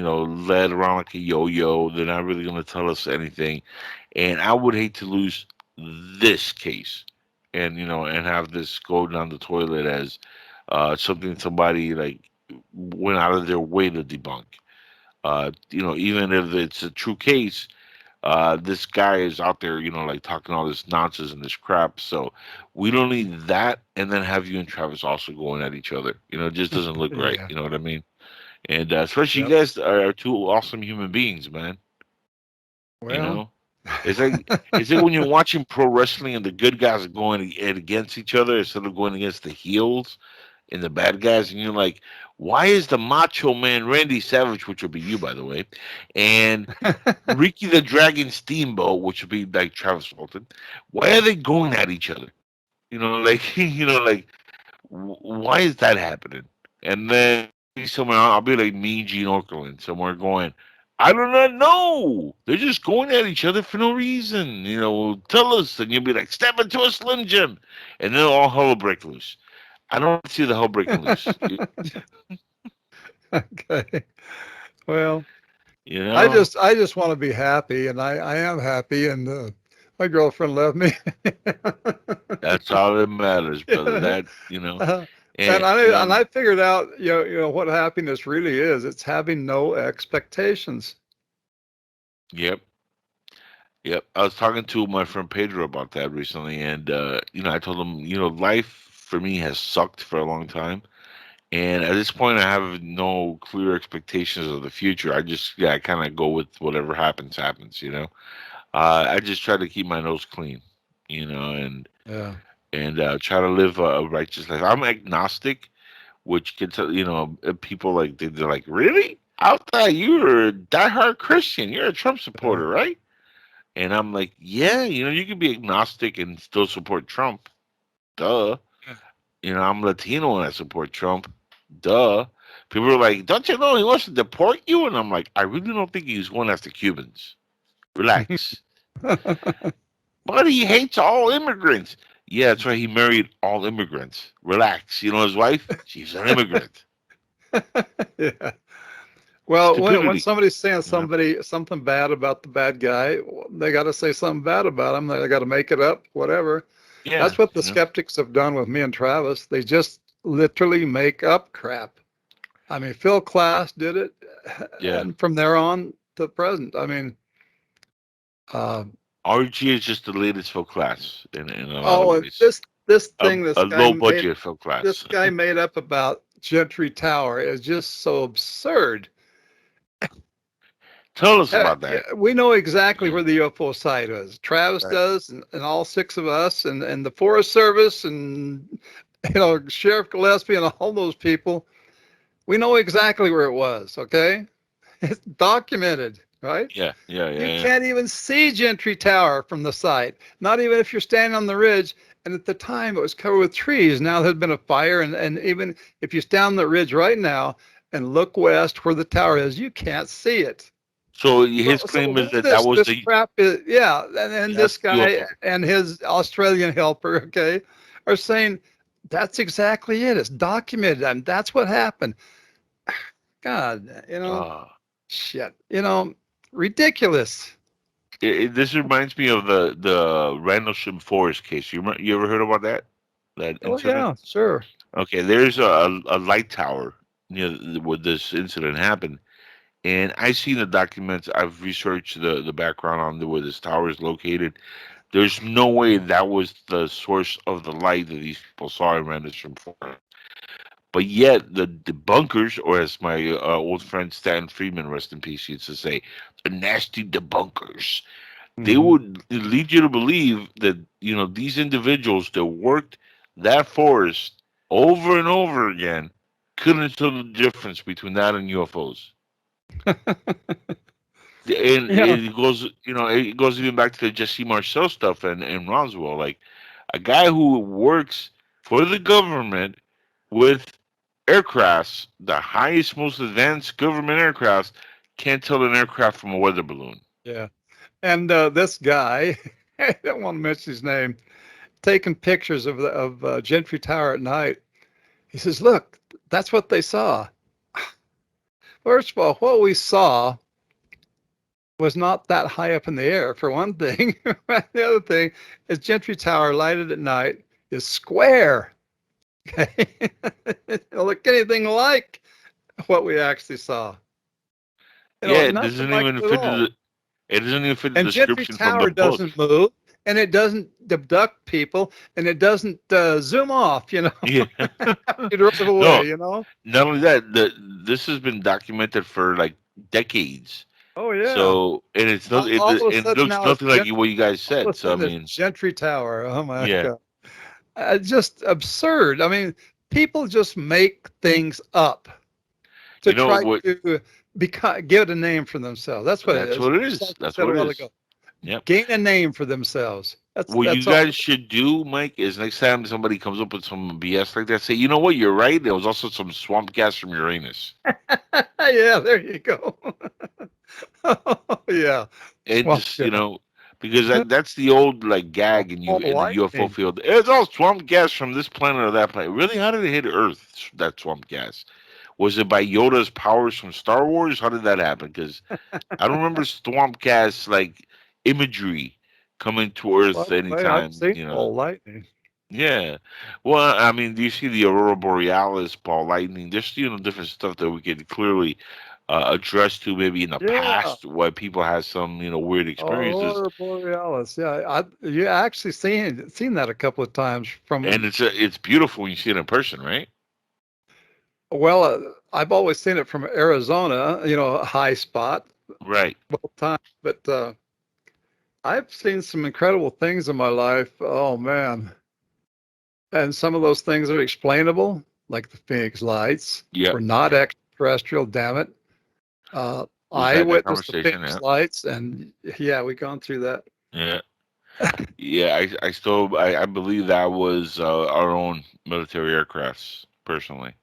led around like a yo-yo. They're not really going to tell us anything. And I would hate to lose this case and, and have this go down the toilet as something somebody like went out of their way to debunk. Even if it's a true case, this guy is out there, like talking all this nonsense and this crap. So we don't need that, and then have you and Travis also going at each other. It just doesn't look right. Yeah. You know what I mean? And especially Yep. you guys are two awesome human beings, man. You Well, know, it's like when you're watching pro wrestling and the good guys are going against each other instead of going against the heels and the bad guys, and you're like, why is the Macho Man Randy Savage, which would be you, by the way, and Ricky the Dragon Steamboat, which would be like Travis Walton, why are they going at each other? Like like why is that happening? And then somewhere I'll be like Mean Gene Okerlund somewhere going, I do not know. They're just going at each other for no reason. Tell us, and you'll be like, step into a Slim Jim, and then all hell will break loose. I don't see the hell breaking loose. okay. Well, You know, I just want to be happy, and I am happy, and my girlfriend left me. that's all that matters, brother. That And I figured out, what happiness really is. It's having no expectations. Yep. I was talking to my friend Pedro about that recently, and I told him, life for me has sucked for a long time, and at this point, I have no clear expectations of the future. I just kind of go with whatever happens. I just try to keep my nose clean, and Yeah. try to live a righteous life. I'm agnostic, which can tell people like they're like, really? I thought you were a diehard Christian. You're a Trump supporter, right? And I'm like, yeah, you can be agnostic and still support Trump. Duh. I'm Latino and I support Trump. Duh. People are like, don't you know he wants to deport you? And I'm like, I really don't think he's going after Cubans. Relax. But he hates all immigrants. Yeah, that's right. He married all immigrants. Relax. His wife? She's an immigrant. Yeah. Well, when Stupidity. somebody's saying something bad about the bad guy, they got to say something bad about him. They got to make it up, whatever. Yeah, That's what the skeptics have done with me and Travis. They just literally make up crap. I mean, Phil Klass did it, and from there on to the present. I mean, RG is just the latest Phil Klass in a lot of ways. this thing, a low budget Phil Klass. This guy made up about Gentry Tower is just so absurd. Tell us about that. We know exactly where the UFO site is. Travis does, and all six of us, and the Forest Service, and Sheriff Gillespie, and all those people. We know exactly where it was. Okay, it's documented, right? Yeah. You can't even see Gentry Tower from the site. Not even if you're standing on the ridge. And at the time, it was covered with trees. Now there's been a fire, and even if you stand on the ridge right now and look west where the tower is, you can't see it. So his claim is that was this the crap is, and this guy and his Australian helper, okay, are saying that's exactly it. It's documented, and that's what happened. God, shit, ridiculous. This reminds me of the Rendlesham Forest case. You ever heard about that? That incident? Yeah, sure. Okay, there's a light tower near where this incident happened. And I've seen the documents. I've researched the background on where this tower is located. There's no way that was the source of the light that these people saw in Rendlesham Forest. But yet, the debunkers, or as my old friend Stan Friedman, rest in peace, used to say, the nasty debunkers. They would lead you to believe that, these individuals that worked that forest over and over again couldn't tell the difference between that and UFOs. It goes even back to the Jesse Marcel stuff and Roswell. Like a guy who works for the government with aircrafts, the highest, most advanced government aircrafts, can't tell an aircraft from a weather balloon. Yeah. And this guy, I don't want to mention his name, taking pictures of Gentry Tower at night. He says, look, that's what they saw. First of all, what we saw was not that high up in the air, for one thing. The other thing is Gentry Tower, lighted at night, is square. Okay, it don't look anything like what we actually saw. Yeah, it Nothing doesn't like even it at fit all. the. It doesn't even fit the And Gentry description from the Tower book. doesn't move, and it doesn't abduct people, and it doesn't zoom off. Yeah. It drives away. No. Not only that, this has been documented for like decades. Oh yeah. So and it's not. All of a It sudden looks now nothing it's like what you guys all of a said. So I sudden mean, it's Gentry Tower. Oh my Yeah. God. Just absurd. I mean, people just make things up to You know try what- to give it a name for themselves. That's what it That's is. what it is. Just like I That's said a what it while is. ago. Yep. Gain a name for themselves. That's What you that's all. guys should do, Mike, is next time somebody comes up with some BS like that, say, you know what, you're right. There was also some swamp gas from Uranus. Yeah, there you go. Oh, yeah. And Swamp just, gas. because that's the old like gag in Oh, the UFO lightning. field. It's all swamp gas from this planet or that planet. Really, how did it hit Earth? That swamp gas. Was it by Yoda's powers from Star Wars? How did that happen? Because I don't remember swamp gas like imagery coming to Earth Well, anytime. I've seen ball lightning. Yeah. Well, I mean, do you see the aurora borealis, ball lightning? There's different stuff that we could clearly address to maybe in the Yeah. past where people had some weird experiences, Aurora borealis. Yeah, you actually seen that a couple of times from. and it's beautiful when you see it in person, right? Well, I've always seen it from Arizona. A high spot Right. both times. But I've seen some incredible things in my life. Oh man. And some of those things are explainable, like the Phoenix Lights. Yeah. Were not extraterrestrial, damn it. I had that witnessed the conversation, Phoenix yeah. Lights, and yeah, we've gone through that. Yeah. Yeah. I still I believe that was our own military aircrafts. Personally.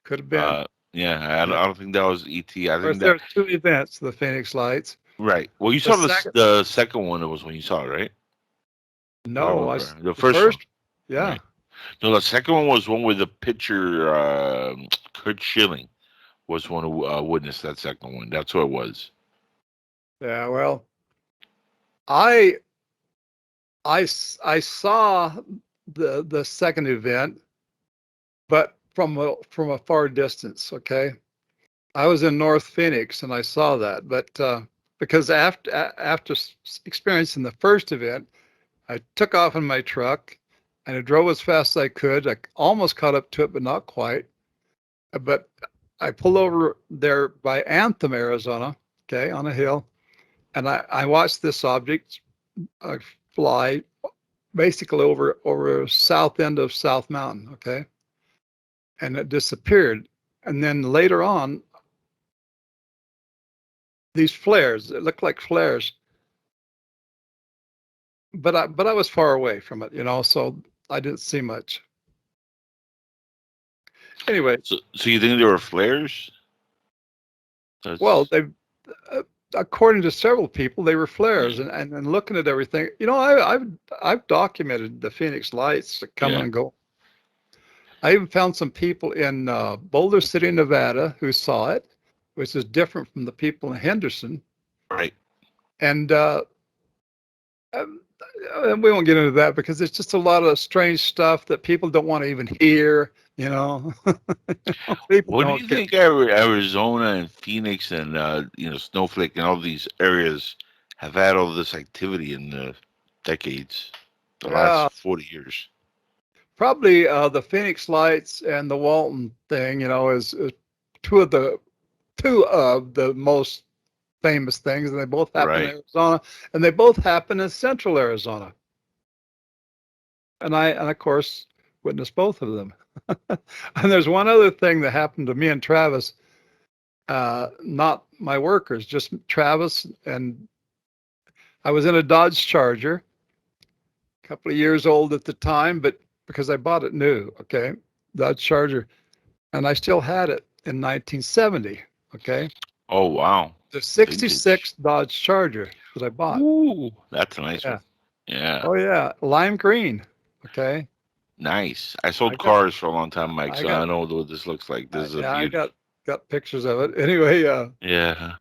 Could have been. Yeah. I don't think that was ET. I Of course, think there that. were two events, the Phoenix Lights. Right. Well, you The saw second- the second one. It was when you saw it, right? No, The first one. Yeah. Right. No, the second one was one with the pitcher, Kurt Schilling was one who witnessed that second one. That's what it was. Yeah, well, I saw the second event, but from a far distance. Okay, I was in North Phoenix and I saw that, but because after experiencing the first event, I took off in my truck and I drove as fast as I could. I almost caught up to it, but not quite. But I pulled over there by Anthem, Arizona, okay, on a hill, and I watched this object fly basically over south end of South Mountain, okay, and it disappeared. And then later on, these flares, it looked like flares, but I was far away from it, so I didn't see much. Anyway, So you think there were flares? well, they, according to several people, they were flares, and looking at everything, I've documented the Phoenix Lights that come and go. I even found some people in Boulder City, Nevada, who saw it, which is different from the people in Henderson. Right. And we won't get into that because it's just a lot of strange stuff that people don't want to even hear. What do you think Arizona and Phoenix and Snowflake and all these areas have had all this activity in the decades, the last 40 years? Probably the Phoenix Lights and the Walton thing, is two of the most famous things, and they both happen in Arizona, and they both happen in Central Arizona. And I of course witnessed both of them. And there's one other thing that happened to me and Travis, not my workers, just Travis. And I was in a Dodge Charger, a couple of years old at the time, but because I bought it new, okay, Dodge Charger, and I still had it in 1970, okay. Oh, wow. The 66 Dodge Charger that I bought. Ooh, that's a nice one. Yeah. Oh, yeah, lime green, okay. Nice. I sold cars for a long time, Mike, so I know what this looks like. This is a beauty. got pictures of it. Anyway, Yeah.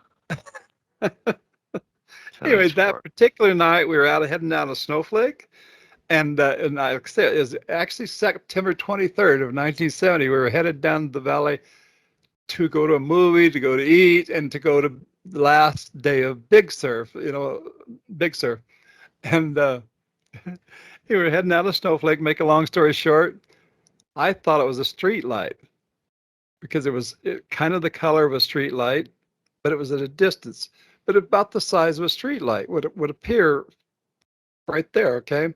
anyway, That's that hard. particular night we were heading down to Snowflake, and I said it was actually September 23rd of 1970. We were headed down the valley to go to a movie, to go to eat, and to go to the last day of Big Surf. Big Surf, and we were heading out of Snowflake. Make a long story short, I thought it was a street light because it was kind of the color of a street light, but it was at a distance, but about the size of a street light would appear right there. Okay.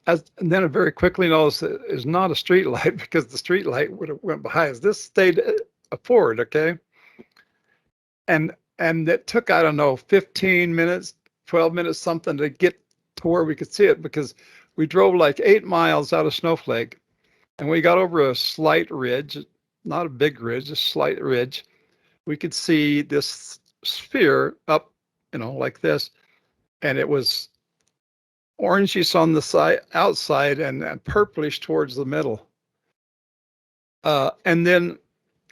And then I very quickly noticed that it's not a street light because the street light would have went behind us. This stayed forward. Okay. And it took, I don't know, 15 minutes, 12 minutes, something to get to where we could see it, because we drove like 8 miles out of Snowflake, and we got over a slight ridge, not a big ridge, a slight ridge. We could see this sphere up, like this, and it was orangish on the side outside and purplish towards the middle. And then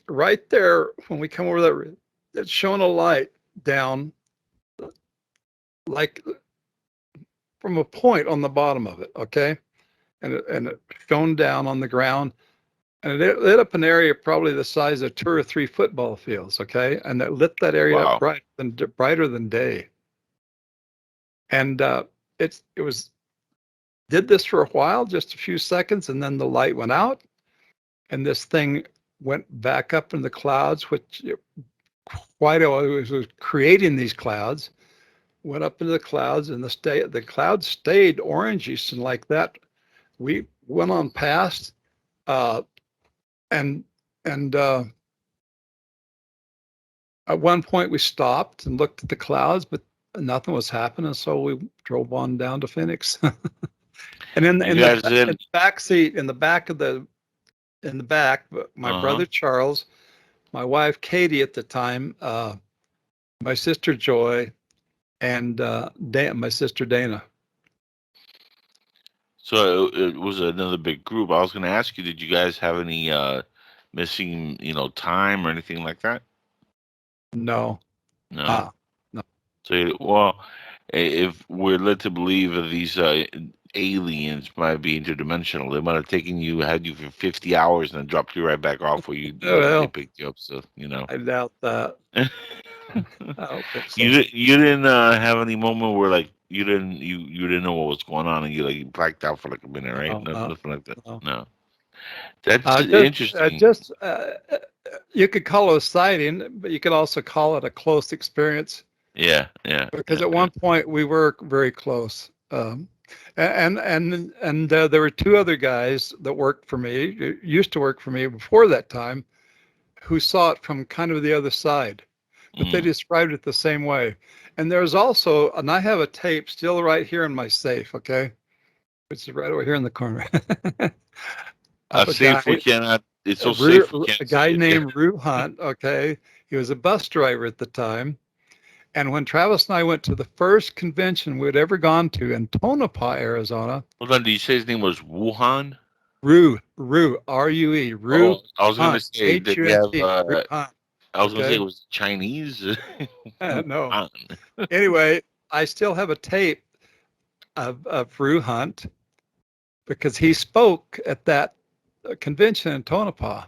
right there, when we come over that, it's shone a light down, like from a point on the bottom of it. Okay. And it shone down on the ground, and it lit up an area probably the size of 2 or 3 football fields. Okay. And it lit that area up brighter than day. And it was did this for a while, just a few seconds, and then the light went out, and this thing went back up in the clouds, which it was creating these clouds, went up into the clouds, and the clouds stayed orangish and like that. We went on past, and at one point we stopped and looked at the clouds, but nothing was happening, so we drove on down to Phoenix. And in the back seat, in the back, my brother Charles, my wife Katie at the time, my sister Joy, and my sister Dana. So it was another big group. I was going to ask you, did you guys have any missing, time or anything like that? No. No. No. So, well, if we're led to believe that these aliens might be interdimensional, they might have had you for 50 hours and then dropped you right back off where they picked you up. So, I doubt that. I don't think so. You didn't have any moment where like you didn't know what was going on and you blacked out for like a minute, right? Nothing like that. No. That's interesting. You could call it a sighting, but you could also call it a close experience. Yeah. Because at one point we were very close, and there were 2 other guys that used to work for me before that time, who saw it from kind of the other side, but they described it the same way. And there's also, and I have a tape still right here in my safe, okay, which is right over here in the corner. A safe we cannot. It's so safe. A guy named Rue Hunt. Okay, he was a bus driver at the time. And when Travis and I went to the first convention we'd ever gone to in Tonopah, Arizona. Hold on, did you say his name was Wuhan? Rue, R-U-E, Rue. Oh, I was going to say, did you have, I was going to say it was Chinese. No. Anyway, I still have a tape of Rue Hunt because he spoke at that convention in Tonopah,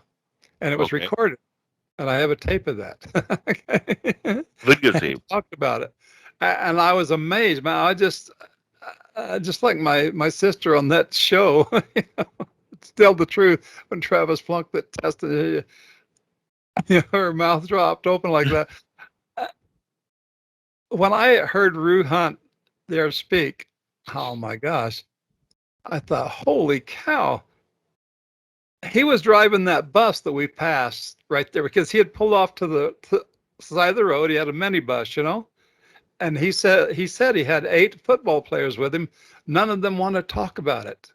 and it was recorded. And I have a tape of that. Videotape. Talked about it, and I was amazed, man. I just like my sister on that show. Tell the truth, when Travis flunked that test, her mouth dropped open like that. When I heard Rue Hunt there speak, oh my gosh, I thought, holy cow. He was driving that bus that we passed right there because he had pulled off to the side of the road. He had a minibus, and he said he had 8 football players with him. None of them want to talk about it.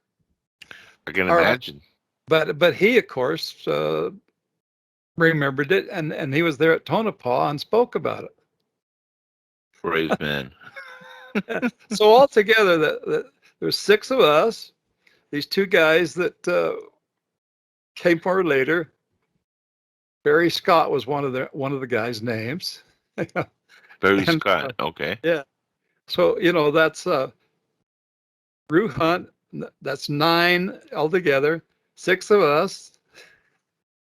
I can imagine. But he, of course, remembered it, and he was there at Tonopah and spoke about it. Brave man. So altogether, there was 6 of us. These 2 guys that came forward later, Barry Scott was one of the guys' names. Barry And, Scott. Okay. Yeah. So, that's Rue Hunt. That's 9 altogether. 6 of us.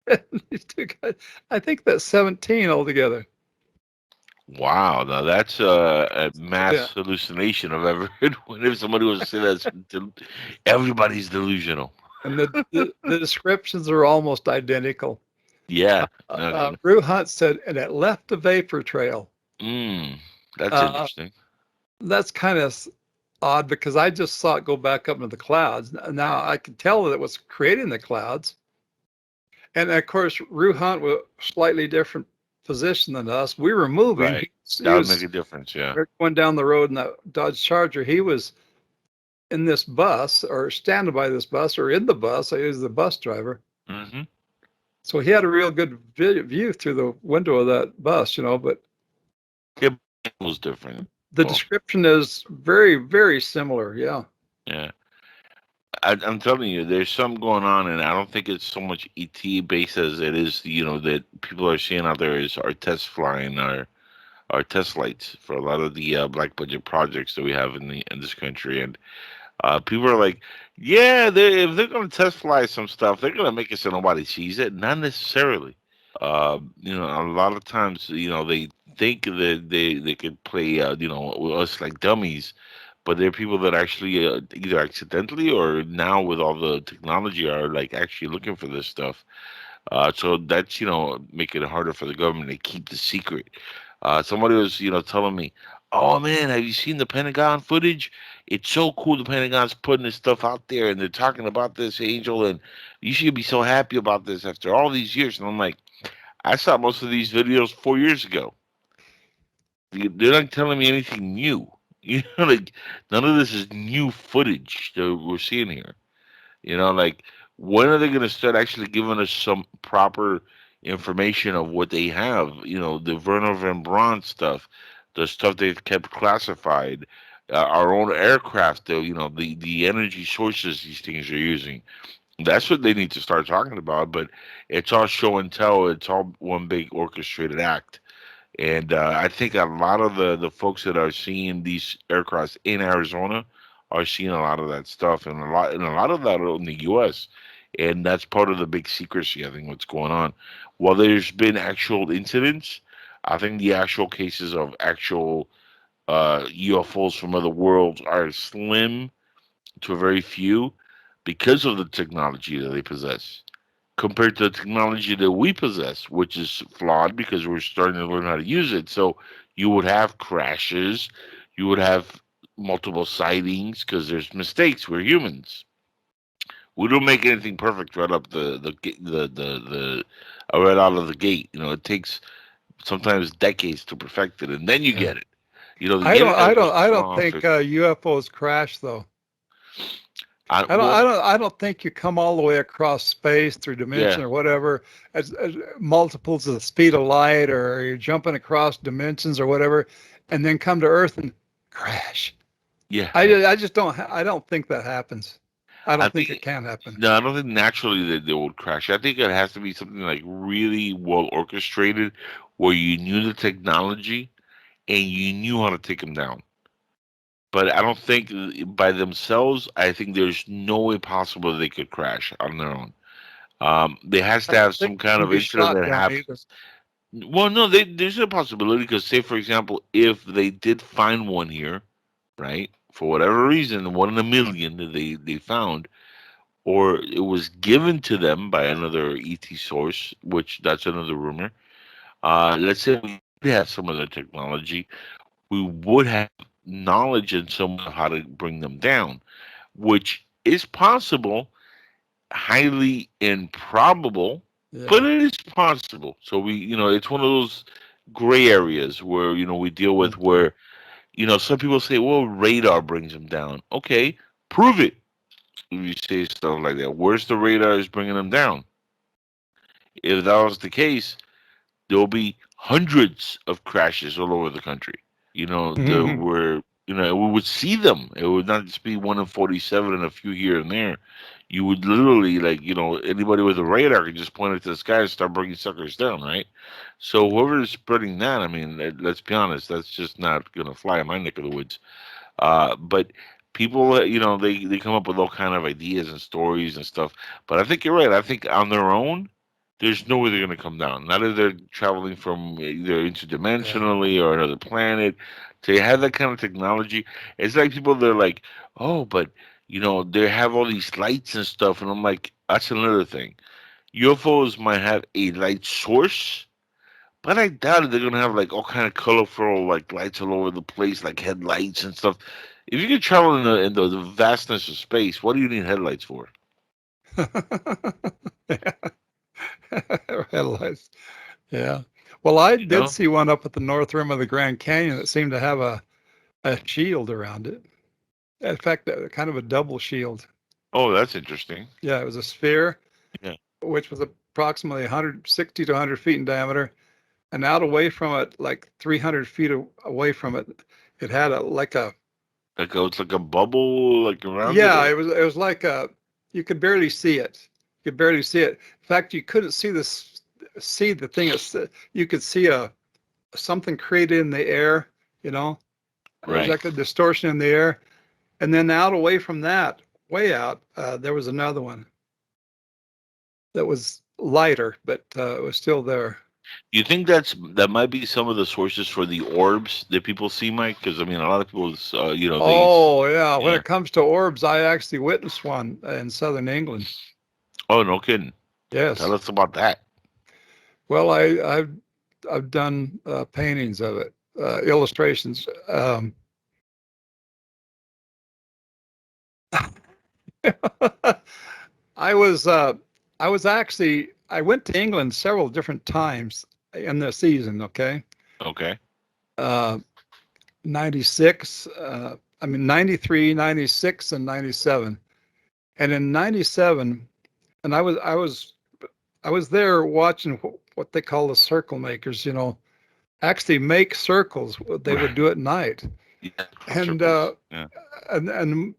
And these 2 guys. I think that's 17 altogether. Wow. Now that's a mass Yeah. hallucination I've ever heard. Whenever somebody was saying that, everybody's delusional. And the descriptions are almost identical. Yeah. Okay. Rue Hunt said, and it left a vapor trail. That's interesting. That's kind of odd because I just saw it go back up into the clouds. Now I could tell that it was creating the clouds. And of course, Rue Hunt was a slightly different position than us. We were moving. Right. That would make a difference. Yeah. We were going down the road in that Dodge Charger. He was in this bus or standing by this bus or in the bus. He was the bus driver. Mm-hmm. So he had a real good view through the window of that bus, but it was different. The description is very, very similar. Yeah. Yeah. I'm telling you, there's something going on, and I don't think it's so much ET based as it is, that people are seeing out there is our test flying, our test lights for a lot of the black budget projects that we have in this country, and people are like, yeah, if they're going to test fly some stuff, they're going to make it so nobody sees it. Not necessarily. A lot of times, they think that they could play, us like dummies. But there are people that actually either accidentally or now with all the technology are like actually looking for this stuff. So that's, making it harder for the government to keep the secret. Somebody was, telling me, oh man, have you seen the Pentagon footage? It's so cool. The Pentagon's putting this stuff out there and they're talking about this, Angel, and you should be so happy about this after all these years. And I'm like, I saw most of these videos 4 years ago. They're not telling me anything new. Like none of this is new footage that we're seeing here. Like when are they going to start actually giving us some proper information of what they have? The Werner von Braun stuff, the stuff they've kept classified, our own aircraft, the energy sources these things are using. That's what they need to start talking about. But it's all show and tell. It's all one big orchestrated act. And I think a lot of the folks that are seeing these aircrafts in Arizona are seeing a lot of that stuff, and a lot of that in the U.S. And that's part of the big secrecy. I think what's going on. While there's been actual incidents, I think the actual cases of actual UFOs from other worlds are slim to a very few because of the technology that they possess, compared to the technology that we possess, which is flawed because we're starting to learn how to use it. So you would have crashes, you would have multiple sightings because there's mistakes. We're humans. We don't make anything perfect right up the right out of the gate. It takes sometimes decades to perfect it, and then you get it. I don't think UFOs crash though. I don't think you come all the way across space through dimension or whatever as multiples of the speed of light, or you're jumping across dimensions or whatever, and then come to Earth and crash. Yeah, I just don't. I don't think that happens. I don't think it can happen. No, I don't think naturally that they would crash. I think it has to be something like really well orchestrated, where you knew the technology and you knew how to take them down. But I don't think by themselves, I think there's no way possible they could crash on their own. They has to have some kind of incident that happens. Well, no, there's a possibility because, say, for example, if they did find one here, right, for whatever reason, 1 in a million that they found, or it was given to them by another ET source, which that's another rumor. Let's say we did have some of the technology, we would have knowledge and some how to bring them down, which is possible, highly improbable, but it is possible. So it's one of those gray areas where we deal with where some people say, well, radar brings them down. Okay, prove it. You say stuff like that. Where's the radar is bringing them down? If that was the case, there will be hundreds of crashes all over the country. Where we would see them. It would not just be 1 in 47 and a few here and there. you would literally, like, anybody with a radar could just point it to the sky and start bringing suckers down, right? So whoever is spreading that, I mean, let's be honest, that's just not gonna fly in my neck of the woods. But people, they come up with all kind of ideas and stories and stuff. But I think you're right. I think on their own, there's no way they're going to come down. Not if they're traveling from either Yeah. interdimensionally or another planet. To have that kind of technology, it's like people, they're like, oh, but they have all these lights and stuff, and I'm like, that's another thing. UFOs might have a light source, but I doubt they're gonna have like all kind of colorful like lights all over the place, like headlights and stuff. If you can travel in the vastness of space, what do you need headlights for? Headlights. Yeah. Well, I You did know? see one up at the north rim of the Grand Canyon that seemed to have a shield around it. In fact, kind of a double shield. Oh, that's interesting. Yeah, it was a sphere, Yeah. which was approximately 160 to 100 feet in diameter, and out away from it, like 300 feet away from it, it had It's like a bubble like around it, yeah, or it was like you could barely see it. You could barely see it. In fact, you couldn't see the thing. You could see something created in the air. There's right. like a distortion in the air, and then out away from that, way out, there was another one that was lighter, but it was still there. You think that might be some of the sources for the orbs that people see, Mike? Because I mean, a lot of people, Oh yeah, when yeah. it comes to orbs, I actually witnessed one in southern England. Oh, no kidding. Tell Yes. us about that. Well, I've done paintings of it, illustrations. I was I went to England several different times in the season. Okay, Okay. uh, 96. I mean 93, 96, and 97. And in 97, and I was there watching what they call the circle makers. Actually make circles. They would Right. do at night. Yeah. Crop And circles. Yeah. and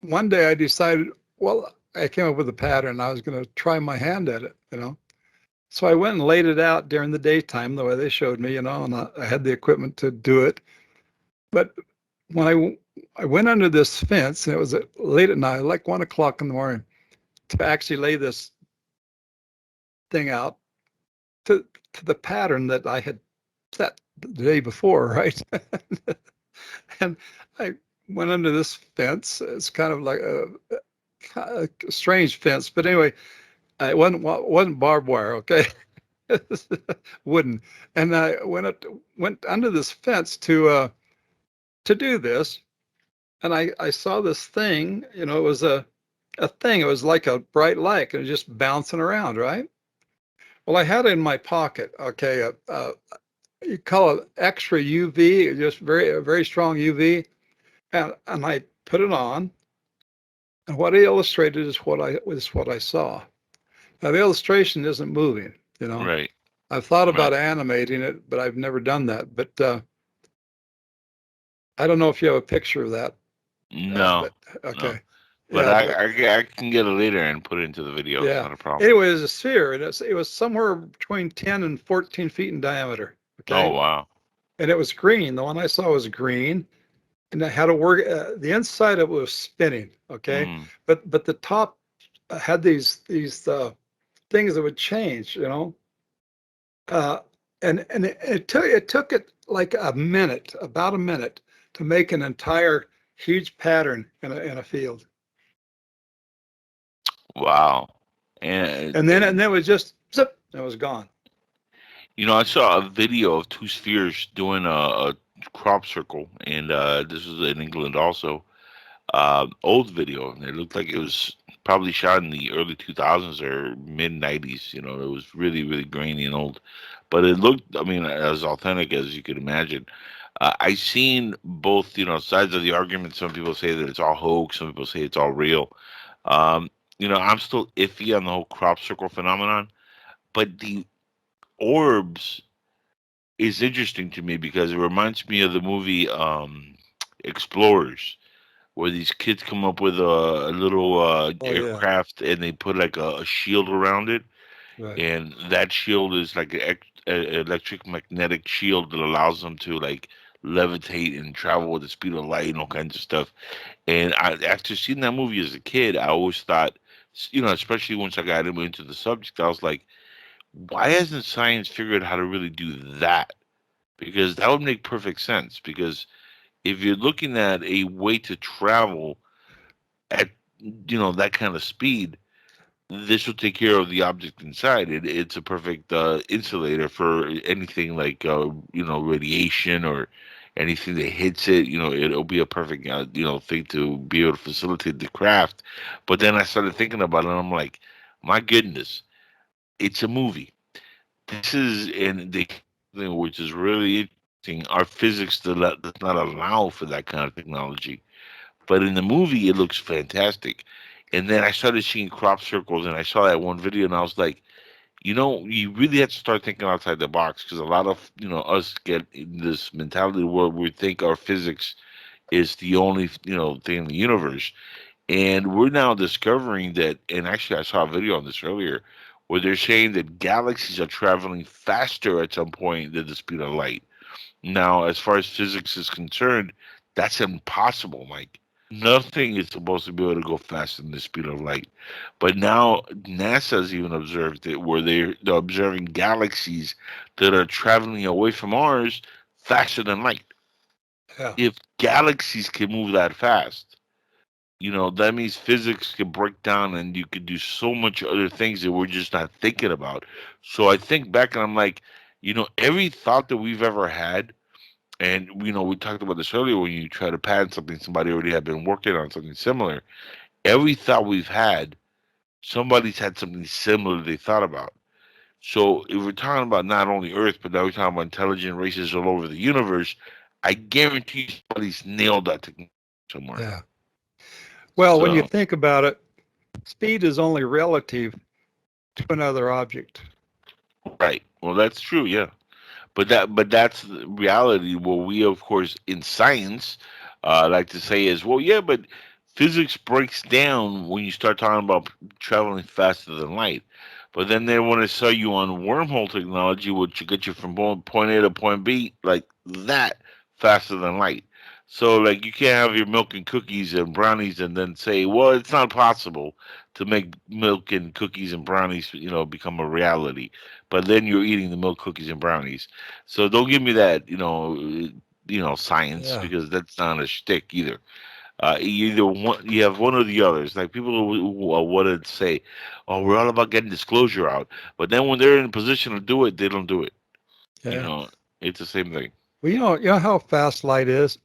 one day I decided, well, I came up with a pattern. I was going to try my hand at it. So I went and laid it out during the daytime, the way they showed me, and I had the equipment to do it. But when I went under this fence, and it was late at night, like 1 o'clock in the morning, to actually lay this thing out to the pattern that I had set the day before, right? And I went under this fence. It's kind of like a strange fence, but anyway, it wasn't barbed wire, okay? Wooden. And I went under this fence to do this, and I saw this thing. It was a thing. It was like a bright light, and it was just bouncing around, right? Well, I had it in my pocket. Okay, you call it extra UV, just very strong UV, and I put it on. And what I illustrated is what I saw. Now the illustration isn't moving. Right. I've thought Right. about animating it, but I've never done that. But I don't know if you have a picture of that. No. But No. okay, But yeah, but I can get it later and put it into the video. It's yeah. not a problem. Anyway, it was a sphere, and it was somewhere between 10 and 14 feet in diameter. Oh, Okay, wow. and it was green. The one I saw was green, and I had to work. The inside of it was spinning. Okay, Mm. but the top had these things that would change. Uh, and it took it like about a minute, to make an entire huge pattern in a field, Wow. And, and then it was just zip, and it was gone. I saw a video of two spheres doing a crop circle, and this was in England also. Old video, and it looked like it was probably shot in the early 2000s or mid 90s. It was really, really grainy and old, but it looked, I mean, as authentic as you could imagine. I seen both, sides of the argument. Some people say that it's all hoax. Some people say it's all real. Um, I'm still iffy on the whole crop circle phenomenon, but the orbs is interesting to me because it reminds me of the movie Explorers, where these kids come up with a little yeah. aircraft and they put like a shield around it, Right. and that shield is like an electric magnetic shield that allows them to like levitate and travel with the speed of light and all kinds of stuff. And after seeing that movie as a kid, I always thought, especially once I got into the subject, I was like, why hasn't science figured out how to really do that? Because that would make perfect sense. Because if you're looking at a way to travel at that kind of speed, this will take care of the object inside. It's a perfect insulator for anything like radiation or anything that hits it. It'll be a perfect thing to be able to facilitate the craft. But then I started thinking about it, and I'm like, my goodness, it's a movie. This is and the thing which is really interesting. Our physics does not allow for that kind of technology. But in the movie, it looks fantastic. And then I started seeing crop circles, and I saw that one video, and I was like, you really have to start thinking outside the box, because a lot of us get in this mentality where we think our physics is the only thing in the universe, and we're now discovering that. And actually, I saw a video on this earlier, where they're saying that galaxies are traveling faster at some point than the speed of light. Now, as far as physics is concerned, that's impossible, Mike. Nothing is supposed to be able to go faster than the speed of light. But now NASA's even observed it, where they're observing galaxies that are traveling away from ours faster than light. Yeah. If galaxies can move that fast, that means physics can break down and you could do so much other things that we're just not thinking about. So I think back and I'm like, every thought that we've ever had, and we talked about this earlier, when you try to patent something, somebody already had been working on something similar. Every thought we've had, somebody's had something similar they thought about. So if we're talking about not only Earth, but now we're talking about intelligent races all over the universe, I guarantee somebody's nailed that technology somewhere. Yeah. Well, when you So- think about it, speed is only relative to another object. Right. Well, that's true. Yeah. But that's the reality. What we, of course, in science, like to say is, well, yeah, but physics breaks down when you start talking about traveling faster than light. But then they want to sell you on wormhole technology, which will get you from point A to point B like that faster than light. So, like, you can't have your milk and cookies and brownies and then say, well, it's not possible to make milk and cookies and brownies, become a reality. But then you're eating the milk, cookies, and brownies. So don't give me that, science, Yeah. because that's not a shtick either. Either one, you have one or the other. It's like people who want to say, "Oh, we're all about getting disclosure out," but then when they're in a position to do it, they don't do it. Yeah. It's the same thing. Well, you know how fast light is.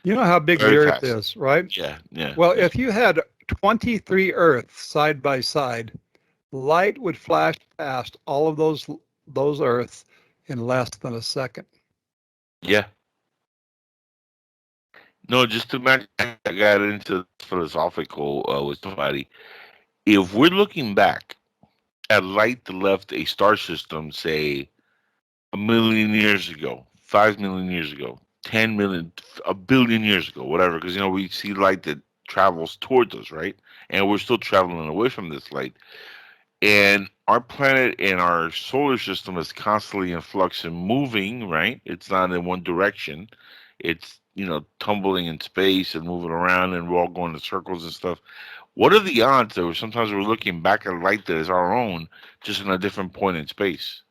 You know how big Very the Earth fast. is, right? Yeah, yeah. Well, if you had 23 Earths side by side, light would flash past all of those Earths in less than a second. Yeah. No, just to imagine, I got into philosophical with somebody. If we're looking back at light that left a star system, say 1,000,000 years ago, 5 million years ago, 10 million, a billion years ago, whatever, because we see light that travels towards us, right? And we're still traveling away from this light. And our planet and our solar system is constantly in flux and moving, right? It's not in one direction. It's, tumbling in space and moving around, and we're all going in circles and stuff. What are the odds that sometimes we're looking back at light that is our own, just in a different point in space?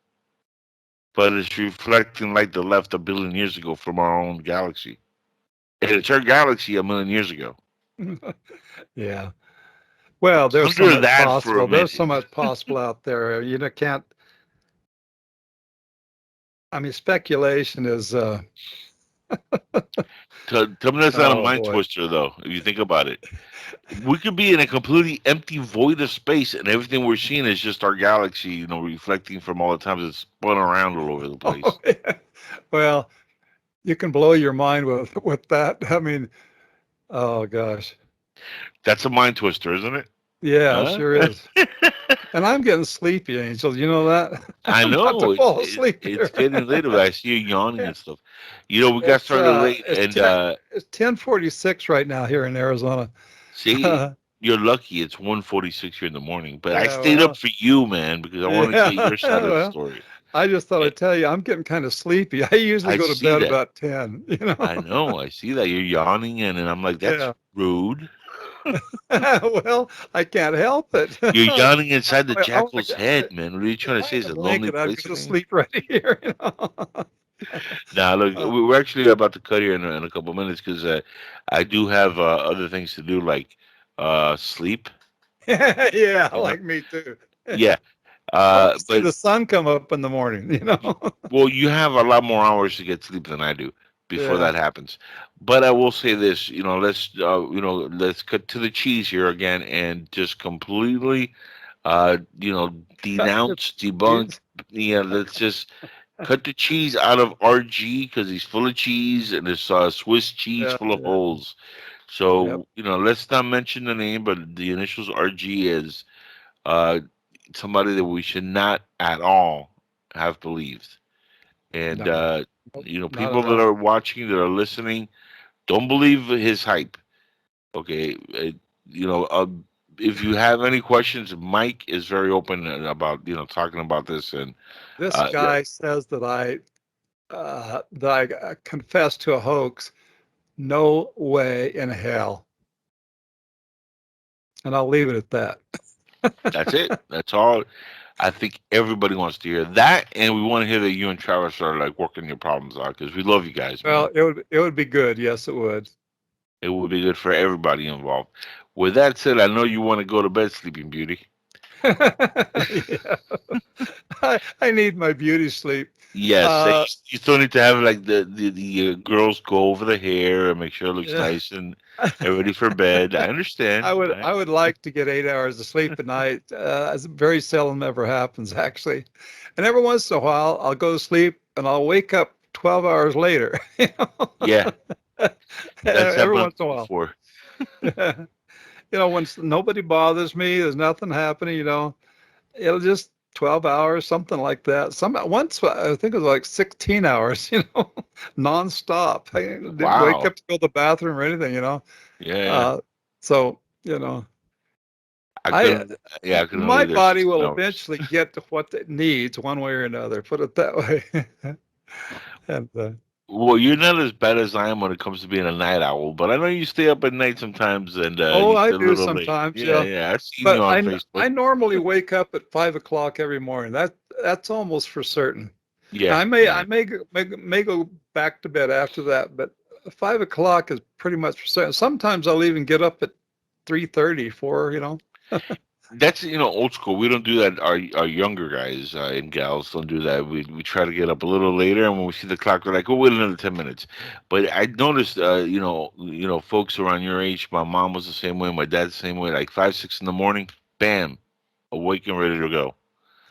But it's reflecting light that left 1 billion years ago from our own galaxy. And it's our galaxy 1 million years ago. Yeah. Well, there's so Under much that for a possible. There's so minute. much possible out there. Can't. I mean, speculation is. Tell me that's not a Oh, mind boy. twister, though, if you think about it. We could be in a completely empty void of space, and everything we're seeing is just our galaxy, reflecting from all the times it's spun around all over the place. Oh, yeah. Well, you can blow your mind with that. I mean, oh gosh. That's a mind twister, isn't it? Yeah, Huh? sure is. And I'm getting sleepy, Angel. You know that? I I'm about know to fall asleep it's here. getting later, but I see you yawning and stuff. You know, we got It's started late, it's and 10:46 right now here in Arizona. see, you're lucky. It's 1:46 here in the morning, but I Yeah, stayed well, up for you, man, because I want to get your side of the well, story. I just thought Yeah, I'd tell you I'm getting kind of sleepy. I usually I go to see bed that. about 10. I know. I see that you're yawning, and I'm like, that's Yeah. rude. Well, I can't help it. You're yawning inside the I wanna Jackal's head, man. What are you If trying to I say? had Is a it a lonely blanket, I'd place go to in here? sleep right here. Now, look, Uh, we're actually about to cut here in a couple minutes because I do have other things to do, like sleep. yeah, You know? like me too. Yeah. I want to see But the sun come up in the morning. well, you have a lot more hours to get sleep than I do before Yeah. that happens. But I will say this, let's cut to the cheese here again and just completely, Cut the denounce, debunk. cheese. Yeah, let's just cut the cheese out of RG because he's full of cheese and it's Swiss cheese Yeah, full of yeah. holes. Yep. So, let's not mention the name, but the initials RG is uh, somebody that we should not at all have believed. And No, nope, not people at that all. are watching, that are listening, don't believe his hype. Okay, you know, uh, if you have any questions, Mike is very open about talking about this. And This yeah, guy says that I confessed to a hoax. No way in hell. And I'll leave it at that. that's it. That's all. I think everybody wants to hear that, and we want to hear that you and Travis are like working your problems out because we love you guys, Well, man. it would be good. Yes, it would. It would be good for everybody involved. With that said, I know you want to go to bed, Sleeping Beauty. Yeah. I need my beauty sleep. Yes, Uh, you still need to have like the girls go over the hair and make sure it looks yeah. nice and ready for bed. I understand. I would like to get 8 hours of sleep a night. It's very seldom ever happens actually, and every once in a while I'll go to sleep and I'll wake up 12 hours later. Yeah, that's Every happened once in a while. before. When nobody bothers me, there's nothing happening. It'll just 12 hours, something like that. Once I think it was like 16 hours. Nonstop. I didn't wake Wow. up to go to the bathroom or anything. Yeah, Uh, so I I couldn't. Yeah, I couldn't my leave there body 16 will hours. eventually get to what it needs one way or another. Put it that way. And Well, you're not as bad as I am when it comes to being a night owl, but I know you stay up at night sometimes and oh, you I stay a do little late. sometimes, Yeah, yeah. yeah, I've seen you But on I Facebook. normally wake up at 5 o'clock every morning. That's almost for certain. Yeah, I may yeah. I may go- may go back to bed after that, but 5 o'clock is pretty much for certain. Sometimes I'll even get up at 3:30, 4. That's old school. We don't do that. Our younger guys and gals don't do that. We try to get up a little later, and when we see the clock, we're like, "Oh, wait another 10 minutes." But I noticed, folks around your age. My mom was the same way. My dad's the same way. Like 5, 6 in the morning, bam, awake and ready to go.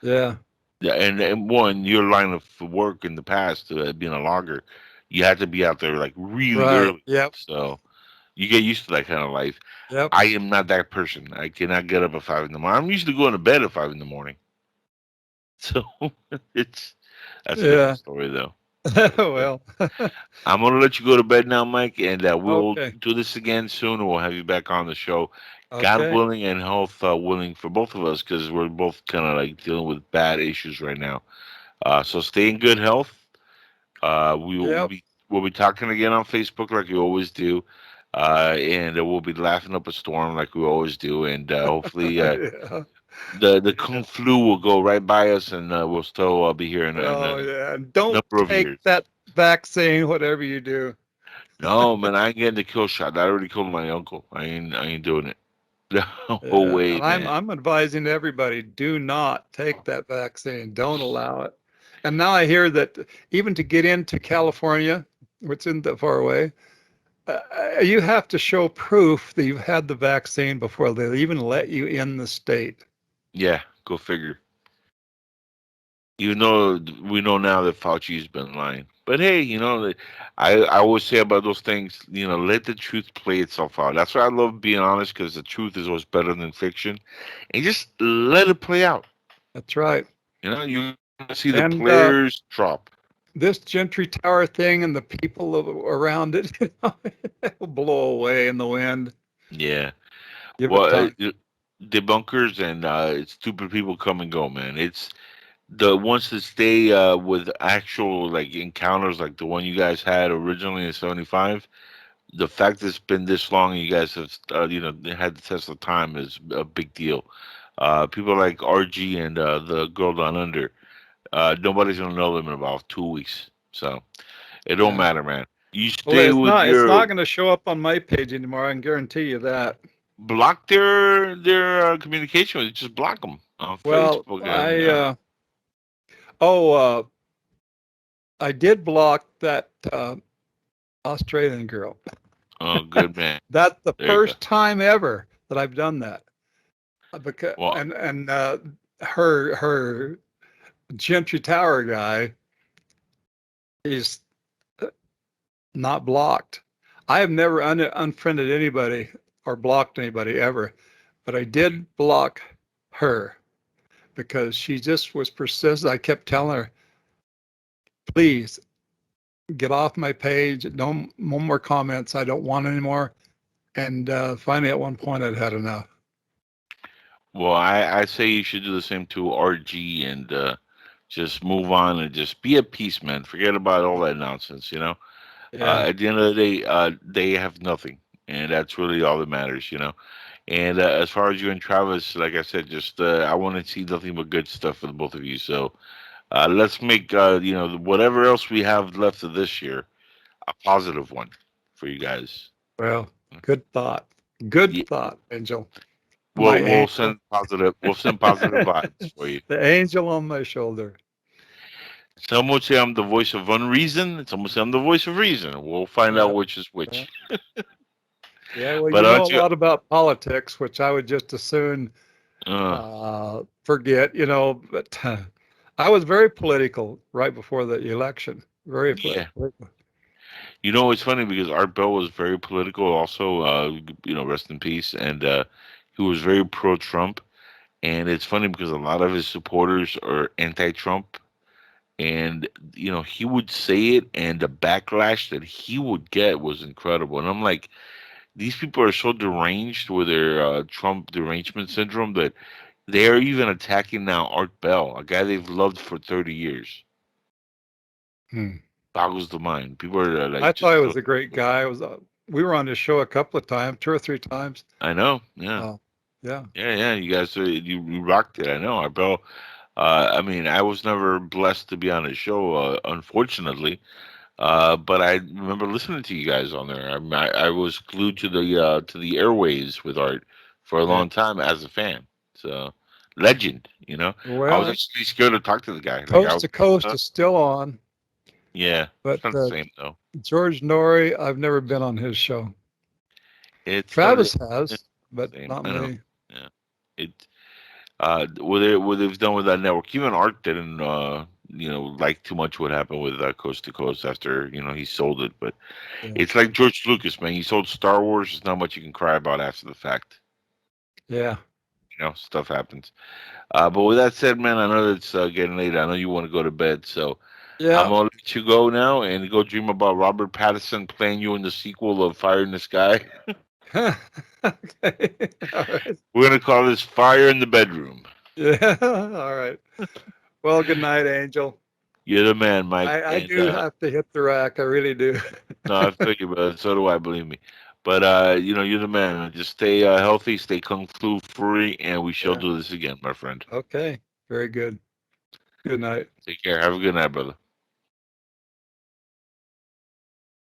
Yeah, Yeah, and one, your line of work in the past, being a logger, you had to be out there like really right. early. Yep, So you get used to that kind of life. yep. I am not that person. I cannot get up at 5 in the morning. I'm usually going to bed at 5 in the morning. So it's that's a different Yeah. story though. Well, I'm gonna let you go to bed now, Mike, and we'll okay, do this again soon. And we'll have you back on the show, God okay. willing and health willing for both of us, because we're both kind of like dealing with bad issues right now. So stay in good health. Yep. We'll be talking again on Facebook like we always do, and we'll be laughing up a storm like we always do, and hopefully Yeah. the kung flu will go right by us, and we'll still be here in Oh a yeah. And don't number of take years. that vaccine, whatever you do. No, man, I ain't getting the kill shot. I already killed my uncle. I ain't doing it. No Yeah. way, And I'm man. I'm advising everybody, do not take that vaccine. Don't allow it. And now I hear that even to get into California, which isn't that far away, you have to show proof that you've had the vaccine before they'll even let you in the state. Yeah, go figure. Even though we know now that Fauci's been lying. But hey, I always say about those things, let the truth play itself out. That's why I love being honest, because the truth is always better than fiction, and just let it play out. That's right. You see the And players drop. this Gentry Tower thing and the people around it, will blow away in the wind. Yeah. Give it Well, time. debunkers and stupid people come and go, man. It's the ones that stay with actual like encounters, like the one you guys had originally in '75. The fact that it's been this long and you guys have had the test of time is a big deal. People like RG and the girl down under, nobody's gonna know them in about 2 weeks, so it don't Yeah. matter, man. You Well, stay with it's your not going to show up on my page anymore. I can guarantee you that. block their communication with you. Just block them on Well, Facebook. And, I did block that Australian girl. oh, good man. That's the There you go. first time ever that I've done that. Because Well, and her Gentry Tower guy is not blocked. I have never unfriended anybody or blocked anybody ever, but I did block her because she just was persistent. I kept telling her, please get off my page. No more comments. I don't want any more. And finally, at one point, I'd had enough. well, I say you should do the same to RG and just move on and just be at peace, man. Forget about all that nonsense. Yeah. At the end of the day, they have nothing, and that's really all that matters. And as far as you and Travis, like I said, just I want to see nothing but good stuff for the both of you. So let's make whatever else we have left of this year a positive one for you guys. Well, good thought. Good Yeah. thought, Angel. We'll, My we'll angel. send positive. We'll send positive vibes for you. The angel on my shoulder. Some would say I'm the voice of unreason. Some would say I'm the voice of reason. We'll find out which is which. Yeah, well, But you know aren't a you? lot about politics, which I would just as soon forget, but I was very political right before the election. Very Yeah. political. It's funny because Art Bell was very political also, rest in peace. And he was very pro-Trump. And it's funny because a lot of his supporters are anti-Trump. And, he would say it, and the backlash that he would get was incredible. And I'm like, these people are so deranged with their Trump derangement syndrome that they are even attacking now Art Bell, a guy they've loved for 30 years. Boggles the mind. People are like, I thought he was a great guy. We were on his show a couple of times, 2 or 3 times. I know. Yeah. Yeah. Yeah. You guys, you rocked it. I know. Art Bell. I mean, I was never blessed to be on his show, unfortunately. But I remember listening to you guys on there. I was glued to the airways with Art for a long time as a fan. So legend, I Well, was actually scared to talk to the guy. Coast to Coast is still on. Yeah, but it's not the same though. George Norrie, I've never been on his show. It's Travis has, but same. not I know. me. Yeah, what they've done with that network. Even Art didn't like too much what happened with Coast to Coast after he sold it. But it's like George Lucas, man. He sold Star Wars. There's not much you can cry about after the fact. Yeah. Stuff happens. But with that said, man, I know it's getting late. I know you want to go to bed, so I'm gonna let you go now and go dream about Robert Pattinson playing you in the sequel of Fire in the Sky. Okay. All right. We're gonna call this Fire in the Bedroom. Yeah. All right. Well, good night, Angel. You're the man, Mike. I do have to hit the rack. I really do. No, I feel you, brother. So do I. Believe me. But you're the man. Just stay healthy, stay kung flu free, and we shall do this again, my friend. Okay. Very good. Good night. Take care. Have a good night, brother.